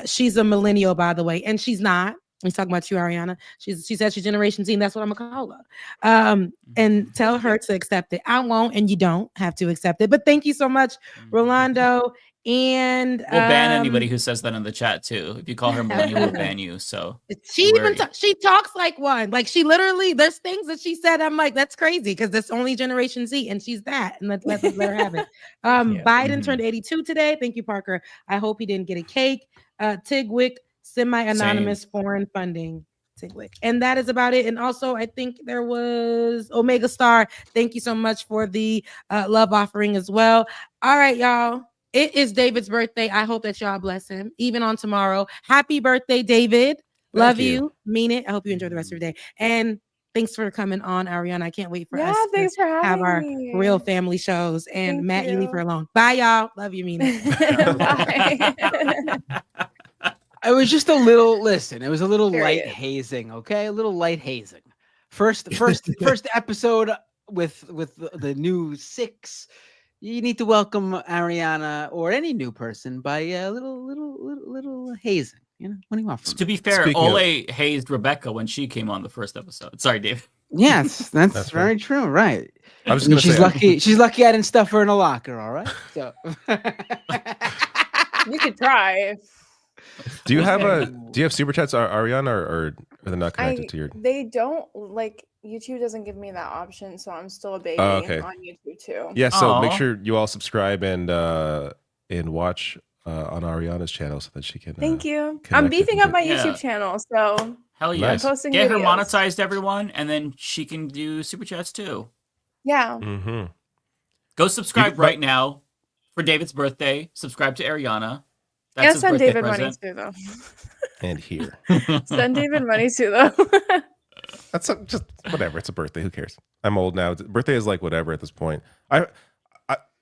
She's a millennial, by the way, and she's not. He's talking about you, Ariana. She said she's Generation Z, and that's what I'm gonna call her. And tell her to accept it. I won't, and you don't have to accept it. But thank you so much, Rolando. And we'll ban anybody who says that in the chat too. If you call her millennial, we'll ban you. So she even she talks like one. Like she literally, there's things that she said. I'm like, that's crazy because that's only Generation Z, and she's that. And let her have it. Biden turned 82 today. Thank you, Parker. I hope he didn't get a cake. Tigwick. Semi-anonymous foreign funding, Tigwick. And that is about it. And also, I think there was Omega Star. Thank you so much for the love offering as well. All right, y'all. It is David's birthday. I hope that y'all bless him, even on tomorrow. Happy birthday, David. Love you. Mean it. I hope you enjoy the rest of your day. And thanks for coming on, Ariana. I can't wait for us thanks for have having our me. real family shows. And Matt, you leave her alone. Bye, y'all. Love you, mean it. Bye. It was just a little it was a little Period. light hazing, okay? A little light hazing. First episode with the new 6. you need to welcome Ariana or any new person by a little hazing. You know, what do you want from me? To be fair, Ole hazed Rebecca when she came on the first episode. Sorry, Dave. Yes, that's very true. Right. I was just gonna she's say, lucky. She's lucky I didn't stuff her in a locker. All right. So You could try. do you have super chats, Ariana, or are they not connected to your? They don't like YouTube doesn't give me that option, so I'm still a baby Oh, okay. on YouTube too. Yeah, so make sure you all subscribe and watch on Ariana's channel so that she can. Thank you. connect I'm it beefing and up my Yeah. YouTube channel, so Hell yeah. I'm posting Get her videos. monetized, everyone, and then she can do super chats too. Yeah. Mm-hmm. Go subscribe right now for David's birthday. Subscribe to Ariana. That's And his send birthday David present. money too, though. And here. Send David money too, though. That's just whatever. It's a birthday. Who cares? I'm old now. Birthday is like whatever at this point. I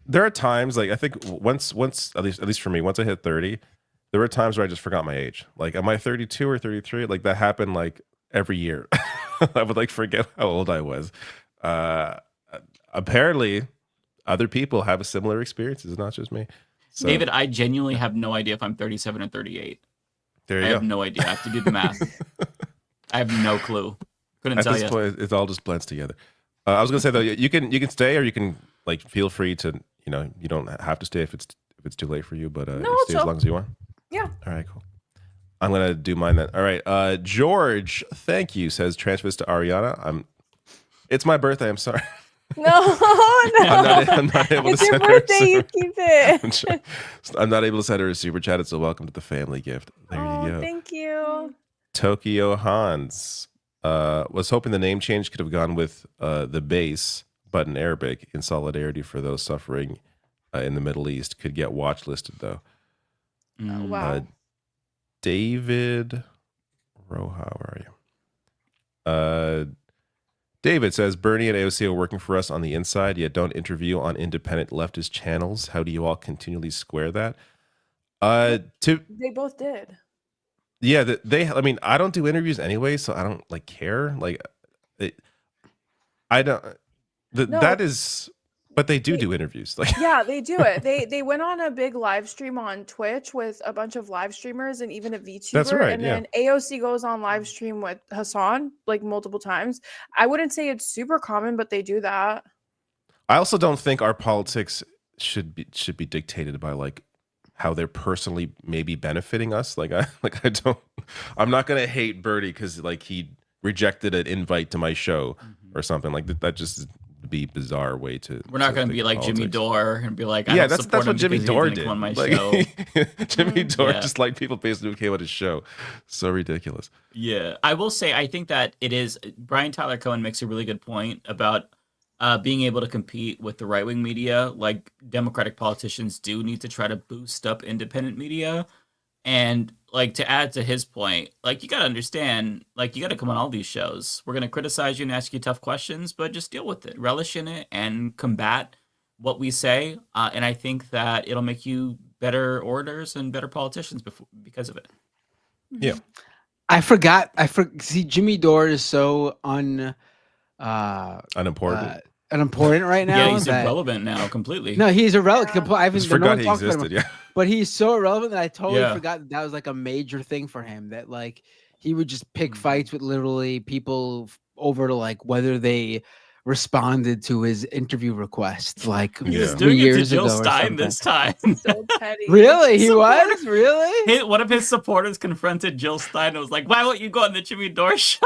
there are times like I think once at least for me, once I hit 30, there were times where I just forgot my age. Like, am I 32 or 33? Like that happened like every year. I would like forget how old I was. Apparently, other people have a similar experience. It's not just me. So, David, I genuinely have no idea if I'm 37 or 38. there you I go. have no idea. I have to do the math. I have no clue. Couldn't At tell this you. point, it all just blends together. I was gonna say though, you can stay or you can like feel free to, you know, you don't have to stay if it's too late for you, but No, stay as long as you want. Yeah. All right, cool. I'm gonna do mine then. All right, George, thank you. Says transfers to Ariana. It's my birthday. I'm sorry. No, I'm not able it's to your send her. birthday. You keep it. I'm not able to send her a super chat. It's a welcome to the family gift. There you go. Thank you. Tokyo Hans was hoping the name change could have gone with the base, but in Arabic, in solidarity for those suffering in the Middle East. Could get watch listed though. Wow. David Roja, where are you? David says Bernie and AOC are working for us on the inside, yet don't interview on independent leftist channels. How do you all continually square that? They both did. Yeah, I mean, I don't do interviews anyway, so I don't like care. Like, I don't. That is, but they do interviews. Like, Yeah, they do it. They went on a big live stream on Twitch with a bunch of live streamers and even a VTuber. That's right, And then AOC goes on live stream with Hassan like multiple times. I wouldn't say it's super common, but they do that. I also don't think our politics should be dictated by like how they're personally maybe benefiting us. I'm not gonna hate Bertie because like he rejected an invite to my show or something like that. That just be bizarre way to. We're not going to be like politics. Jimmy Dore and be like, I yeah, don't that's support what him Jimmy because Dore he didn't did. come on my Like, show. Jimmy Dore Yeah. just like people basically came on his show. So ridiculous. Yeah, I will say I think that it is. Brian Tyler Cohen makes a really good point about being able to compete with the right wing media. Like Democratic politicians do need to try to boost up independent media, and like to add to his point, like you got to understand, like you got to come on all these shows. We're gonna criticize you and ask you tough questions, but just deal with it, relish in it, and combat what we say. And I think that it'll make you better orators and better politicians because of it. Yeah. I forgot. See, Jimmy Dore is so unimportant right now. Yeah, he's irrelevant now completely. No, he's irrelevant. I just forgot he existed. Yeah. But he's so irrelevant that I totally Yeah. forgot that was like a major thing for him. That like he would just pick fights with literally people over to like whether they responded to his interview request like He was 3 doing it to years Jill ago or Stein something. this time. So petty. Really? He was? Really? One of his supporters confronted Jill Stein and was like, why won't you go on the Jimmy Dore show?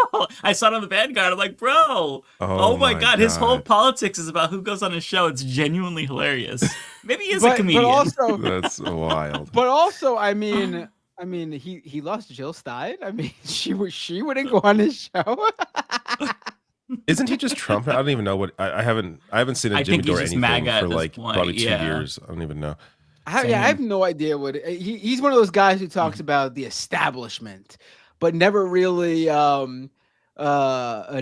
I saw it on the Vanguard. I'm like, bro, oh my God. His whole politics is about who goes on his show. It's genuinely hilarious. Maybe he is a comedian. But also, That's wild. But also, I mean, he lost Jill Stein. I mean, she wouldn't go on his show. Isn't he just Trump? I don't even know what I haven't seen a I Jimmy think he's Dore just anything MAGA at for this like point, probably 2 yeah. years. I don't even know. I have no idea what he's one of those guys who talks about the establishment, but never really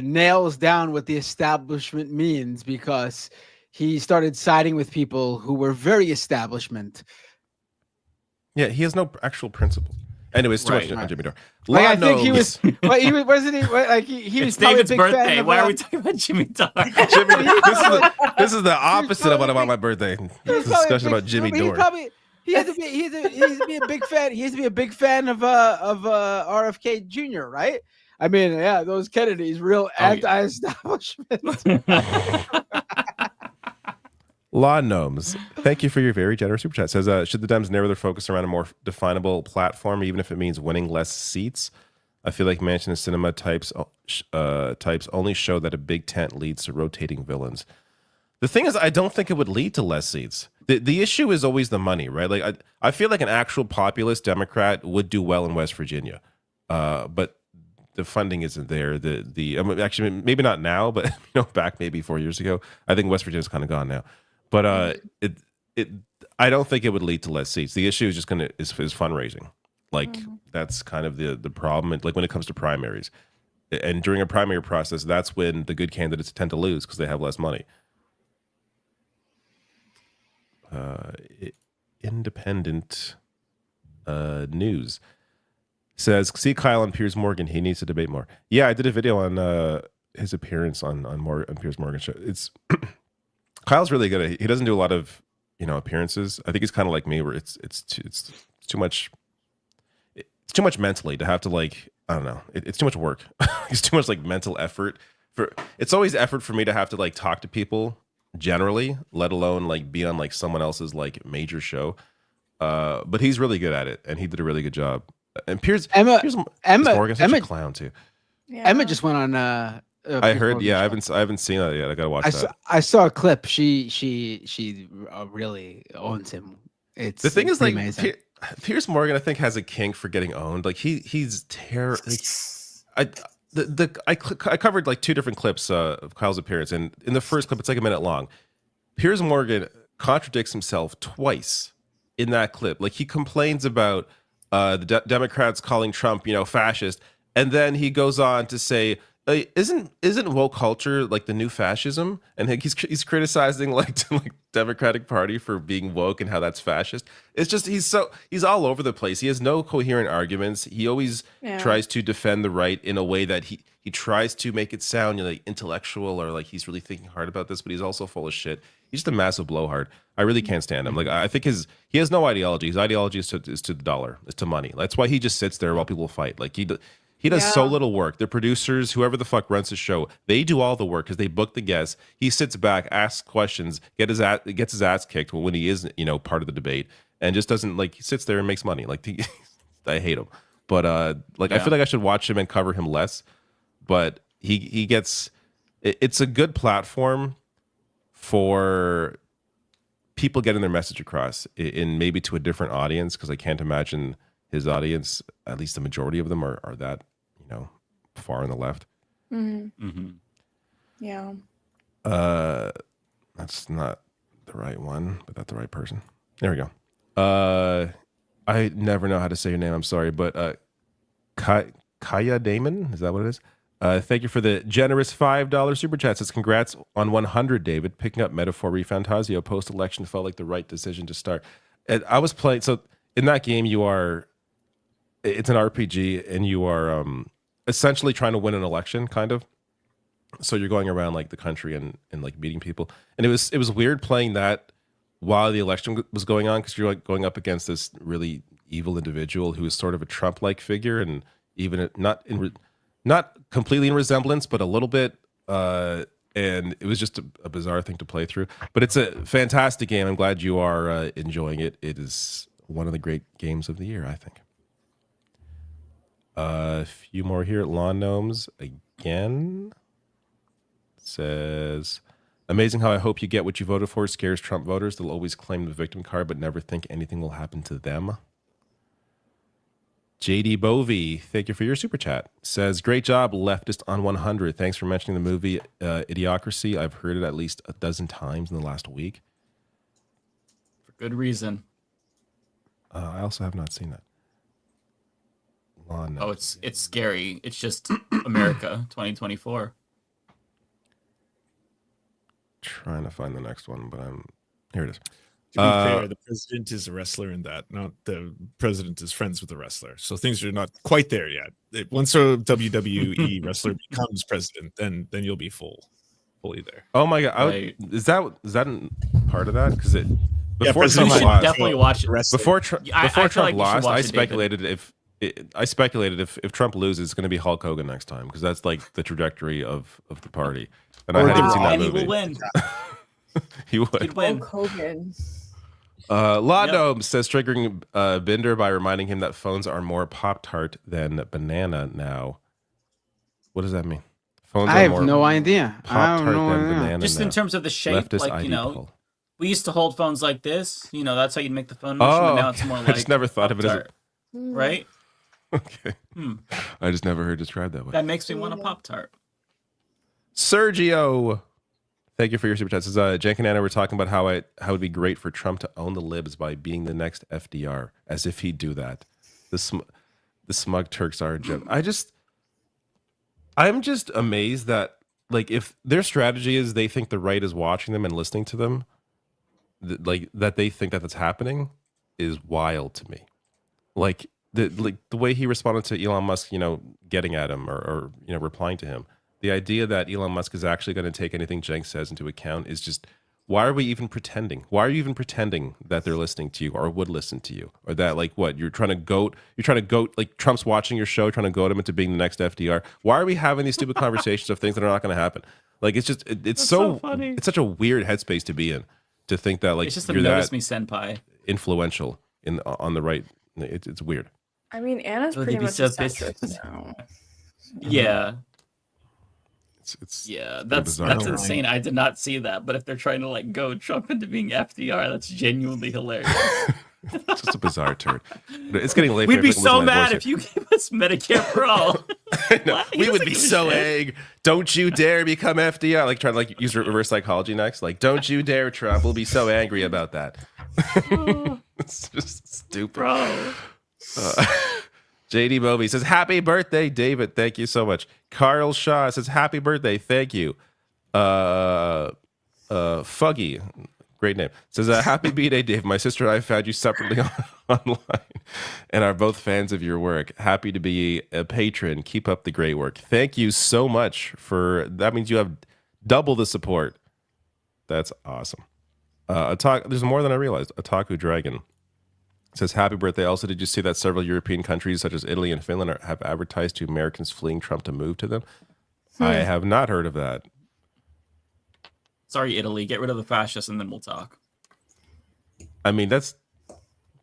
nails down what the establishment means because he started siding with people who were very establishment. Yeah, he has no actual principle. Anyways, too much on Jimmy Dore. Like, I think he was. Well, he was. Wasn't he? Like he was It's probably David's a big fan birthday. of, Why are we talking about Jimmy Dore? Jimmy, This is the opposite of what I want my birthday. Discussion about Jimmy Dore. He has to be a big fan. He has to be a big fan of RFK Jr., right? I mean, yeah, those Kennedys, real anti-establishment. Law Gnomes, thank you for your very generous super chat. Says, should the Dems narrow their focus around a more definable platform, even if it means winning less seats? I feel like Mansion and Cinema types only show that a big tent leads to rotating villains. The thing is, I don't think it would lead to less seats. The issue is always the money, right? Like I feel like an actual populist Democrat would do well in West Virginia, but the funding isn't there. Actually, maybe not now, but back maybe 4 years ago, I think West Virginia's kind of gone now. But I don't think it would lead to less seats. The issue is just is fundraising. Like that's kind of the problem. Like when it comes to primaries, and during a primary process, that's when the good candidates tend to lose because they have less money. Independent news says, see Kyle on Piers Morgan. He needs to debate more. Yeah, I did a video on his appearance on Piers Morgan's show. It's Kyle's really good at it. He doesn't do a lot of appearances. I think he's kind of like me, where it's too much. It's too much mentally to have to I don't know. It's too much work. It's too much mental effort. It's always effort for me to have to talk to people generally, let alone be on someone else's major show. But he's really good at it, and he did a really good job. And Piers Morgan's such a clown too. Yeah. Emma just went on. I heard. Yeah, I haven't seen that yet. I gotta watch that. I saw a clip. She really owns him. The thing is amazing. Piers Morgan, I think, has a kink for getting owned. He's terrible. I covered 2 different clips of Kyle's appearance, and in the first clip, it's a minute long. Piers Morgan contradicts himself twice in that clip. He complains about the Democrats calling Trump, fascist, and then he goes on to say, isn't woke culture the new fascism? And he's criticizing the Democratic Party for being woke and how that's fascist. It's just he's all over the place. He has no coherent arguments. He always tries to defend the right in a way that he tries to make it sound intellectual or he's really thinking hard about this, but he's also full of shit. He's just a massive blowhard. I really can't stand him. I think he has no ideology. His ideology is to the dollar, is to money. That's why he just sits there while people fight. He does so little work. The producers, whoever the fuck runs the show, they do all the work because they book the guests. He sits back, asks questions, gets his ass kicked when he is part of the debate, and just doesn't he sits there and makes money. I hate him, but I feel like I should watch him and cover him less. But he gets it's a good platform for people getting their message across in maybe to a different audience, because I can't imagine his audience, at least the majority of them, are that far on the left. Yeah. That's not the right one, but that's the right person. There we go. I never know how to say your name. I'm sorry, but Kaya Damon, is that what it is? Thank you for the generous $5 super chat. Says, congrats on 100, David. Picking up Metaphor Refantasio post-election felt like the right decision to start. And I was playing, so in that game it's an RPG, and you are essentially trying to win an election, kind of. So you're going around the country and meeting people. And it was weird playing that while the election was going on, because you're going up against this really evil individual who is sort of a Trump-like figure, and even not completely in resemblance, but a little bit. And it was just a bizarre thing to play through. But it's a fantastic game. I'm glad you are enjoying it. It is one of the great games of the year, I think. A few more here. Lawn Gnomes again says, amazing how I hope you get what you voted for scares Trump voters. They'll always claim the victim card but never think anything will happen to them. JD Bovey, thank you for your super chat. Says, great job, Leftist on 100. Thanks for mentioning the movie Idiocracy. I've heard it at least a dozen times in the last week. For good reason. I also have not seen that. Oh, it's scary. It's just America 2024. Trying to find the next one, but here it is. To be fair, the president is a wrestler in that, not the president is friends with the wrestler. So things are not quite there yet. Once a WWE wrestler becomes president, then you'll be full. fully there. Oh my god, Right. is that part of that? Because it before President Trump should lost, definitely watch it. before I Trump feel like you should lost, watch I it, David. speculated if Trump loses, it's going to be Hulk Hogan next time because that's like the trajectory of the party. And I hadn't even seen that And movie. he will win. He would. He'd win. Hulk Hogan. Laudome says triggering Binder by reminding him that phones are more Pop-Tart than banana now. What does that mean? Phones I are have more no idea. I Pop-Tart don't know. than banana Just now. in terms of the shape, Leftist like, ID you know, poll. we used to hold phones like this. You know, that's how you'd make the phone motion. But now it's more like I just never thought of it as Pop-Tart, right? okay. I just never heard it described that way. That makes me want a Pop-Tart. Sergio, thank you for your super chats. Jen and Anna were talking about how it would be great for Trump to own the libs by being the next FDR, as if he'd do that. The smug Turks are a joke. I'm just amazed that, like, if their strategy is they think the right is watching them and listening to them, like that they think that that's happening is wild to me. Like the way he responded to Elon Musk, you know, getting at him or you know, replying to him. The idea that Elon Musk is actually going to take anything Jenks says into account is just, why are we even pretending? Why are you even pretending that they're listening to you or would listen to you? Or that, like, what, you're trying to goat, like Trump's watching your show, trying to goat him into being the next FDR. Why are we having these stupid conversations of things that are not going to happen? Like, it's just, it's so funny. It's such a weird headspace to be in, to think that, like, It's just a you're notice that me senpai. influential on the right. It's weird. I mean, Anna's Will pretty they be much so a pissed? centrist now. Yeah. It's that's bizarre. insane. I did not see that, but if they're trying to like go Trump into being FDR, that's genuinely hilarious. It's just a bizarre turd. It's getting late. We'd be so mad if you gave us Medicare for all. No, we would be so angry. Don't you dare become FDR. Like trying to like use reverse psychology next. Like, don't you dare, Trump. We'll be so angry about that. It's just stupid. Bro. JD Moby says, happy birthday, David. Thank you so much. Carl Shaw says, happy birthday. Thank you. Fuggy, great name, says, happy B-Day, Dave. My sister and I found you separately online and are both fans of your work. Happy to be a patron. Keep up the great work. Thank you so much for that. Means you have double the support. That's awesome. There's more than I realized. Otaku Dragon says, happy birthday. Also, did you see that several European countries such as Italy and Finland have advertised to Americans fleeing Trump to move to them? I have not heard of that. Sorry, Italy. Get rid of the fascists and then we'll talk. I mean, that's a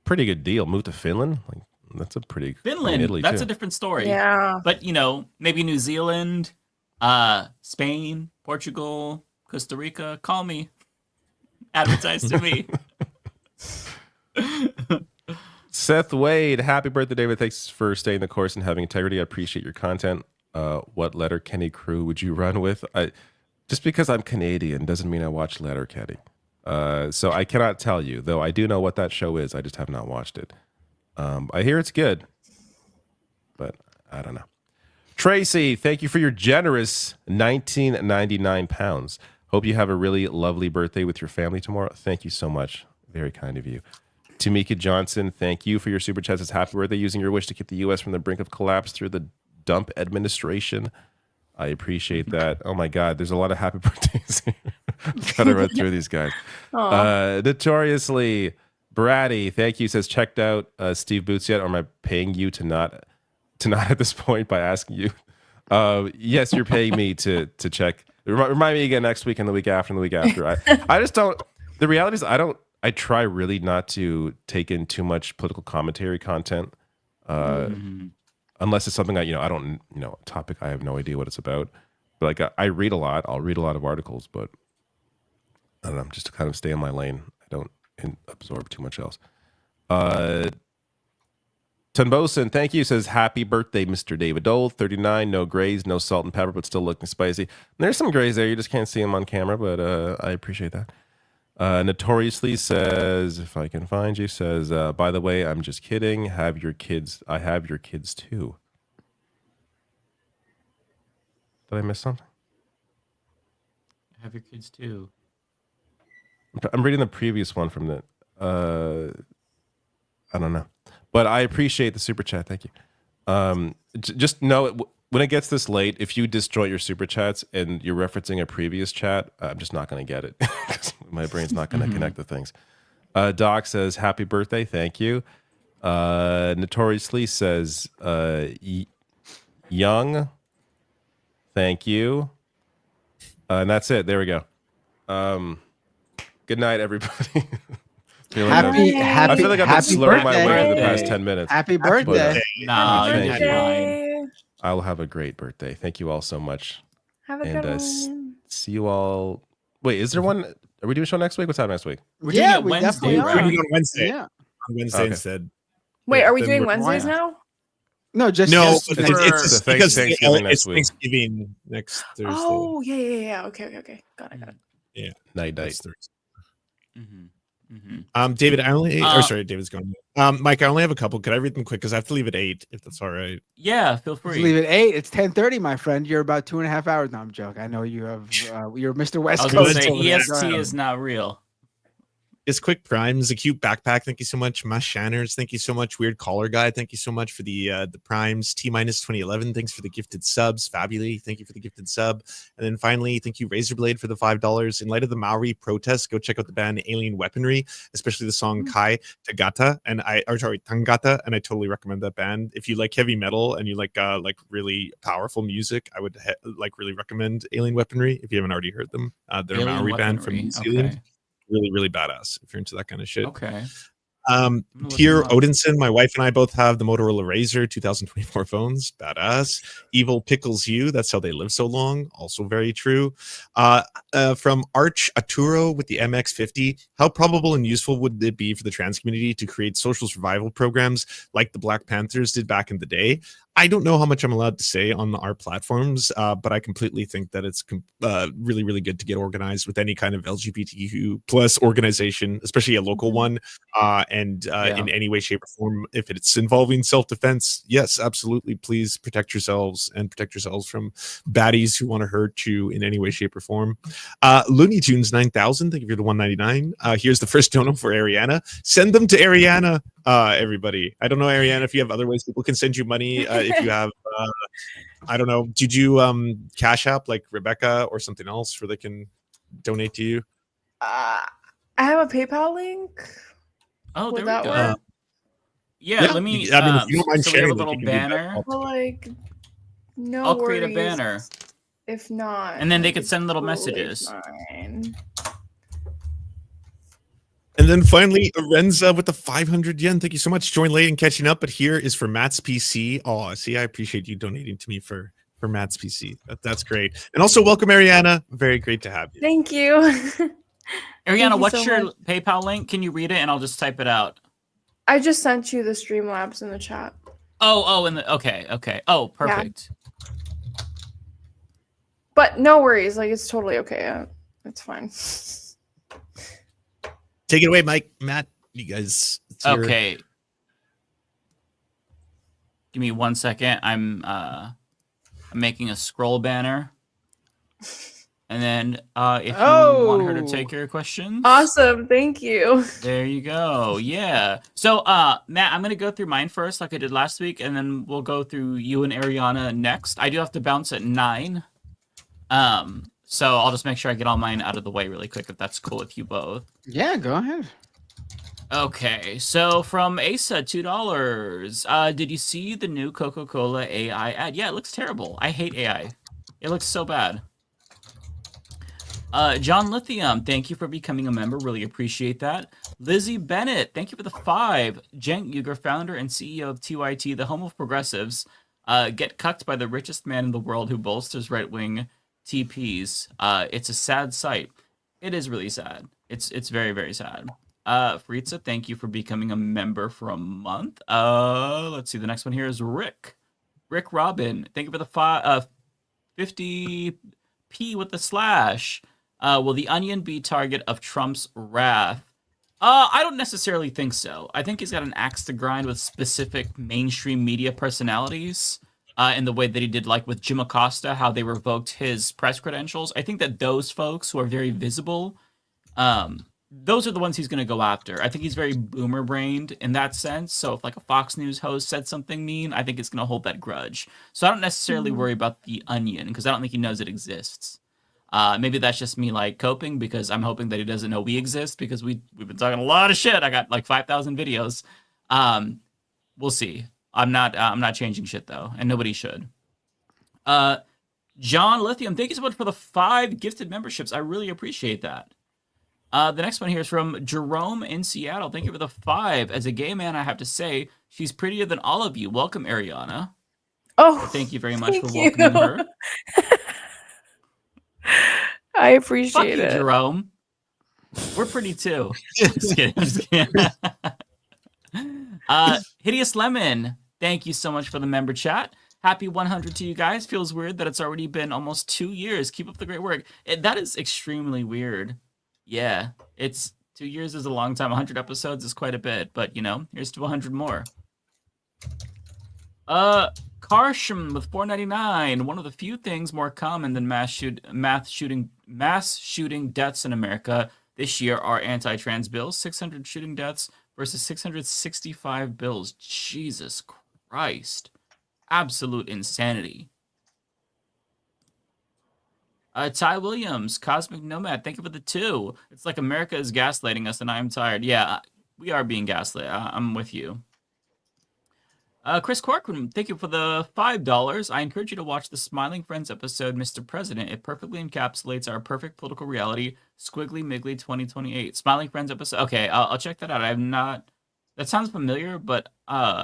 pretty good deal. Move to Finland? Like, that's a pretty... Finland, Italy that's too. a different story. Yeah. But, you know, maybe New Zealand, Spain, Portugal, Costa Rica. Call me. Advertise to me. Seth Wade, happy birthday, David. Thanks for staying the course and having integrity. I appreciate your content. What Letterkenny crew would you run with? Just because I'm Canadian doesn't mean I watch Letterkenny. So I cannot tell you, though I do know what that show is. I just have not watched it. I hear it's good, but I don't know. Tracy, thank you for your generous 1999 pounds. Hope you have a really lovely birthday with your family tomorrow. Thank you so much. Very kind of you. Tamika Johnson, thank you for your super chat. It's happy birthday, using your wish to keep the U.S. from the brink of collapse through the dump administration. I appreciate that. Oh my God, there's a lot of happy birthdays here. I'm trying to run through these guys. Notoriously, Bratty, thank you. Says, checked out Steve Boots yet? Or am I paying you to not at this point by asking you? Yes, you're paying me to check. Remind me again next week and the week after and the week after. I just don't. The reality is I try really not to take in too much political commentary content, unless it's something I don't, topic I have no idea what it's about. But like I read a lot. I'll read a lot of articles, but I don't know, just to kind of stay in my lane. I don't absorb too much else. Tunbosin, thank you. Says, happy birthday, Mr. David Dole. 39, no grays, no salt and pepper, but still looking spicy. And there's some grays there. You just can't see them on camera, but I appreciate that. Notoriously says, if I can find you, says, by the way, I'm just kidding. I have your kids too. Did I miss something? Have your kids too. I'm reading the previous one from the, I don't know. But I appreciate the super chat. Thank you. Just know when it gets this late, if you destroy your super chats and you're referencing a previous chat, I'm just not going to get it because my brain's not going to connect the things. Doc says, happy birthday. Thank you. Notoriously says, young. Thank you. And that's it. There we go. Good night, everybody. I feel like I've been slurring my words for the past 10 minutes. Happy birthday. No, thank you're fine. I'll have a great birthday. Thank you all so much. Have a good one. See you all. Wait, is there one? Are we doing a show next week? What's happening next week? We're doing it Wednesday, We're right? doing it on Wednesday. Yeah. On Wednesday instead. Wait, are we Then doing we're- Wednesdays now? No, just No, just it's the because Thanksgiving next it's week. Thanksgiving next Thursday. Oh, yeah. Okay. Got it. Yeah. Night. That's Thursday. Mm-hmm. David, sorry, David's gone. Mike, I only have a couple. Could I read them quick? Because I have to leave at 8, if that's all right. Yeah, feel free. Leave it 8. It's 10:30, my friend. You're about 2.5 hours. No, I'm joking. I know you have. You're Mr. West I was going Coast. to say over there. EST is not real. It's Quick Primes, a cute backpack. Thank you so much. Mash Shanners, thank you so much. Weird Collar Guy, thank you so much for the Primes. T-2011, thanks for the gifted subs. Fabuli, thank you for the gifted sub. And then finally, thank you Razorblade for the $5. In light of the Maori protests, go check out the band Alien Weaponry, especially the song Kai Tangata, Tangata, and I totally recommend that band. If you like heavy metal and you like really powerful music, I would really recommend Alien Weaponry if you haven't already heard them. They're a Maori band from New Zealand. Okay. Really badass if you're into that kind of shit. Okay. Here, Odinson, my wife and I both have the Motorola Razr 2024 phones. Badass. Evil Pickles You. That's how they live so long. Also very true. From Arch Arturo with the MX50. How probable and useful would it be for the trans community to create social survival programs like the Black Panthers did back in the day? I don't know how much I'm allowed to say on our platforms, but I completely think that it's really, really good to get organized with any kind of LGBTQ plus organization, especially a local one, and in any way, shape, or form. If it's involving self-defense, yes, absolutely. Please protect yourselves and protect yourselves from baddies who want to hurt you in any way, shape, or form. Looney Tunes 9000, thank you for the 199. Here's the first dono for Ariana. Send them to Ariana, everybody. I don't know, Ariana, if you have other ways people can send you money. If you have, I don't know, did you Cash App like Rebecca or something else where they can donate to you? I have a PayPal link. Oh, Would there we that go. work? Yeah, let me. if you don't mind so we have a sharing, little you can do that. banner. Well, no I'll worries. create a banner. If not, And then they could send little totally messages. fine. And then finally, Arenza with the 500 yen. Thank you so much. Join late and catching up. But here is for Matt's PC. Oh, see, I appreciate you donating to me for Matt's PC. That's great. And also welcome, Ariana. Very great to have you. Thank you. Ariana, you what's so your much. PayPal link? Can you read it and I'll just type it out? I just sent you the Streamlabs in the chat. Okay. Oh, perfect. But no worries. Like, it's totally okay. It's fine. Take it away, Mike. Matt, you guys. Okay. Give me 1 second. I'm making a scroll banner. And then if you want her to take your questions. Awesome. Thank you. There you go. Yeah. So Matt, I'm gonna go through mine first like I did last week, and then we'll go through you and Ariana next. I do have to bounce at 9. So I'll just make sure I get all mine out of the way really quick if that's cool with you both. Yeah, go ahead. Okay, so from Asa, $2. Did you see the new Coca-Cola AI ad? Yeah, it looks terrible. I hate AI. It looks so bad. John Lithium, thank you for becoming a member. Really appreciate that. Lizzie Bennett, thank you for the 5. Cenk Uygur, founder and CEO of TYT, the home of progressives, get cucked by the richest man in the world who bolsters right-wing TPs. It's a sad sight. It is really sad. It's very, very sad. Fritza, thank you for becoming a member for a month. Let's see. The next one here is Rick. Rick Robin, thank you for the 50p with the slash. Will the Onion be target of Trump's wrath? I don't necessarily think so. I think he's got an axe to grind with specific mainstream media personalities. In the way that he did, like with Jim Acosta, how they revoked his press credentials. I think that those folks who are very visible those are the ones he's going to go after. I think he's very boomer brained in that sense. So if like a Fox News host said something mean, I think it's going to hold that grudge. So I don't necessarily worry about the Onion because I don't think he knows it exists. Maybe that's just me like coping because I'm hoping that he doesn't know we exist because we've been talking a lot of shit. I got like 5,000 videos. We'll see. I'm not changing shit though, and nobody should. John Lithium, thank you so much for the 5 gifted memberships. I really appreciate that. The next one here is from Jerome in Seattle. Thank you for the 5. As a gay man, I have to say, she's prettier than all of you. Welcome, Ariana. Oh, thank you very much for welcoming her. I appreciate Fuck you, it. Jerome. We're pretty too. Just kidding. Just kidding. Hideous Lemon, thank you so much for the member chat. Happy 100 to you guys. Feels weird that it's already been almost 2 years. Keep up the great work. That is extremely weird. Yeah, it's 2 years is a long time. 100 episodes is quite a bit, but you know, here's to 100 more. Karsham with $4.99. One of the few things more common than mass shooting deaths in America this year are anti-trans bills. 600 shooting deaths versus 665 bills. Jesus Christ. Absolute insanity. Ty Williams, Cosmic Nomad, thank you for the 2. It's like America is gaslighting us and I am tired. Yeah, we are being gaslit. I'm with you. Chris Corcoran, thank you for the $5. I encourage you to watch the Smiling Friends episode, Mr. President. It perfectly encapsulates our perfect political reality, Squiggly Miggly 2028. Smiling Friends episode. Okay, I'll check that out. I have not... That sounds familiar, but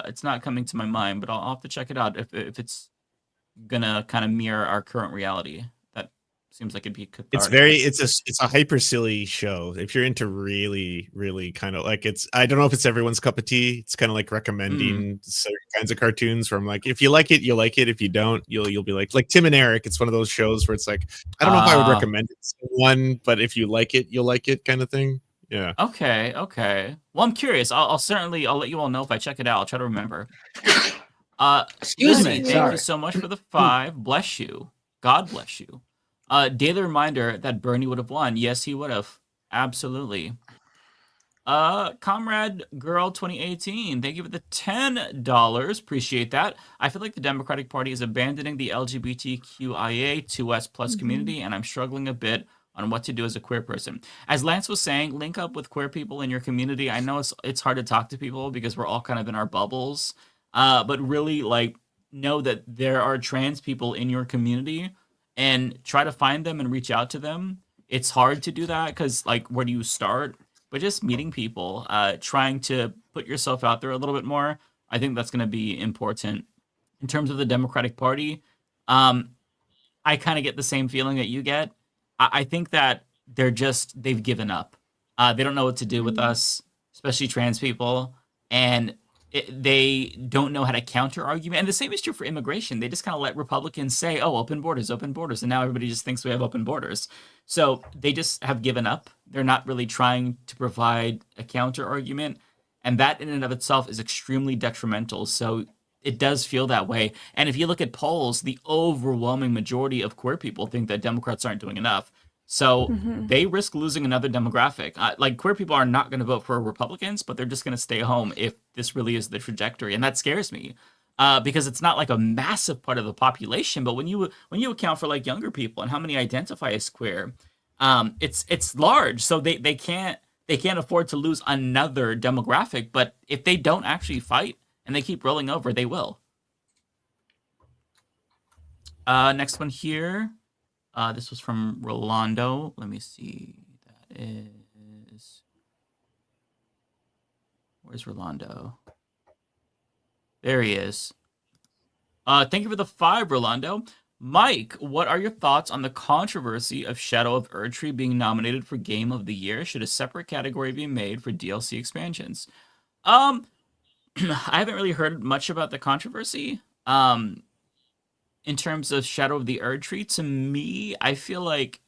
it's not coming to my mind. But I'll have to check it out if it's gonna kind of mirror our current reality. That seems like it'd be cathartic. It's a hyper silly show. If you're into really kind of like I don't know if it's everyone's cup of tea. It's kind of like recommending certain kinds of cartoons from like if you like it, you'll like it. If you don't, you'll be like Tim and Eric. It's one of those shows where it's like I don't know if I would recommend it to someone, but if you like it, you'll like it kind of thing. Yeah. Okay. Well, I'm curious. I'll let you all know if I check it out. I'll try to remember. Excuse me. Thank you so much for the 5. Bless you. God bless you. Daily reminder that Bernie would have won. Yes, he would have. Absolutely. Comrade Girl 2018, thank you for the $10. Appreciate that. I feel like the Democratic Party is abandoning the LGBTQIA2S plus community, and I'm struggling a bit on what to do as a queer person. As Lance was saying, link up with queer people in your community. I know it's hard to talk to people because we're all kind of in our bubbles, but really like know that there are trans people in your community and try to find them and reach out to them. It's hard to do that because like where do you start? But just meeting people, trying to put yourself out there a little bit more, I think that's going to be important. In terms of the Democratic Party, I kind of get the same feeling that you get. I think that they've given up. They don't know what to do with us, especially trans people, and they don't know how to counter argument. And the same is true for immigration. They just kind of let Republicans say, oh, open borders, and now everybody just thinks we have open borders. So they just have given up. They're not really trying to provide a counter argument, and that in and of itself is extremely detrimental. So it does feel that way. And if you look at polls, the overwhelming majority of queer people think that Democrats aren't doing enough. So they risk losing another demographic. Like queer people are not going to vote for Republicans, but they're just going to stay home if this really is the trajectory. And that scares me because it's not like a massive part of the population. But when you account for like younger people and how many identify as queer, it's large. So they can't afford to lose another demographic. But if they don't actually fight, and they keep rolling over, they will. Next one here. This was from Rolando. Let me see. That is... Where's Rolando? There he is. Thank you for the 5, Rolando. Mike, what are your thoughts on the controversy of Shadow of Erdtree being nominated for Game of the Year? Should a separate category be made for DLC expansions? I haven't really heard much about the controversy. In terms of Shadow of the Erdtree, to me, I feel like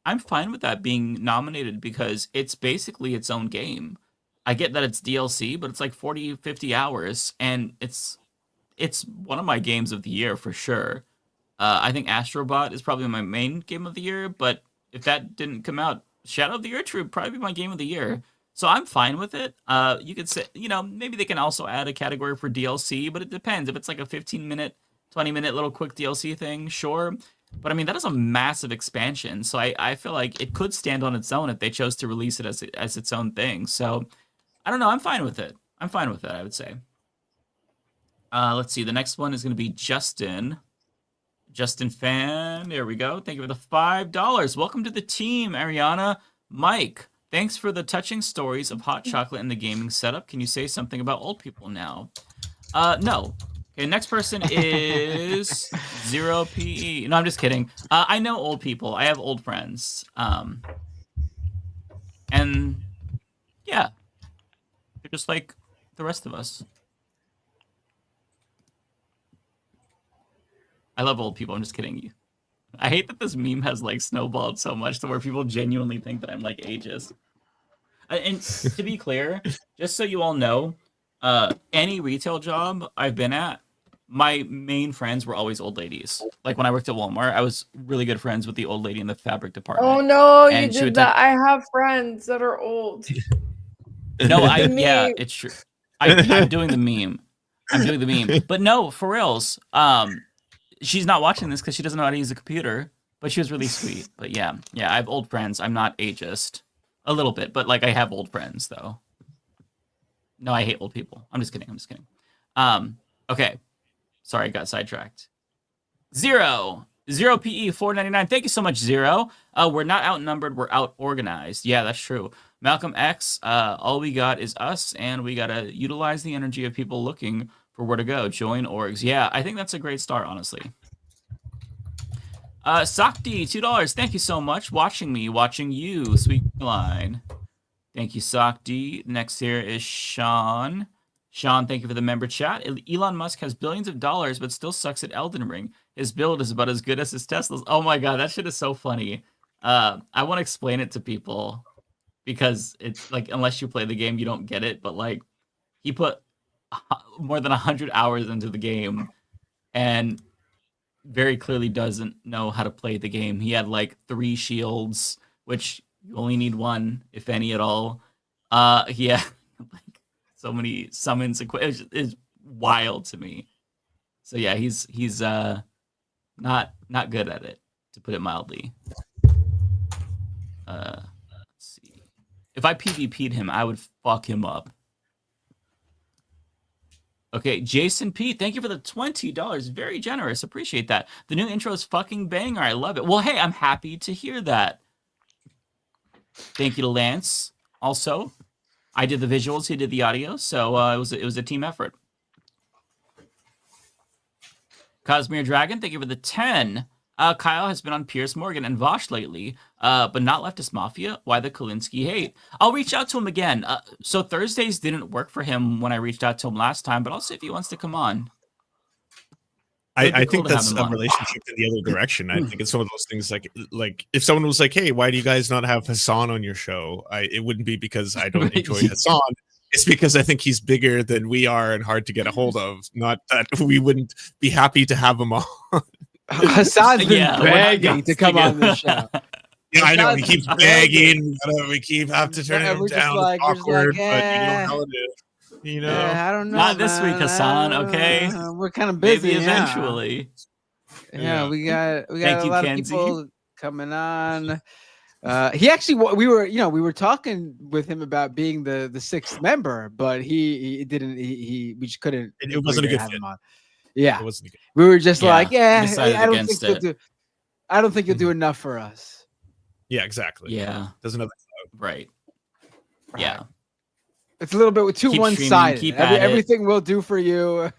I'm fine with that being nominated because it's basically its own game. I get that it's DLC, but it's like 40, 50 hours, and it's one of my games of the year for sure. I think Astrobot is probably my main game of the year, but if that didn't come out, Shadow of the Earth would probably be my game of the year. So I'm fine with it. You could say, maybe they can also add a category for DLC, but it depends. If it's like a 15-minute, 20-minute little quick DLC thing, sure. But I mean, that is a massive expansion. So I feel like it could stand on its own if they chose to release it as its own thing. So I don't know. I'm fine with it. I would say. Let's see. The next one is going to be Justin. Justin Fan. There we go. Thank you for the $5. Welcome to the team, Ariana. Mike. Thanks for the touching stories of hot chocolate in the gaming setup. Can you say something about old people now? No. Okay, next person is 0PE. No, I'm just kidding. I know old people. I have old friends. And yeah, they're just like the rest of us. I love old people. I'm just kidding you. I hate that this meme has like snowballed so much to where people genuinely think that I'm like ageist. And to be clear, just so you all know, any retail job I've been at, my main friends were always old ladies. Like when I worked at Walmart, I was really good friends with the old lady in the fabric department. Oh no, and you did that. I have friends that are old. No, yeah, it's true. I'm doing the meme. But no, for reals. She's not watching this because she doesn't know how to use a computer, but she was really sweet. But yeah, I have old friends. I'm not ageist. A little bit, but like I have old friends though. No, I hate old people. I'm just kidding. Okay. Sorry, I got sidetracked. Zero PE 499. Thank you so much, Zero. We're not outnumbered, we're out organized. Yeah, that's true. Malcolm X, all we got is us, and we gotta utilize the energy of people looking for where to go. Join orgs. Yeah, I think that's a great start, honestly. Sakti, $2. Thank you so much. Watching you, sweet line. Thank you, Sakti. Next here is Sean. Sean, thank you for the member chat. Elon Musk has billions of dollars, but still sucks at Elden Ring. His build is about as good as his Teslas. Oh my god, that shit is so funny. I want to explain it to people because it's like, unless you play the game, you don't get it. But like, he put more than 100 hours into the game and very clearly doesn't know how to play the game. He had like 3 shields, which you only need 1, if any at all. Yeah, like so many summons. It's wild to me. So yeah, he's not good at it, to put it mildly. Let's see. If I PvP'd him, I would fuck him up. Okay, Jason P, thank you for the $20. Very generous. Appreciate that. The new intro is fucking banger. I love it. Well, hey, I'm happy to hear that. Thank you to Lance. Also, I did the visuals, he did the audio, so it was a team effort. Cosmere Dragon, thank you for the 10. Kyle has been on Piers Morgan and Vosh lately, but not Leftist Mafia. Why the Kalinsky hate? I'll reach out to him again. So Thursdays didn't work for him when I reached out to him last time, but I'll see if he wants to come on. I think that's a relationship in the other direction. I think it's one of those things like if someone was like, "Hey, why do you guys not have Hassan on your show?" It wouldn't be because I don't enjoy Hassan. It's because I think he's bigger than we are and hard to get a hold of. Not that we wouldn't be happy to have him on. Hassan's been begging to come on the show. Yeah, I know. He keeps begging. We have to turn him down. Like, awkward, but you know how it is. You know, I don't know. Not this week, Hassan. Okay, we're kind of busy. Maybe eventually. Yeah, we got a lot of people coming on. He actually, we were talking with him about being the 6th member, but he didn't. We just couldn't. It wasn't a good fit. Yeah, it wasn't good. We were just like, I don't think you'll do enough for us. Yeah, exactly. Yeah, there's another right. Yeah. It's a little bit too one-sided. Everything we'll do for you.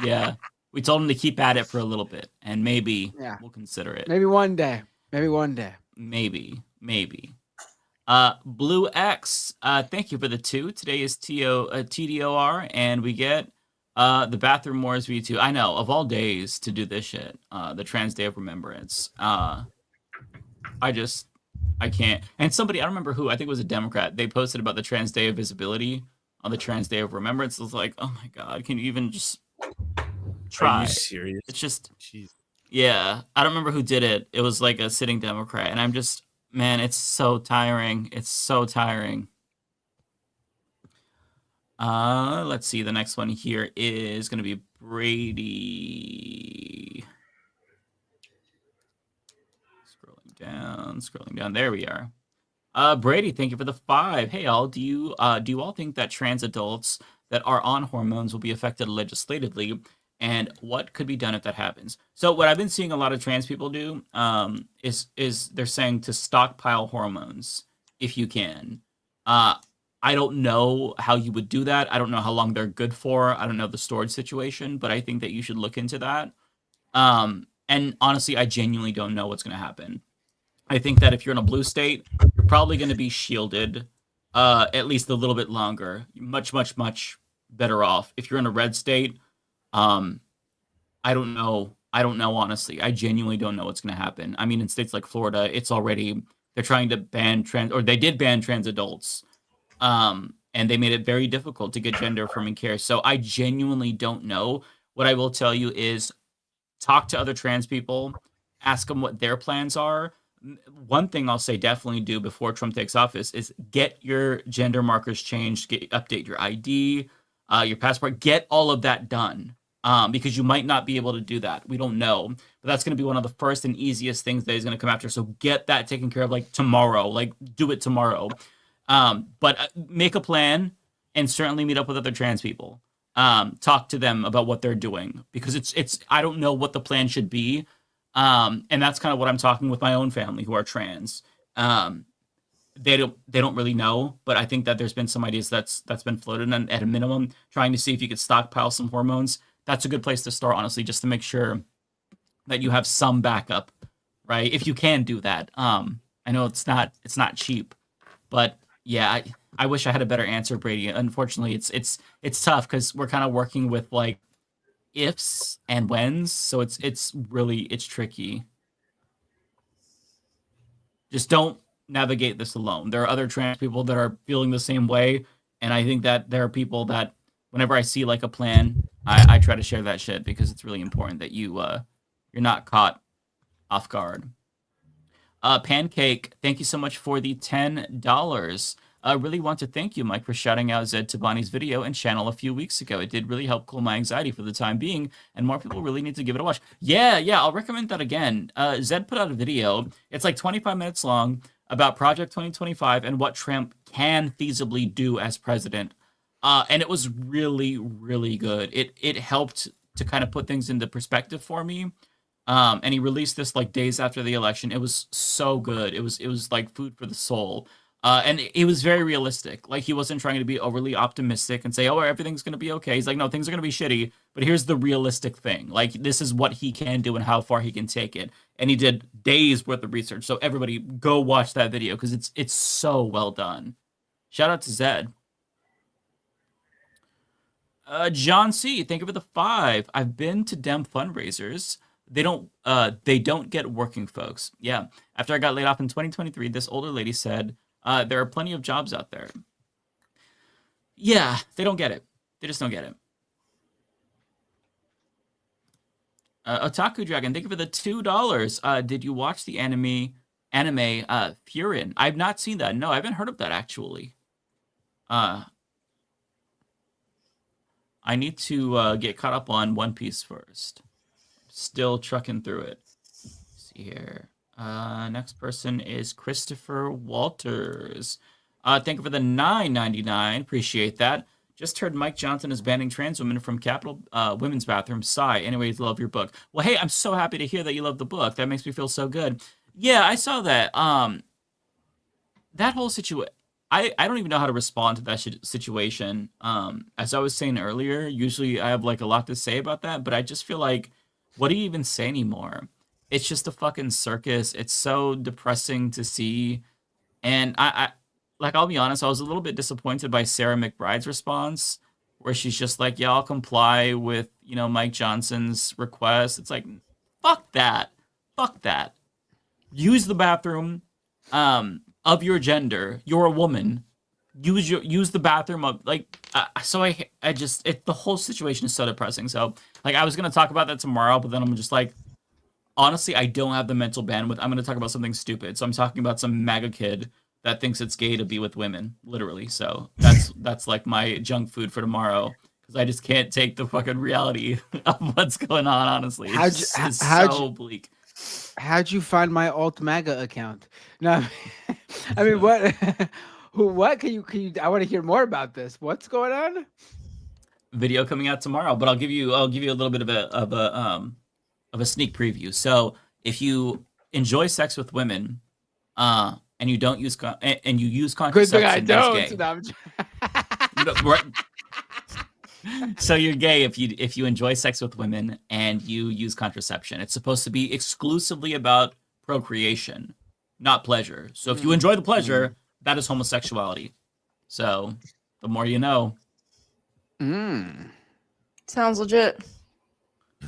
Yeah. We told him to keep at it for a little bit, and maybe we'll consider it. Maybe one day. Maybe. Blue X, thank you for the 2. Today is TDOR, and we get the Bathroom Wars V2. I know, of all days to do this shit, the Trans Day of Remembrance. I can't. And somebody, I don't remember who, I think it was a Democrat, they posted about the Trans Day of Visibility on the Trans Day of Remembrance. It was like, oh my God, can you even just try? Are you serious? It's just, jeez. Yeah, I don't remember who did it. It was like a sitting Democrat, and I'm just, Man, it's so tiring. It's so tiring. Let's see. The next one here is going to be Brady. Scrolling down. There we are. Brady, thank you for the 5. Hey, all. Do you all think that trans adults that are on hormones will be affected legislatively, and what could be done if that happens? So, what I've been seeing a lot of trans people do is they're saying to stockpile hormones if you can. I don't know how you would do that. I don't know how long they're good for. I don't know the storage situation, but I think that you should look into that. And honestly, I genuinely don't know what's going to happen. I think that if you're in a blue state, you're probably going to be shielded at least a little bit longer. Much, much, much better off. If you're in a red state, I don't know. I don't know, honestly. I genuinely don't know what's going to happen. I mean, in states like Florida, they're trying to ban they did ban trans adults. And they made it very difficult to get gender affirming care. So I genuinely don't know. What I will tell you is talk to other trans people, ask them what their plans are. One thing I'll say definitely do before Trump takes office is get your gender markers changed, update your ID, your passport, get all of that done. Because you might not be able to do that. We don't know. But that's going to be one of the first and easiest things that he's going to come after. So get that taken care of like tomorrow. Like do it tomorrow. But make a plan and certainly meet up with other trans people. Talk to them about what they're doing. Because it's I don't know what the plan should be. And that's kind of what I'm talking with my own family who are trans. They don't really know, but I think that there's been some ideas that's been floated, and at a minimum, trying to see if you could stockpile some hormones. That's a good place to start, honestly, just to make sure that you have some backup, right? If you can do that. I know it's not cheap, but yeah, I wish I had a better answer, Brady. Unfortunately, it's tough because we're kind of working with like ifs and whens, so it's tricky. Just don't navigate this alone. There are other trans people that are feeling the same way, and I think that there are people that whenever I see like a plan, I try to share that shit because it's really important that you're not caught off guard. Pancake, thank you so much for the $10. I really want to thank you, Mike, for shouting out Zed Tabani's video and channel a few weeks ago. It did really help cool my anxiety for the time being, and more people really need to give it a watch. Yeah, I'll recommend that again. Zed put out a video. It's like 25 minutes long about Project 2025 and what Trump can feasibly do as president. And it was really, really good. It helped to kind of put things into perspective for me. And he released this like days after the election. It was so good. It was like food for the soul. And it was very realistic. Like he wasn't trying to be overly optimistic and say, oh, everything's going to be okay. He's like, no, things are going to be shitty, but here's the realistic thing. Like this is what he can do and how far he can take it. And he did days worth of research. So everybody go watch that video because it's so well done. Shout out to Zed. John C, thank you for the 5. I've been to Dem fundraisers. They don't get working folks. Yeah. After I got laid off in 2023, this older lady said, there are plenty of jobs out there. Yeah, they don't get it. They just don't get it. Otaku Dragon, thank you for the $2. Did you watch the anime Furin? I've not seen that. No, I haven't heard of that actually. I need to get caught up on One Piece first. Still trucking through it. Let's see here. Next person is Christopher Walters. Thank you for the $9.99. Appreciate that. Just heard Mike Johnson is banning trans women from Capitol women's bathrooms. Sigh. Anyways, love your book. Well, hey, I'm so happy to hear that you love the book. That makes me feel so good. Yeah, I saw that. That whole situation. I don't even know how to respond to that situation. As I was saying earlier, usually I have like a lot to say about that, but I just feel like, what do you even say anymore? It's just a fucking circus. It's so depressing to see. And I'll be honest, I was a little bit disappointed by Sarah McBride's response, where she's just like, yeah, I'll comply with, Mike Johnson's request. It's like, fuck that. Fuck that. Use the bathroom of your gender. You're a woman. Use the bathroom of so I just the whole situation is so depressing. So I was gonna talk about that tomorrow, but then I'm just like, honestly, I don't have the mental bandwidth. I'm going to talk about something stupid. So I'm talking about some MAGA kid that thinks it's gay to be with women, literally. So that's like my junk food for tomorrow, because I just can't take the fucking reality of what's going on. Honestly, it's so bleak. How'd you find my alt MAGA account? No, I mean, what? What can you? I want to hear more about this. What's going on? Video coming out tomorrow, but I'll give you a little bit of a sneak preview. So if you enjoy sex with women, and you don't use and you use contraception, Good thing I that's don't. gay. So you're gay if you enjoy sex with women and you use contraception. It's supposed to be exclusively about procreation, not pleasure. So if you enjoy the pleasure, that is homosexuality. So the more you know. Sounds legit.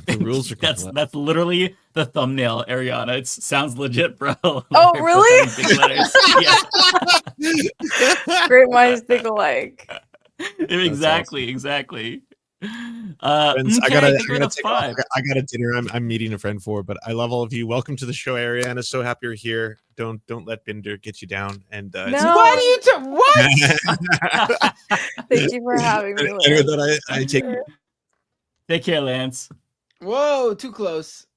The rules are that's literally the thumbnail, Ariana. It sounds legit, bro. Oh, really? Great minds think alike. Exactly. Friends, Okay, I gotta take off. I got a dinner I'm meeting a friend for, but I love all of you. Welcome to the show, Ariana. So happy you're here. Don't let Binder get you down. And No. What are you what? Thank you for having me. I take. Take care, Lance. Whoa, too close.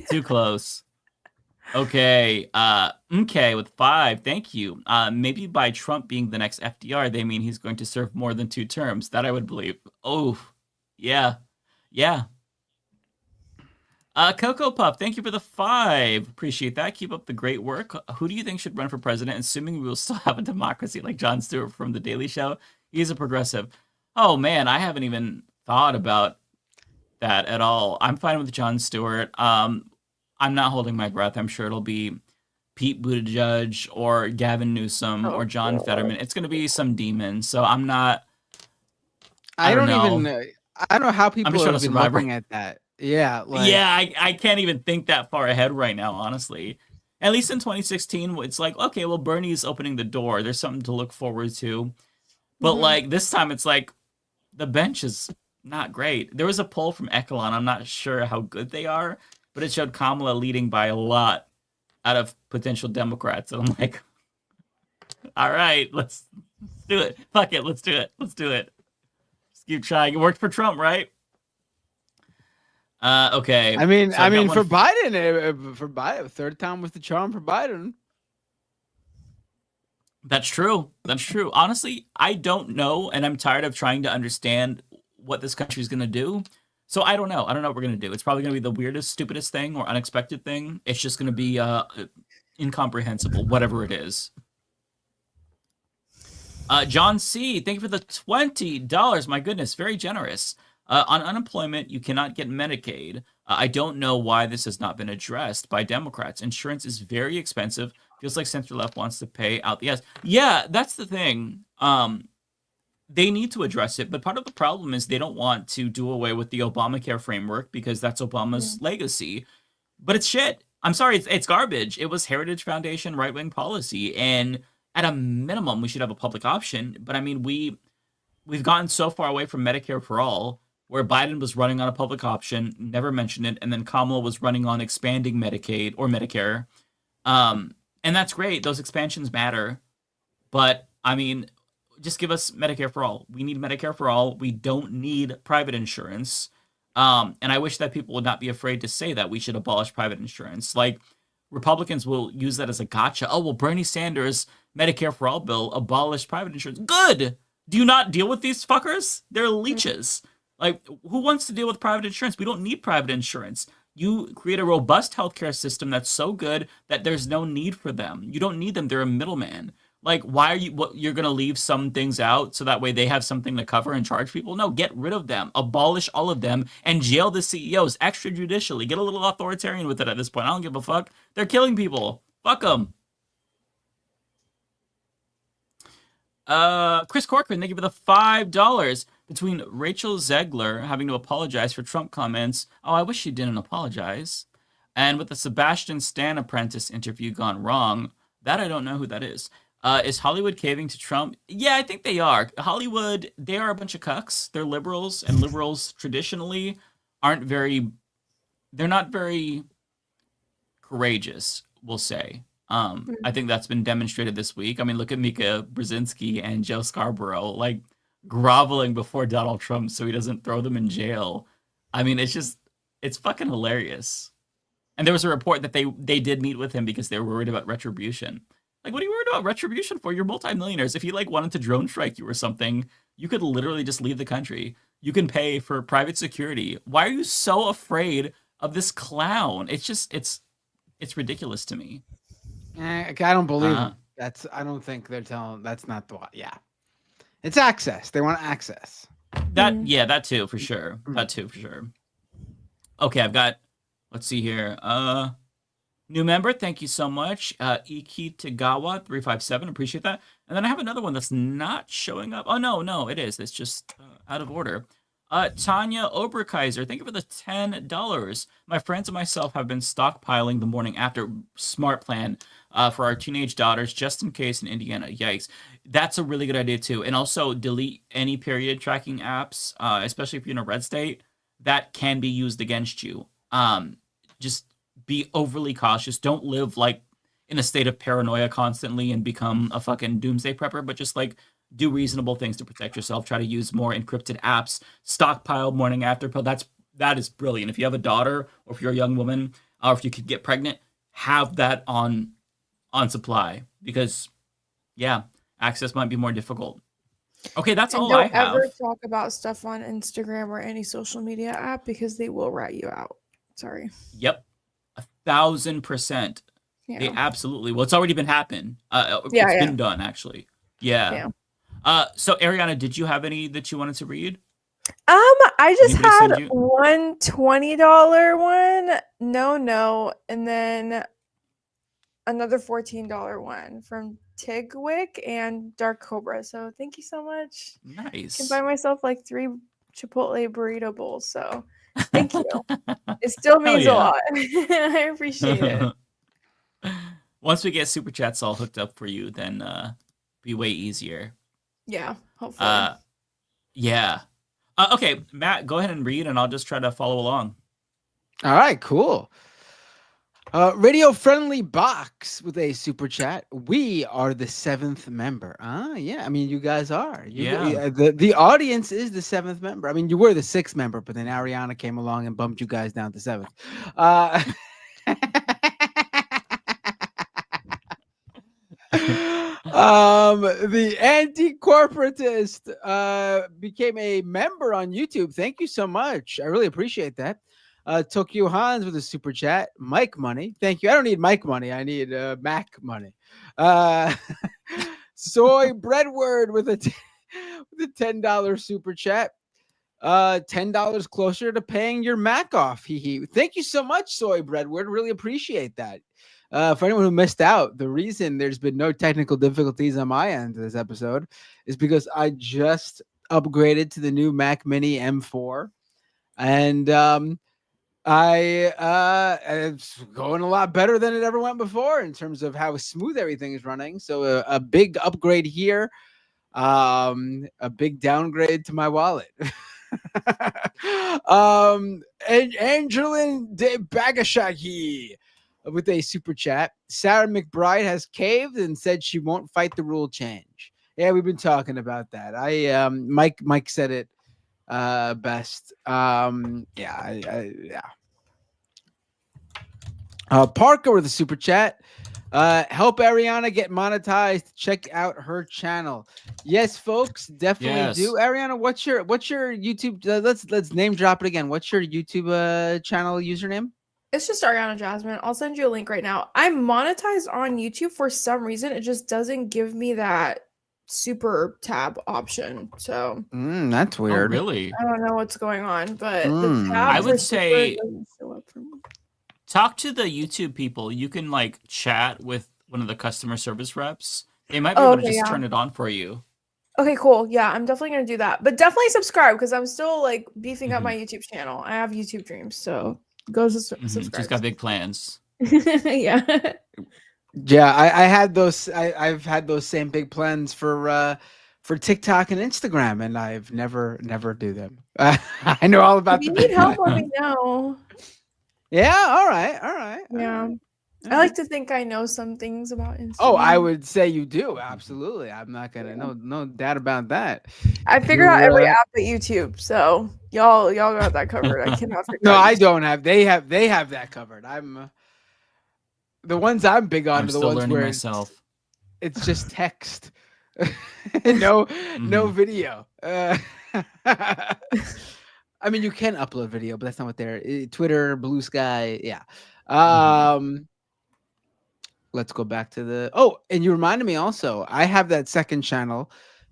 Too close. Okay. Okay, with 5. Thank you. Maybe by Trump being the next FDR, they mean he's going to serve more than 2 terms. That I would believe. Oh, yeah. Cocoa Puff, thank you for the 5. Appreciate that. Keep up the great work. Who do you think should run for president, assuming we will still have a democracy, like Jon Stewart from The Daily Show? He's a progressive. Oh, man, I haven't even thought about that at all. I'm fine with Jon Stewart. I'm not holding my breath. I'm sure it'll be Pete Buttigieg or Gavin Newsom or John Fetterman. It's going to be some demon. So I'm not. I don't know how people are even looking at that. Yeah. I can't even think that far ahead right now, honestly. At least in 2016, it's like, okay, well, Bernie's opening the door. There's something to look forward to. But like this time, it's like the bench is not great. There was a poll from Echelon. I'm not sure how good they are, but it showed Kamala leading by a lot out of potential Democrats. And I'm like, all right, let's do it. Fuck it. Let's do it. Just keep trying. It worked for Trump, right? Okay. I mean, for Biden, third time with the charm for Biden. That's true. Honestly, I don't know, and I'm tired of trying to understand what this country is going to do. So I don't know. I don't know what we're going to do. It's probably going to be the weirdest, stupidest thing or unexpected thing. It's just going to be incomprehensible, whatever it is. John C., thank you for the $20. My goodness, very generous. On unemployment, you cannot get Medicaid. I don't know why this has not been addressed by Democrats. Insurance is very expensive. Feels like center left wants to pay out the ass. Yeah, that's the thing. They need to address it, but part of the problem is they don't want to do away with the Obamacare framework because that's Obama's legacy. But it's shit. I'm sorry, it's garbage. It was Heritage Foundation right-wing policy, and at a minimum, we should have a public option. But I mean, we've gotten so far away from Medicare for all, where Biden was running on a public option, never mentioned it, and then Kamala was running on expanding Medicaid or Medicare. And that's great. Those expansions matter. But, I mean, just give us Medicare for all. We need Medicare for all. We don't need private insurance. And I wish that people would not be afraid to say that we should abolish private insurance. Like, Republicans will use that as a gotcha. Oh, well, Bernie Sanders' Medicare for all bill abolished private insurance. Good! Do you not deal with these fuckers? They're leeches. Like, who wants to deal with private insurance? We don't need private insurance. You create a robust healthcare system that's so good that there's no need for them. You don't need them. They're a middleman. Like, why are you're going to leave some things out so that way they have something to cover and charge people? No, get rid of them. Abolish all of them and jail the CEOs extrajudicially. Get a little authoritarian with it at this point. I don't give a fuck. They're killing people. Fuck them. Chris Corcoran, thank you for the $5. Between Rachel Zegler having to apologize for Trump comments, oh, I wish she didn't apologize, and with the Sebastian Stan Apprentice interview gone wrong, that I don't know who that is. Is Hollywood caving to Trump? Yeah, I think they are. Hollywood, they are a bunch of cucks. They're liberals, and liberals traditionally they're not very courageous, we'll say. I think that's been demonstrated this week. I mean, look at Mika Brzezinski and Joe Scarborough, like groveling before Donald Trump so he doesn't throw them in jail. I mean, it's fucking hilarious. And there was a report that they did meet with him because they were worried about retribution. Like, what are you worried about retribution for? You're multimillionaires. If you like wanted to drone strike you or something, you could literally just leave the country. You can pay for private security. Why are you so afraid of this clown? It's ridiculous to me. I don't believe them. I don't think they're telling. That's not the. Yeah, it's access. They want access. That too for sure. That too for sure. Okay, I've got. Let's see here. New member, thank you so much. Iki Tagawa 357, appreciate that. And then I have another one that's not showing up. Oh no, it is. It's just out of order. Tanya Oberkaiser, thank you for the $10. My friends and myself have been stockpiling the morning after smart plan for our teenage daughters, just in case in Indiana. Yikes. That's a really good idea too. And also delete any period tracking apps, especially if you're in a red state, that can be used against you. Just be overly cautious. Don't live like in a state of paranoia constantly and become a fucking doomsday prepper, but just like do reasonable things to protect yourself. Try to use more encrypted apps. Stockpile morning after pill. That is brilliant. If you have a daughter, or if you're a young woman, or if you could get pregnant, have that on supply, because access might be more difficult. Okay, that's all I have. Don't ever talk about stuff on Instagram or any social media app because they will rat you out. Sorry. Yep, 1,000%. Yeah. They absolutely. Well, it's already been happened. It's been done actually. Yeah. So Ariana, did you have any that you wanted to read? I just had one $20 one, no, and then another $14 one from Tigwick and Dark Cobra. So thank you so much. Nice. I can buy myself like 3 Chipotle burrito bowls. So thank you. It still means a lot. I appreciate it. Once we get super chats all hooked up for you, then be way easier. Yeah, hopefully. Yeah. Okay, Matt, go ahead and read, and I'll just try to follow along. All right, cool. Radio Friendly Box with a super chat. We are the 7th member. Yeah. I mean, you guys are. The audience is the 7th member. I mean, you were the 6th member, but then Ariana came along and bumped you guys down to 7th. The anti-corporatist became a member on YouTube. Thank you so much. I really appreciate that. Tokyo Hans with a super chat. Mike money. Thank you. I don't need Mike money. I need Mac money. Soy Breadword with a $10 super chat. $10 closer to paying your Mac off. Thank you so much, Soy Breadword. Really appreciate that. For anyone who missed out, the reason there's been no technical difficulties on my end of this episode is because I just upgraded to the new Mac Mini M4, and it's going a lot better than it ever went before in terms of how smooth everything is running. So a big upgrade here, a big downgrade to my wallet. And Angelin de Bagashagi with a super chat. Sarah McBride has caved and said she won't fight the rule change. Yeah, we've been talking about that. Mike said it best. Parker with a super chat. Help Ariana get monetized. Check out her channel. Yes, folks, definitely do. Ariana, what's your YouTube? Let's name drop it again. What's your YouTube channel username? It's just Ariana Jasmine. I'll send you a link right now. I'm monetized on YouTube for some reason. It just doesn't give me that super tab option. So that's weird. Oh, really? I don't know what's going on, but the tab I would say talk to the YouTube people. You can like chat with one of the customer service reps. They might be able to just turn it on for you. Okay, cool. Yeah, I'm definitely gonna do that. But definitely subscribe because I'm still like beefing up my YouTube channel. I have YouTube dreams, so go subscribe. She's got big plans. Yeah. Yeah, I had those. I've had those same big plans for TikTok and Instagram, and I've never do them. I know all about. If you need help, let me know. Yeah. All right. Yeah. I like to think I know some things about Instagram. Oh, I would say you do. Absolutely. I'm not gonna no doubt about that. I figure out every app at YouTube, so y'all got that covered. I cannot figure No, out I YouTube. don't have. They have that covered. I'm the ones I'm big on I'm are the still ones learning where myself. it's just text. no video. I mean, you can upload video, but that's not what they're Twitter, Blue Sky, yeah. Let's go back to the and you reminded me also, I have that second channel.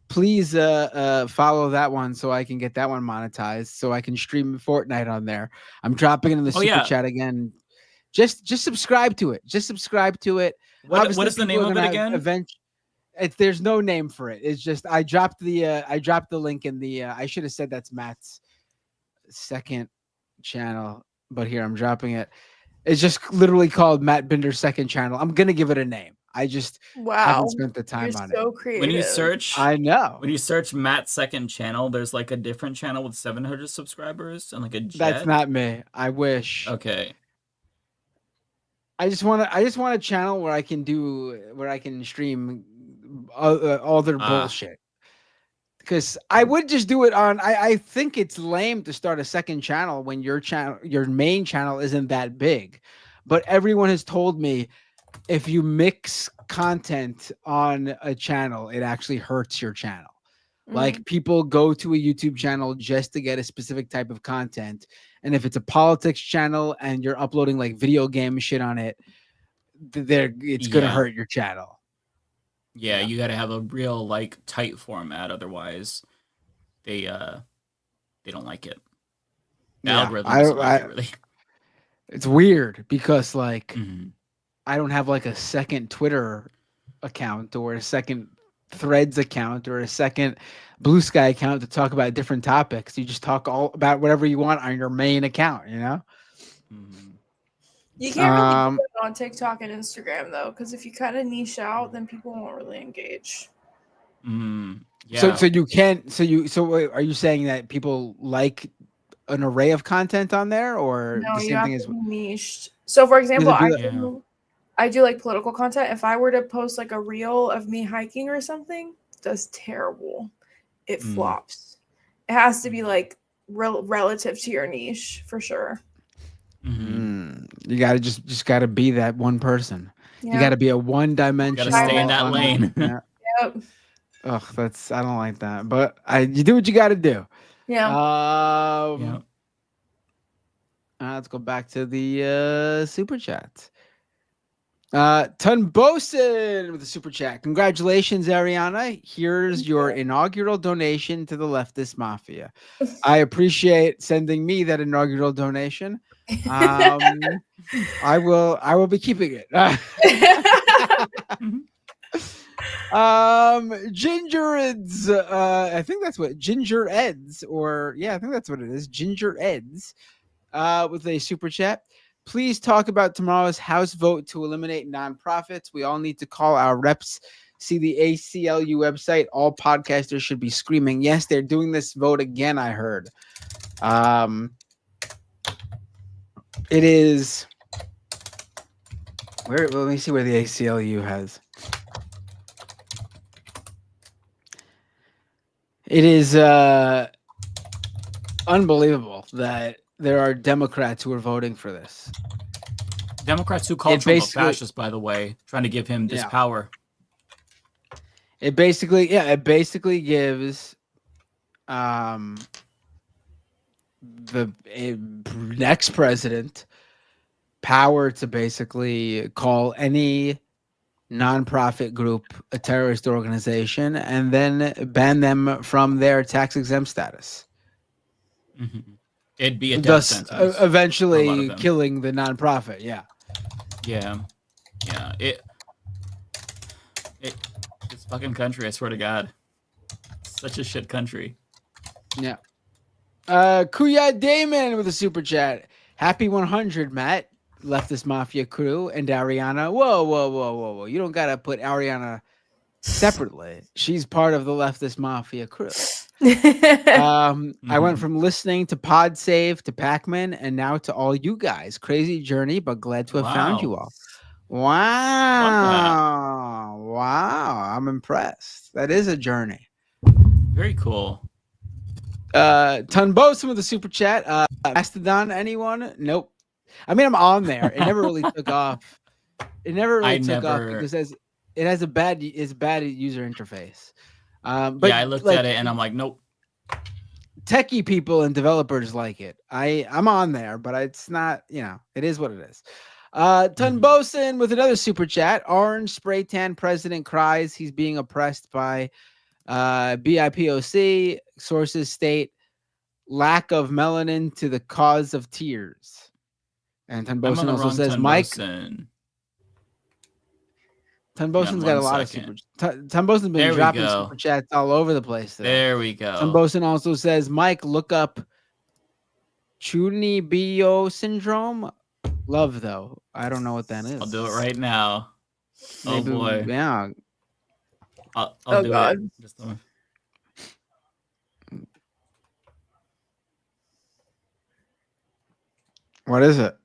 Please follow that one so I can get that one monetized so I can stream Fortnite on there. I'm dropping it in the super chat again. Just subscribe to it. Just subscribe to it. What is the name of it again? There's no name for it. It's just I dropped the link in the I should have said that's Matt's second channel, but here I'm dropping it. It's just literally called Matt Binder's second channel. I'm gonna give it a name. I just haven't spent the time on so it. Creative. When you search, I know. When you search Matt's second channel, there's like a different channel with 700 subscribers and like a jet. That's not me. I wish. Okay. I just want a channel where I can stream all their bullshit. Because I would just do it on. I think it's lame to start a second channel when your main channel isn't that big. But everyone has told me if you mix content on a channel, it actually hurts your channel. Like people go to a YouTube channel just to get a specific type of content. And if it's a politics channel and you're uploading like video game shit on it, it's going to hurt your channel. Yeah, you got to have a real like tight format, otherwise they don't like it. The algorithms don't like it, really. It's weird because like I don't have like a second Twitter account or a second Threads account or a second Blue Sky account to talk about different topics. You just talk all about whatever you want on your main account, you know? You can't really do it on TikTok and Instagram though, because if you kind of niche out, then people won't really engage. Yeah. So you can't. So are you saying that people like an array of content on there, or no, the you same have thing as to be niched? So for example, I do like political content. If I were to post like a reel of me hiking or something, it does terrible. It flops. It has to be like relative to your niche for sure. You gotta just gotta be that one person. Yeah. You gotta be a one-dimensional. Gotta stay in that lane. Yeah. Yep. Ugh, I don't like that. But you do what you gotta do. Yeah. Let's go back to the super chat. Tunbosin with the super chat. Congratulations, Ariana. Here's your inaugural donation to the Leftist Mafia. I appreciate sending me that inaugural donation. I will be keeping it. Ginger Eds. I think that's what Ginger Eds, I think that's what it is. Ginger Eds. With a super chat. Please talk about tomorrow's House vote to eliminate nonprofits. We all need to call our reps. See the ACLU website. All podcasters should be screaming. Yes, they're doing this vote again, I heard. It is. Let me see where the ACLU has. It is unbelievable that there are Democrats who are voting for this. Democrats who call Trump a fascist, by the way, trying to give him this power. It basically gives the next president power to basically call any nonprofit group a terrorist organization and then ban them from their tax-exempt status. It'd be a death sentence. Eventually killing the nonprofit. Yeah. It's fucking country, I swear to God. It's such a shit country. Yeah. Kuya Damon with a super chat. Happy 100, Matt. Leftist Mafia crew and Ariana. Whoa. You don't gotta put Ariana separately. She's part of the Leftist Mafia crew. I went from listening to Pod Save to Pac-Man and now to all you guys. Crazy journey, but glad to have found you all. Wow. Wow. I'm impressed. That is a journey. Very cool. Tunbosun with the super chat. Mastodon, anyone? Nope. I mean, I'm on there. It never really took off. It never really took off because it has a bad user interface. But yeah, I looked at it and I'm like, nope. Techie people and developers like it. I'm on there, but it's not, it is what it is. Tunbosun with another super chat. Orange spray tan president cries he's being oppressed by BIPOC. Sources state lack of melanin to the cause of tears. And Tunbosun also says, Mike. Tunbosun's got a lot of super. Tunbosun's been dropping super chats all over the place today. There we go. Tunbosun also says, Mike, look up Chunibyo syndrome. Love, though. I don't know what that is. I'll do it right now. Maybe, oh, boy. Yeah. I'll do it. Just what is it?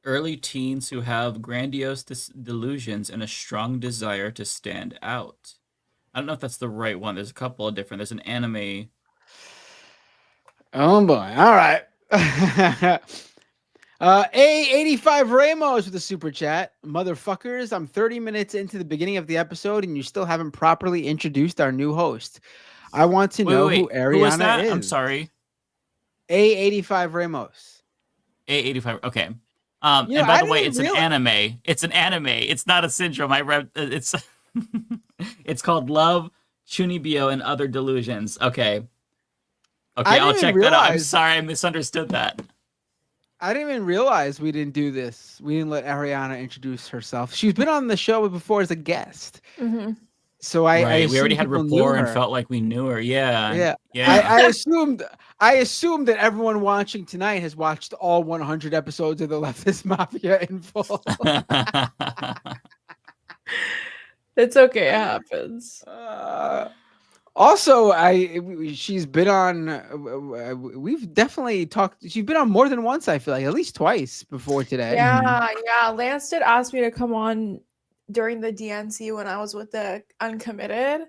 Early teens who have grandiose delusions and a strong desire to stand out. I don't know if that's the right one. There's a couple of different. There's an anime. Oh boy! All right. A85 Ramos with a super chat. Motherfuckers, I'm 30 minutes into the beginning of the episode, and you still haven't properly introduced our new host. I want to know who Ariana is. I'm sorry. A85 Ramos. A85. Okay. And by the way, it's an anime. It's an anime. It's not a syndrome. It's it's called Love, Chunibyo, and Other Delusions. Okay. Okay, I'll check that out. I'm sorry, I misunderstood that. I didn't even realize we didn't do this. We didn't let Ariana introduce herself. She's been on the show before as a guest. Mm-hmm. So we already had rapport and felt like we knew her. Yeah. I assumed that everyone watching tonight has watched all 100 episodes of the Leftist Mafia in full. It's okay. It happens. Also, she's been on. We've definitely talked. She's been on more than once. I feel like at least twice before today. Yeah. Lance did ask me to come on during the DNC when I was with the Uncommitted,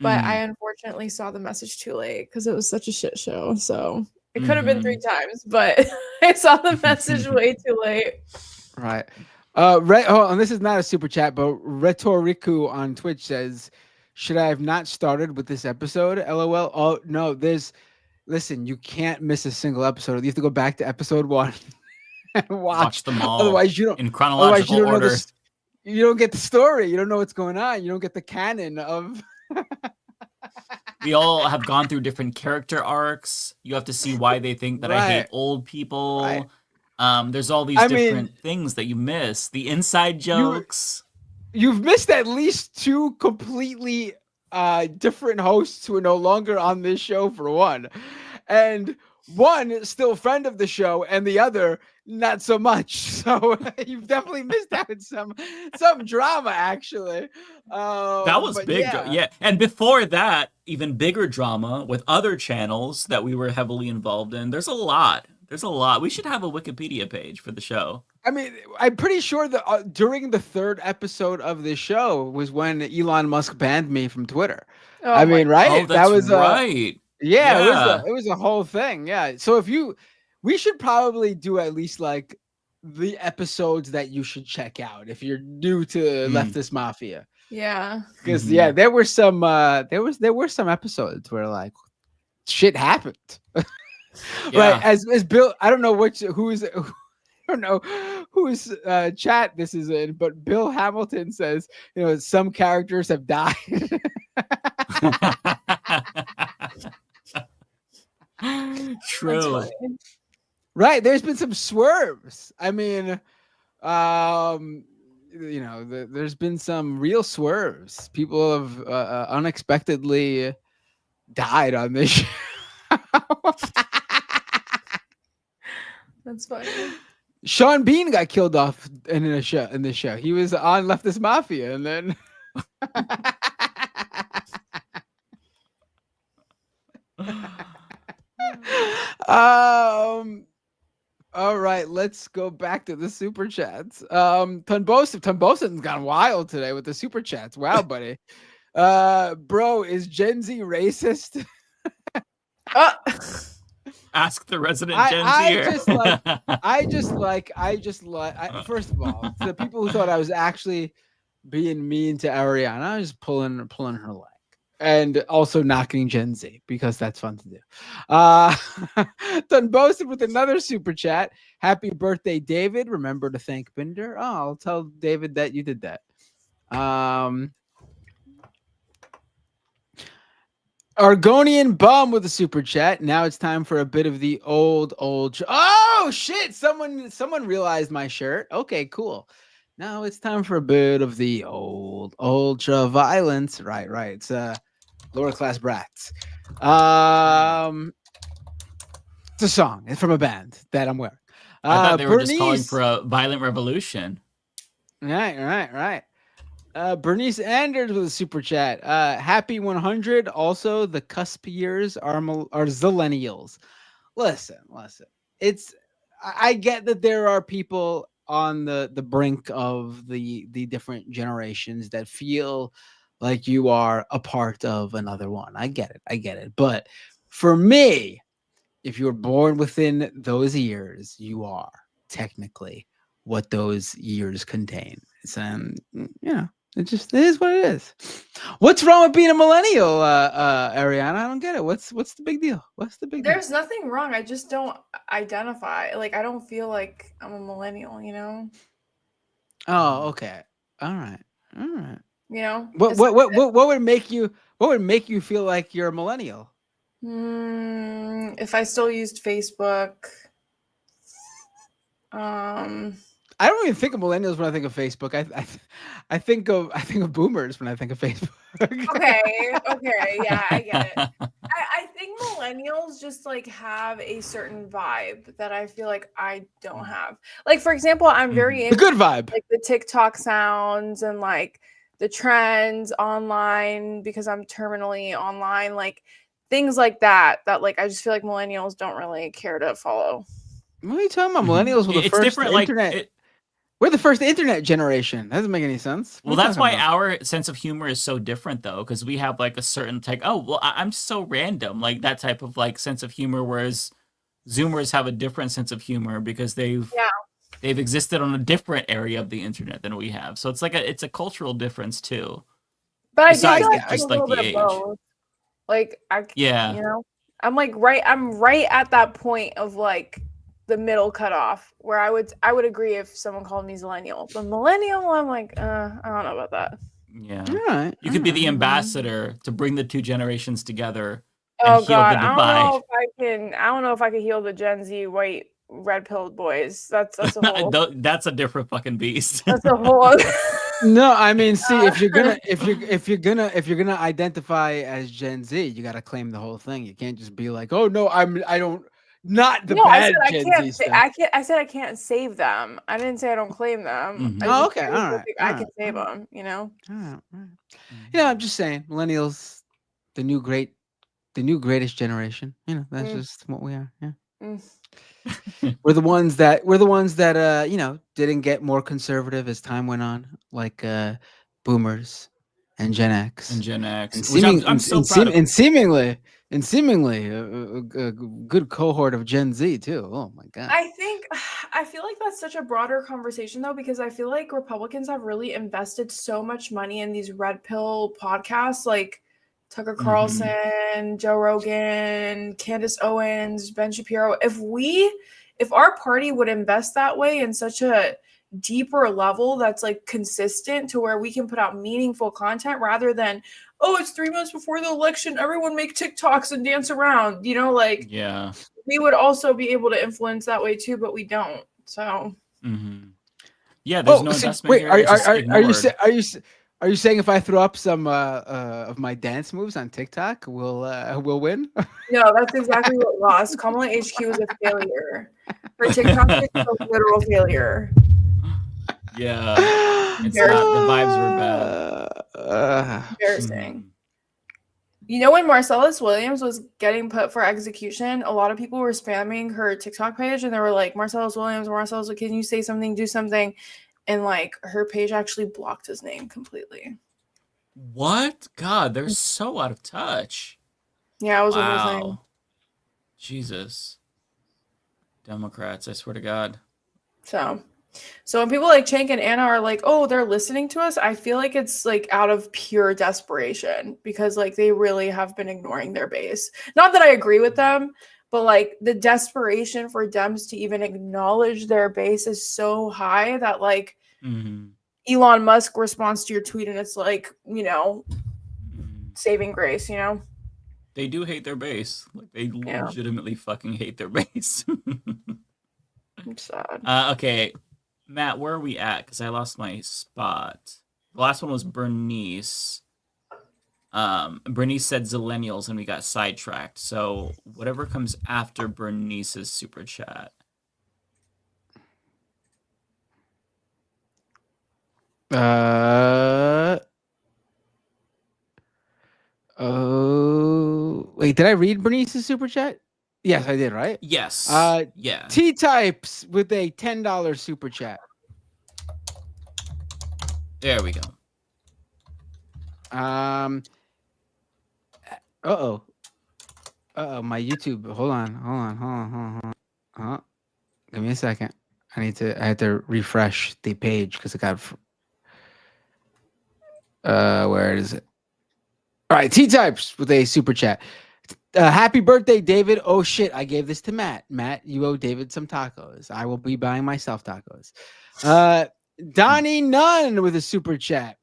but I unfortunately saw the message too late because it was such a shit show. So it could have been 3 times, but I saw the message way too late. Right. And this is not a super chat, but Retoriku on Twitch says, should I have not started with this episode? LOL. Oh no, listen, you can't miss a single episode. You have to go back to episode 1 and watch them all. Otherwise, you don't in chronological order. You don't get the story. You don't know what's going on. You don't get the canon of. We all have gone through different character arcs. You have to see why they think that I hate old people. Right. There's all these different things that you miss. The inside jokes. You've missed at least 2 completely different hosts who are no longer on this show, for one. And one still friend of the show, and the other not so much. So you've definitely missed out some drama, actually. That was big. Yeah. And before that, even bigger drama with other channels that we were heavily involved in. There's a lot. We should have a Wikipedia page for the show. I mean, I'm pretty sure that during the 3rd episode of this show was when Elon Musk banned me from Twitter. Oh, I mean, right? Oh, that's that was right. Yeah, it was a whole thing. Yeah. So we should probably do at least like the episodes that you should check out if you're new to Leftist Mafia. Yeah. Because there were some episodes where like shit happened. Right. As Bill, I don't know whose chat this is in, but Bill Hamilton says, some characters have died. True. Right. There's been some swerves. I mean, there's been some real swerves. People have unexpectedly died on this show. That's funny. Sean Bean got killed off in this show. He was on Leftist Mafia, and then All right, let's go back to the super chats. Tunbosa's gone wild today with the super chats. Wow, buddy. Bro, is Gen Z racist? Ask the resident Gen Zer. First of all, to the people who thought I was actually being mean to Ariana, I was pulling her leg. And also knocking Gen Z because that's fun to do. Done boasted with another super chat. Happy birthday, David. Remember to thank Binder. Oh, I'll tell David that you did that. Argonian Bum with a super chat. Now it's time for a bit of the old. Oh shit! Someone realized my shirt. Okay, cool. Now it's time for a bit of the old ultra violence. Right. It's lower class brats. It's a song. It's from a band that I'm wearing. I thought they were just calling for a violent revolution. Right. Bernice Anders with a super chat. Happy 100. Also, the cusp years are zillennials. Listen. I get that there are people on the brink of the different generations that feel like you are a part of another one. I get it. But for me, if you were born within those years, you are technically what those years contain. So, it is what it is. What's wrong with being a millennial, Ariana? I don't get it. What's the big deal? There's nothing wrong. I just don't identify. Like, I don't feel like I'm a millennial, you know? Oh, okay. All right. You know? What would make you feel like you're a millennial? If I still used Facebook. I don't even think of millennials when I think of Facebook. I think of boomers when I think of Facebook. Okay, yeah, I get it. I think millennials just like have a certain vibe that I feel like I don't have. Like, for example, I'm very into good vibe, like the TikTok sounds and like the trends online because I'm terminally online, like things like that like I just feel like millennials don't really care to follow. What are you talking about? Millennials were the first different, internet. We're the first internet generation. That doesn't make any sense. Well, that's why our sense of humor is so different, though, because we have like a certain type. Oh, well, I'm so random, like that type of like sense of humor. Whereas Zoomers have a different sense of humor because they've existed on a different area of the internet than we have. So it's like it's a cultural difference too. But besides I just like the age. Like you know, I'm right at that point of like the middle cutoff where I would agree if someone called me zillennial, but millennial, I'm like, I don't know about that. Yeah, you could be the ambassador to bring the two generations together. Oh and heal God, the divide. I don't know if I can heal the Gen Z white red pilled boys. That's a whole. That's a different fucking beast. That's a whole. No, I mean, see, if you're gonna identify as Gen Z, you gotta claim the whole thing. You can't just be like, oh no, not the bad Gen Z stuff. I said I can't save them. I didn't say I don't claim them. Oh, okay, all right. I can save them. You know. All right. Yeah, I'm just saying, millennials, the new greatest generation. You know, that's just what we are. Yeah. We're the ones that didn't get more conservative as time went on, like boomers and Gen X. And seemingly a good cohort of Gen Z too. Oh my God. I feel like that's such a broader conversation though, because I feel like Republicans have really invested so much money in these red pill podcasts like Tucker Carlson, Joe Rogan, Candace Owens, Ben Shapiro. If our party would invest that way in such a deeper level that's like consistent to where we can put out meaningful content rather than, oh, it's 3 months before the election, everyone make TikToks and dance around, you know, like we would also be able to influence that way too, but we don't. So yeah, there's no investment here. Are you saying if I throw up some of my dance moves on TikTok, we'll win? No, that's exactly what lost. Kamala HQ is a failure. For TikTok, it's a literal failure. Yeah, the vibes were bad. Embarrassing. You know, when Marcellus Williams was getting put for execution, a lot of people were spamming her TikTok page and they were like, Marcellus Williams, can you say something, do something? And like her page actually blocked his name completely. What? God, they're so out of touch. Yeah, it was a whole thing. Jesus. Democrats, I swear to God. So when people like Chank and Anna are like, oh, they're listening to us, I feel like it's like out of pure desperation because like they really have been ignoring their base. Not that I agree with them, but like the desperation for Dems to even acknowledge their base is so high that like Elon Musk responds to your tweet and it's like, you know, saving grace, you know? They do hate their base. Like they legitimately fucking hate their base. I'm sad. Okay. Matt, where are we at? Because I lost my spot. The last one was Bernice. Bernice said Zillennials, and we got sidetracked. So whatever comes after Bernice's super chat. Oh, wait, did I read Bernice's super chat? Yes, I did, right? Yes. Yeah. T-Types with a $10 super chat. There we go. Uh-oh, my YouTube. Hold on. Give me a second. I had to refresh the page because it got where is it? All right, T-Types with a super chat. Happy birthday, David. Oh shit, I gave this to Matt. Matt, you owe David some tacos. I will be buying myself tacos. Donnie Nunn with a super chat.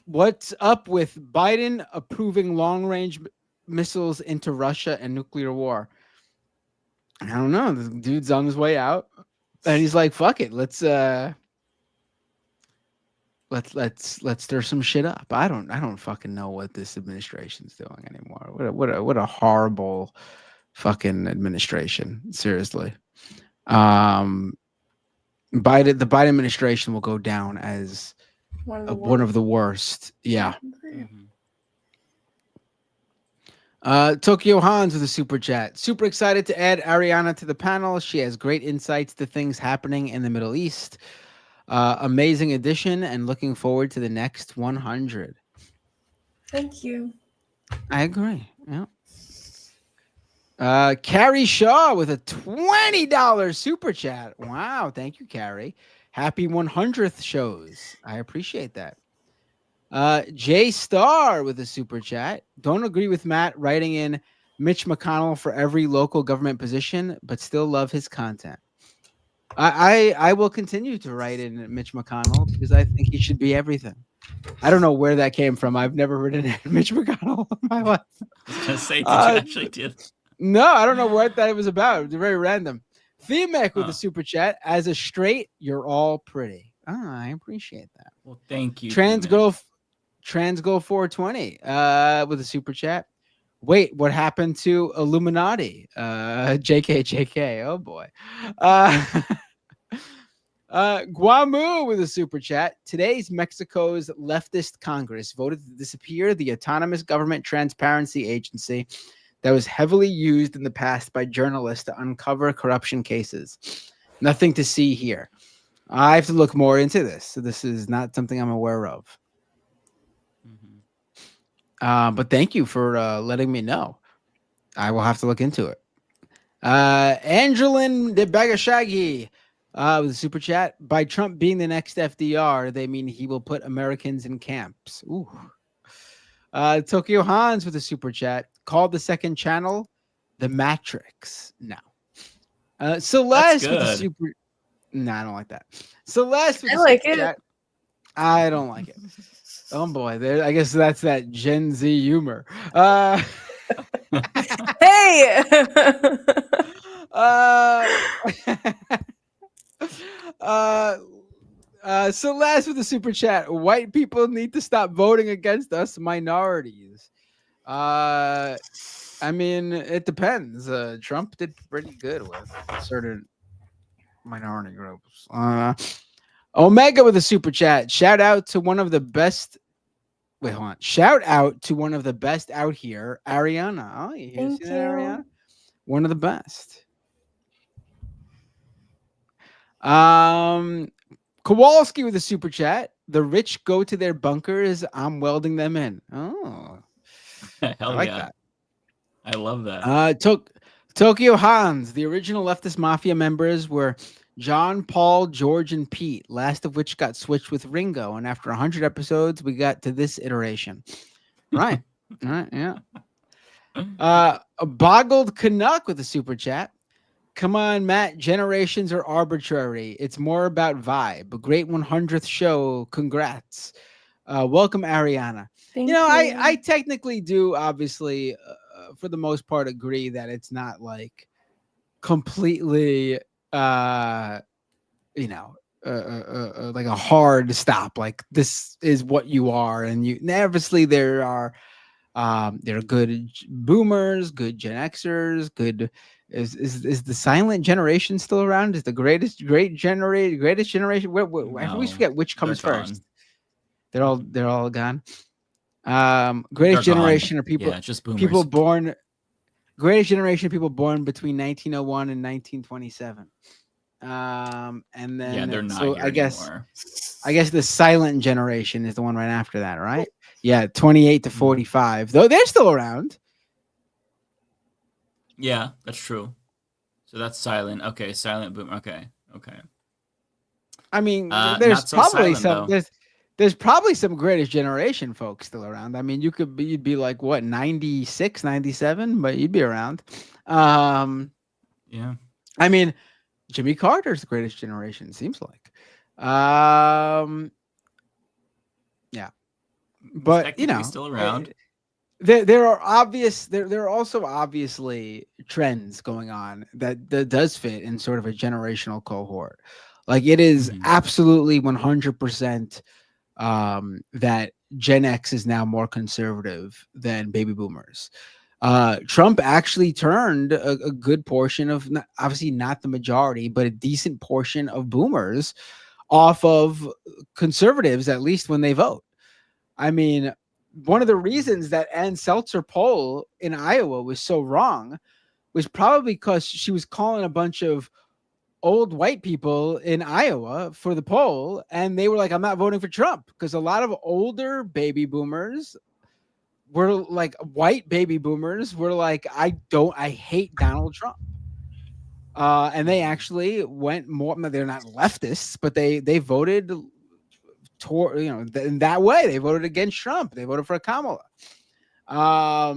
What's up with Biden approving long-range missiles into Russia and nuclear war? I don't know. The dude's on his way out, and he's like, "Fuck it, let's stir some shit up." I don't fucking know what this administration's doing anymore. What a horrible fucking administration. Seriously. The Biden administration will go down as one of the worst. Yeah. Tokyo Hans with a super chat. Super excited to add Ariana to the panel. She has great insights to things happening in the Middle East. Amazing addition and looking forward to the next 100. Thank you. I agree. Yeah. Carrie Shaw with a $20 super chat. Wow. Thank you, Carrie. Happy 100th shows. I appreciate that. Jay Star with a super chat. Don't agree with Matt writing in Mitch McConnell for every local government position, but still love his content. I will continue to write in Mitch McConnell because I think he should be everything. I don't know where that came from. I've never written in Mitch McConnell in my life. I was gonna say, did you actually did? No, I don't know what that was about. It was very random. Themac with a super chat. As a straight, you're all pretty. I appreciate that. Well, thank you. Trans Girl 420 with a super chat. Wait, what happened to Illuminati? JK. Oh boy. Guamu with a super chat. Today's Mexico's leftist Congress voted to disappear the autonomous government transparency agency that was heavily used in the past by journalists to uncover corruption cases. Nothing to see here. I have to look more into this. So this is not something I'm aware of. But thank you for letting me know. I will have to look into it. Angelin de Bagashagi with a super chat. By Trump being the next FDR, they mean he will put Americans in camps. Ooh. Tokyo Hans with a super chat. Called the second channel the Matrix. No. Celeste with a super. No, I don't like that. Celeste with a super chat. I don't like it. Oh boy, I guess that's that Gen Z humor. Hey. Celeste with a super chat. White people need to stop voting against us minorities. I mean, it depends. Trump did pretty good with certain minority groups. Omega with a super chat. Shout out to one of the best Wait, hold on. Shout out to one of the best out here, Ariana. Oh, you Thank see that, you. Ariana? One of the best. Kowalski with a super chat. The rich go to their bunkers. I'm welding them in. Oh, Hell I like yeah. that. I love that. Tokyo Hans. The original leftist mafia members were John, Paul, George, and Pete. Last of which got switched with Ringo. And after 100 episodes, we got to this iteration. Right. All right. Yeah. A boggled Canuck with a super chat. Come on, Matt. Generations are arbitrary. It's more about vibe. A great 100th show. Congrats. Welcome, Ariana. Thank you know, you. I technically do, obviously, for the most part, agree that it's not like completely, like a hard stop. Like this is what you are, and you. Obviously, there are good boomers, good Gen Xers, good. Is the silent generation still around? Is the greatest generation? I always forget which comes first. They're all gone. Greatest generation are people. Yeah, just boomers. People born. Greatest generation of people born between 1901 and 1927. And then they're not so here I guess anymore. the silent generation is the one right after that, right? Yeah, 28 to 45. Though they're still around. Yeah, that's true. So that's silent. Okay, silent boom. Okay. I mean, there's not so probably silent, some there's probably some greatest generation folks still around. I mean, you'd be like what, 96, 97, but you'd be around. Yeah. I mean, Jimmy Carter's the greatest generation, seems like. Yeah. But still around. There are also obviously trends going on that does fit in sort of a generational cohort. Like it is absolutely 100% that Gen X is now more conservative than baby boomers. Trump actually turned a good portion of, obviously not the majority, but a decent portion of boomers off of conservatives, at least when they vote. I mean, one of the reasons that Ann Seltzer poll in Iowa was so wrong was probably because she was calling a bunch of old white people in Iowa for the poll, and they were like, I'm not voting for Trump, because a lot of older baby boomers were like, white baby boomers were like, I hate Donald Trump. And they actually went more, they're not leftists, but they voted in that way. They voted against Trump. They voted for Kamala. I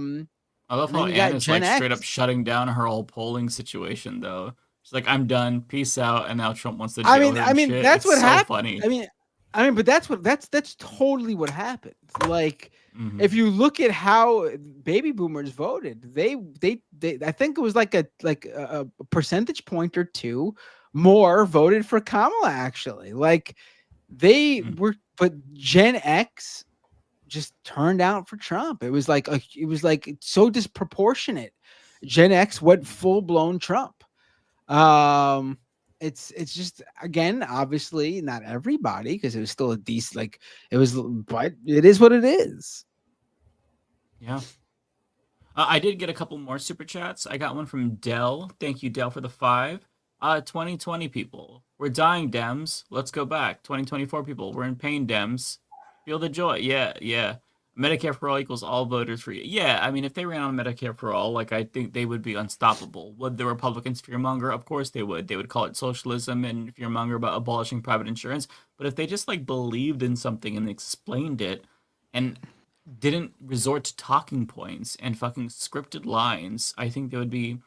love how Ann is Gen like straight X. up shutting down her whole polling situation, though. She's like, "I'm done, peace out," and now Trump wants to jail her. I mean, shit. that's it's what so happened. Funny. I mean, but that's totally what happened. Like, if you look at how baby boomers voted, they I think it was like a percentage point or two more voted for Kamala. Actually, like they were, but Gen X just turned out for Trump. It was like so disproportionate. Gen X went full blown Trump. It's just, again, obviously not everybody, because it was still a decent, but it is what it is. Yeah. I did get a couple more super chats. I got one from Dell. Thank you, Dell, for the 5. 2020 people, we're dying, Dems. Let's go back. 2024 people, we're in pain, Dems. Feel the joy. Yeah. Medicare for all equals all voters free. Yeah, I mean, if they ran on Medicare for all, I think they would be unstoppable. Would the Republicans fearmonger? Of course they would. They would call it socialism and fearmonger about abolishing private insurance. But if they just believed in something and explained it and didn't resort to talking points and fucking scripted lines, I think they would be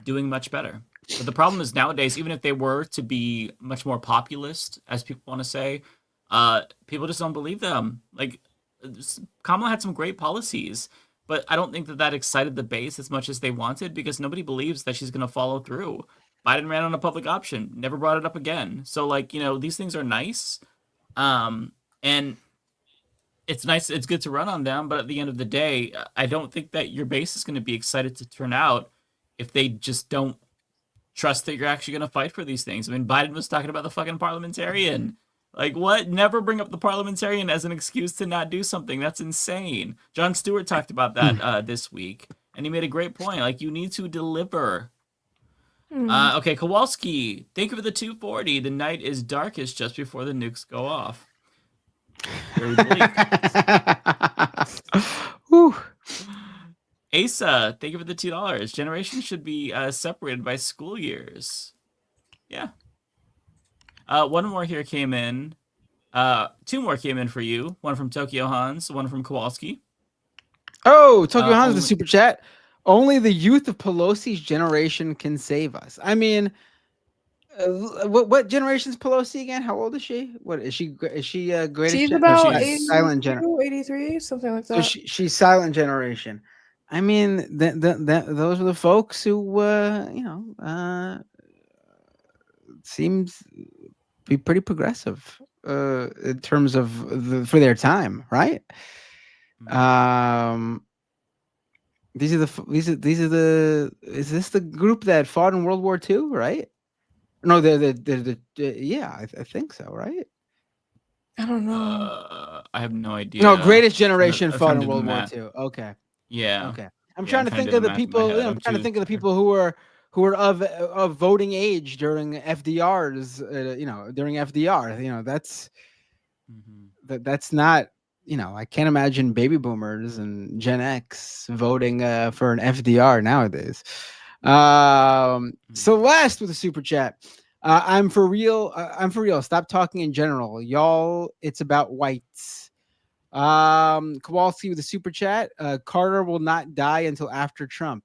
doing much better. But the problem is nowadays, even if they were to be much more populist, as people want to say, people just don't believe them. Kamala had some great policies, but I don't think that excited the base as much as they wanted, because nobody believes that she's going to follow through. Biden ran on a public option, never brought it up again. So, these things are nice. And it's nice, it's good to run on them, but at the end of the day, I don't think that your base is going to be excited to turn out if they just don't trust that you're actually going to fight for these things. I mean, Biden was talking about the fucking parliamentarian. Like, what? Never bring up the parliamentarian as an excuse to not do something. That's insane. Jon Stewart talked about that this week, and he made a great point. Like, you need to deliver. Okay, Kowalski, thank you for the 240. The night is darkest just before the nukes go off. Very bleak. Asa, thank you for the $2. Generations should be separated by school years. Yeah. One more here came in. Two more came in for you. One from Tokyo Hans, one from Kowalski. Oh, Tokyo Hans, the super chat. Only the youth of Pelosi's generation can save us. I mean, what generation is Pelosi again? How old is she? What is she? Is she greatest? She's about silent 83, something like that. So she's silent generation. I mean, those are the folks who, seems be pretty progressive in terms of for their time, right? These are the is this the group that fought in World War II, right? No, they're yeah, I think so, right? I don't know. I have no idea. No, greatest generation fought in World War II. Okay. Yeah. Okay. I'm trying to think of the people. I'm trying to think of the people who were of voting age during FDR's. During FDR. That's not. I can't imagine baby boomers and Gen X voting for an FDR nowadays. Celeste with a super chat. I'm for real. I'm for real. Stop talking in general, y'all. It's about whites. Kowalski with a super chat. Carter will not die until after Trump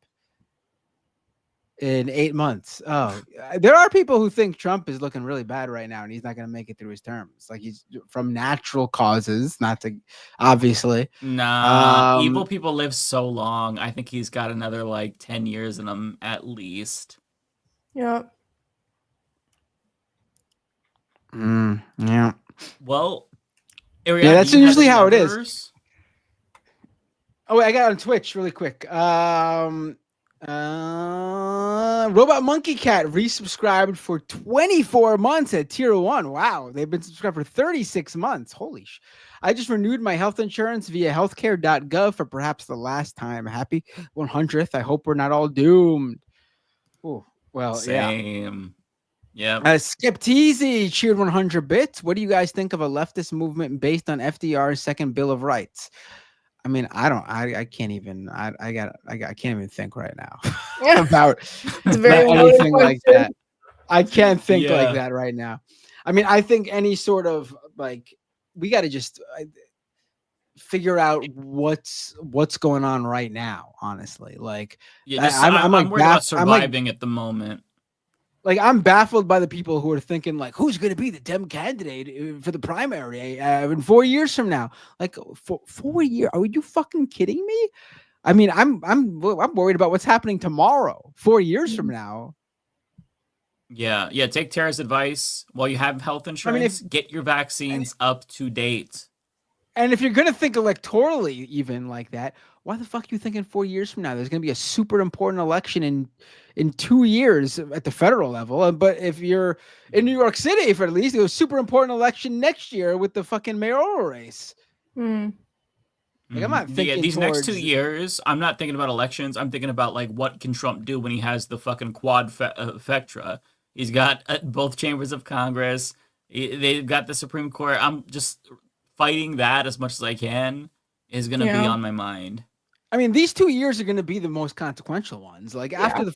in 8 months. Oh, there are people who think Trump is looking really bad right now and he's not going to make it through his terms. Like, he's from natural causes, not to obviously. Nah, evil people live so long. I think he's got another 10 years in him at least. Yep. Yeah. Well, Ariana, that's usually how it is. Oh, wait, I got on Twitch really quick. Robot Monkey Cat resubscribed for 24 months at tier 1. Wow, they've been subscribed for 36 months. Holy sh! I just renewed my health insurance via healthcare.gov for perhaps the last time. Happy 100th. I hope we're not all doomed. Oh, well, Same. Yeah. Skepteezy cheered 100 bits. What do you guys think of a leftist movement based on FDR's second Bill of Rights? I mean, I can't even think right now about anything like that. I can't think like that right now. I mean, I think any sort of we got to just figure out what's going on right now. Honestly, I'm worried about surviving at the moment. I'm baffled by the people who are thinking who's going to be the Dem candidate for the primary in 4 years from now? 4 years? Are you fucking kidding me? I mean, I'm worried about what's happening tomorrow. 4 years from now. Yeah. Take Tara's advice while you have health insurance. Get your vaccines up to date. And if you're going to think electorally, even like that, why the fuck are you thinking 4 years from now? There's going to be a super important election in 2 years at the federal level. But if you're in New York City, for at least, it was a super important election next year with the fucking mayoral race. Mm. I'm not thinking these next 2 years. I'm not thinking about elections. I'm thinking about what can Trump do when he has the fucking quadfecta. He's got both chambers of Congress. They've got the Supreme Court. I'm just fighting that as much as I can is going to be on my mind. I mean, these 2 years are going to be the most consequential ones. After the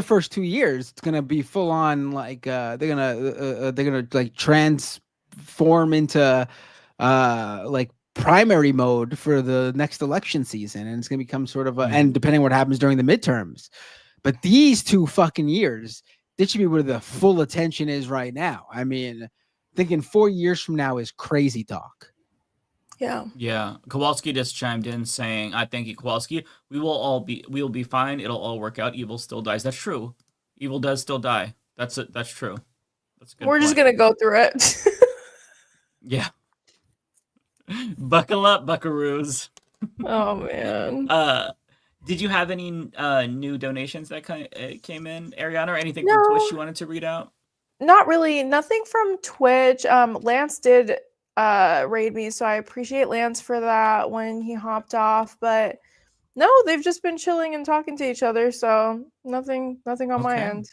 first 2 years, it's going to be full on. They're gonna transform into primary mode for the next election season, and it's going to become sort of and depending on what happens during the midterms. But these 2 fucking years, this should be where the full attention is right now. I mean, thinking 4 years from now is crazy talk. Yeah. Kowalski just chimed in saying, "I thank you, Kowalski. We will be fine. It'll all work out. Evil still dies." That's true. Evil does still die. That's it. That's true. That's a good. We're just gonna go through it. Yeah. Buckle up, buckaroos. Oh man. Did you have any new donations that came in, Ariana, or anything from Twitch you wanted to read out? Not really. Nothing from Twitch. Lance did raid me, so I appreciate Lance for that when he hopped off. But no, they've just been chilling and talking to each other, so nothing on my end.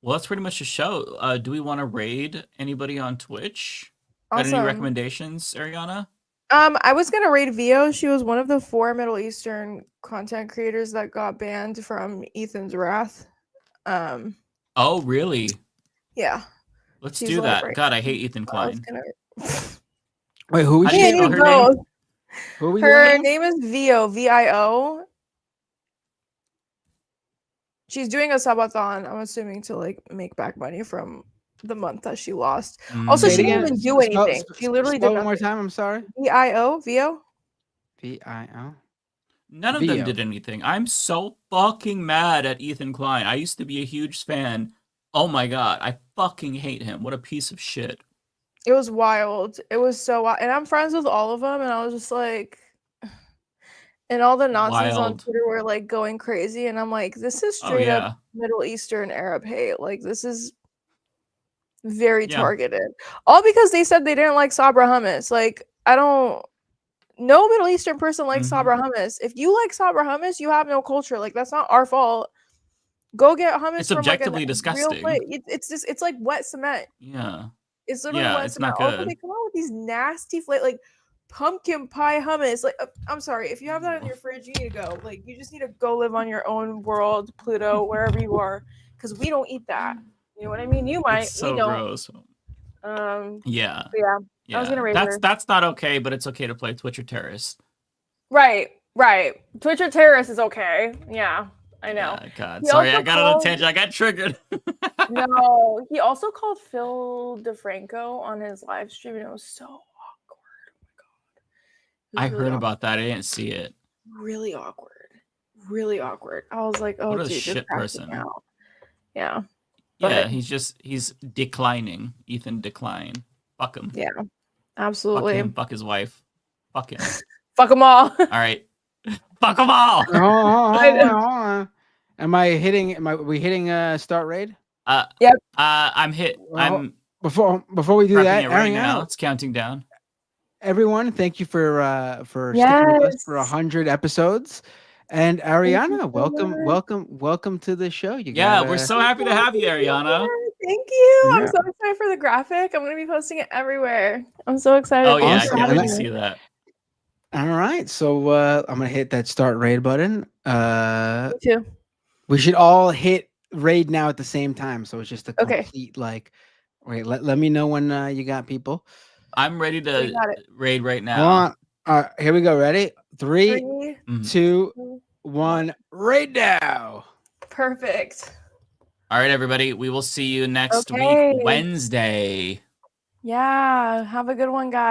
Well, that's pretty much the show. Do we want to raid anybody on Twitch? Got any Awesome. recommendations, Ariana? I was gonna raid Vio. She was one of the 4 Middle Eastern content creators that got banned from Ethan's Wrath. Oh, really? Yeah. Let's She's do like that. right God, I hate Ethan Klein. Wait, who is How do you she? spell her name? Who are we Her doing? name is Vio, VIO. She's doing a subathon, I'm assuming, to like make back money from the month that she lost. Also, Say it she didn't again. even do anything. She literally spell did one more nothing. time. I'm sorry. VIO, Vio. VIO. None of them did anything. I'm so fucking mad at Ethan Klein. I used to be a huge fan. Oh my god, I fucking hate him. What a piece of shit. It was wild. It was so wild. And I'm friends with all of them, and I was just like, and all the Nazis on Wild. Twitter were like going crazy, and I'm like, this is straight up Middle Eastern Arab hate. Like, this is very targeted. All because they said they didn't like Sabra hummus. Like, no Middle Eastern person likes Sabra hummus. If you like Sabra hummus, you have no culture. Like, that's not our fault. Go get hummus It's from objectively like a disgusting. real place. It's like wet cement. Yeah. It's literally Yeah, wet it's cement. not Also, good. they come out with these nasty like pumpkin pie hummus. Like, I'm sorry, if you have that in your fridge, you need to go. Like, you just need to go live on your own world, Pluto, wherever you are, because we don't eat that. You know what I mean? You might. It's so we don't. gross. Yeah. Yeah. I was gonna raise her. That's not okay, but it's okay to play Twitcher terrorist. Right. Twitcher terrorist is okay. Yeah, I know. Yeah, God, He sorry, also I got on a called- tangent. I got triggered. No, he also called Phil DeFranco on his live stream, and it was so awkward. Oh my god. I heard about that. I didn't see it. Really awkward. Really awkward. I was like, oh, What a dude, shit you're cracking person. me out. Yeah. Yeah, But- he's declining. Ethan decline. Fuck him. Yeah. Absolutely. Fuck him. Fuck his wife. Fuck him. Fuck them all. All right. Fuck them all. Hold on. Am we hitting start raid? Yep. I'm hit. I'm Before we do prepping that, it right Ariana, now. It's counting down. everyone, thank you for sticking with us for 100 episodes. And Ariana, welcome to the show. We're so happy to have you, Ariana. Thank you. Yeah. I'm so excited for the graphic. I'm going to be posting it everywhere. I'm so excited. Oh yeah, Awesome. I can't wait to And see that. All right, so I'm gonna hit that start raid button. Me too. We should all hit raid now at the same time, so it's just a Okay. complete like. Wait, let me know when you got people. I'm ready to got it. raid right now. Hold on. All right, here we go. Ready? 3, 3, 2, 1. Raid now. Perfect. All right, everybody. We will see you next Okay. week, Wednesday. Yeah. Have a good one, guys.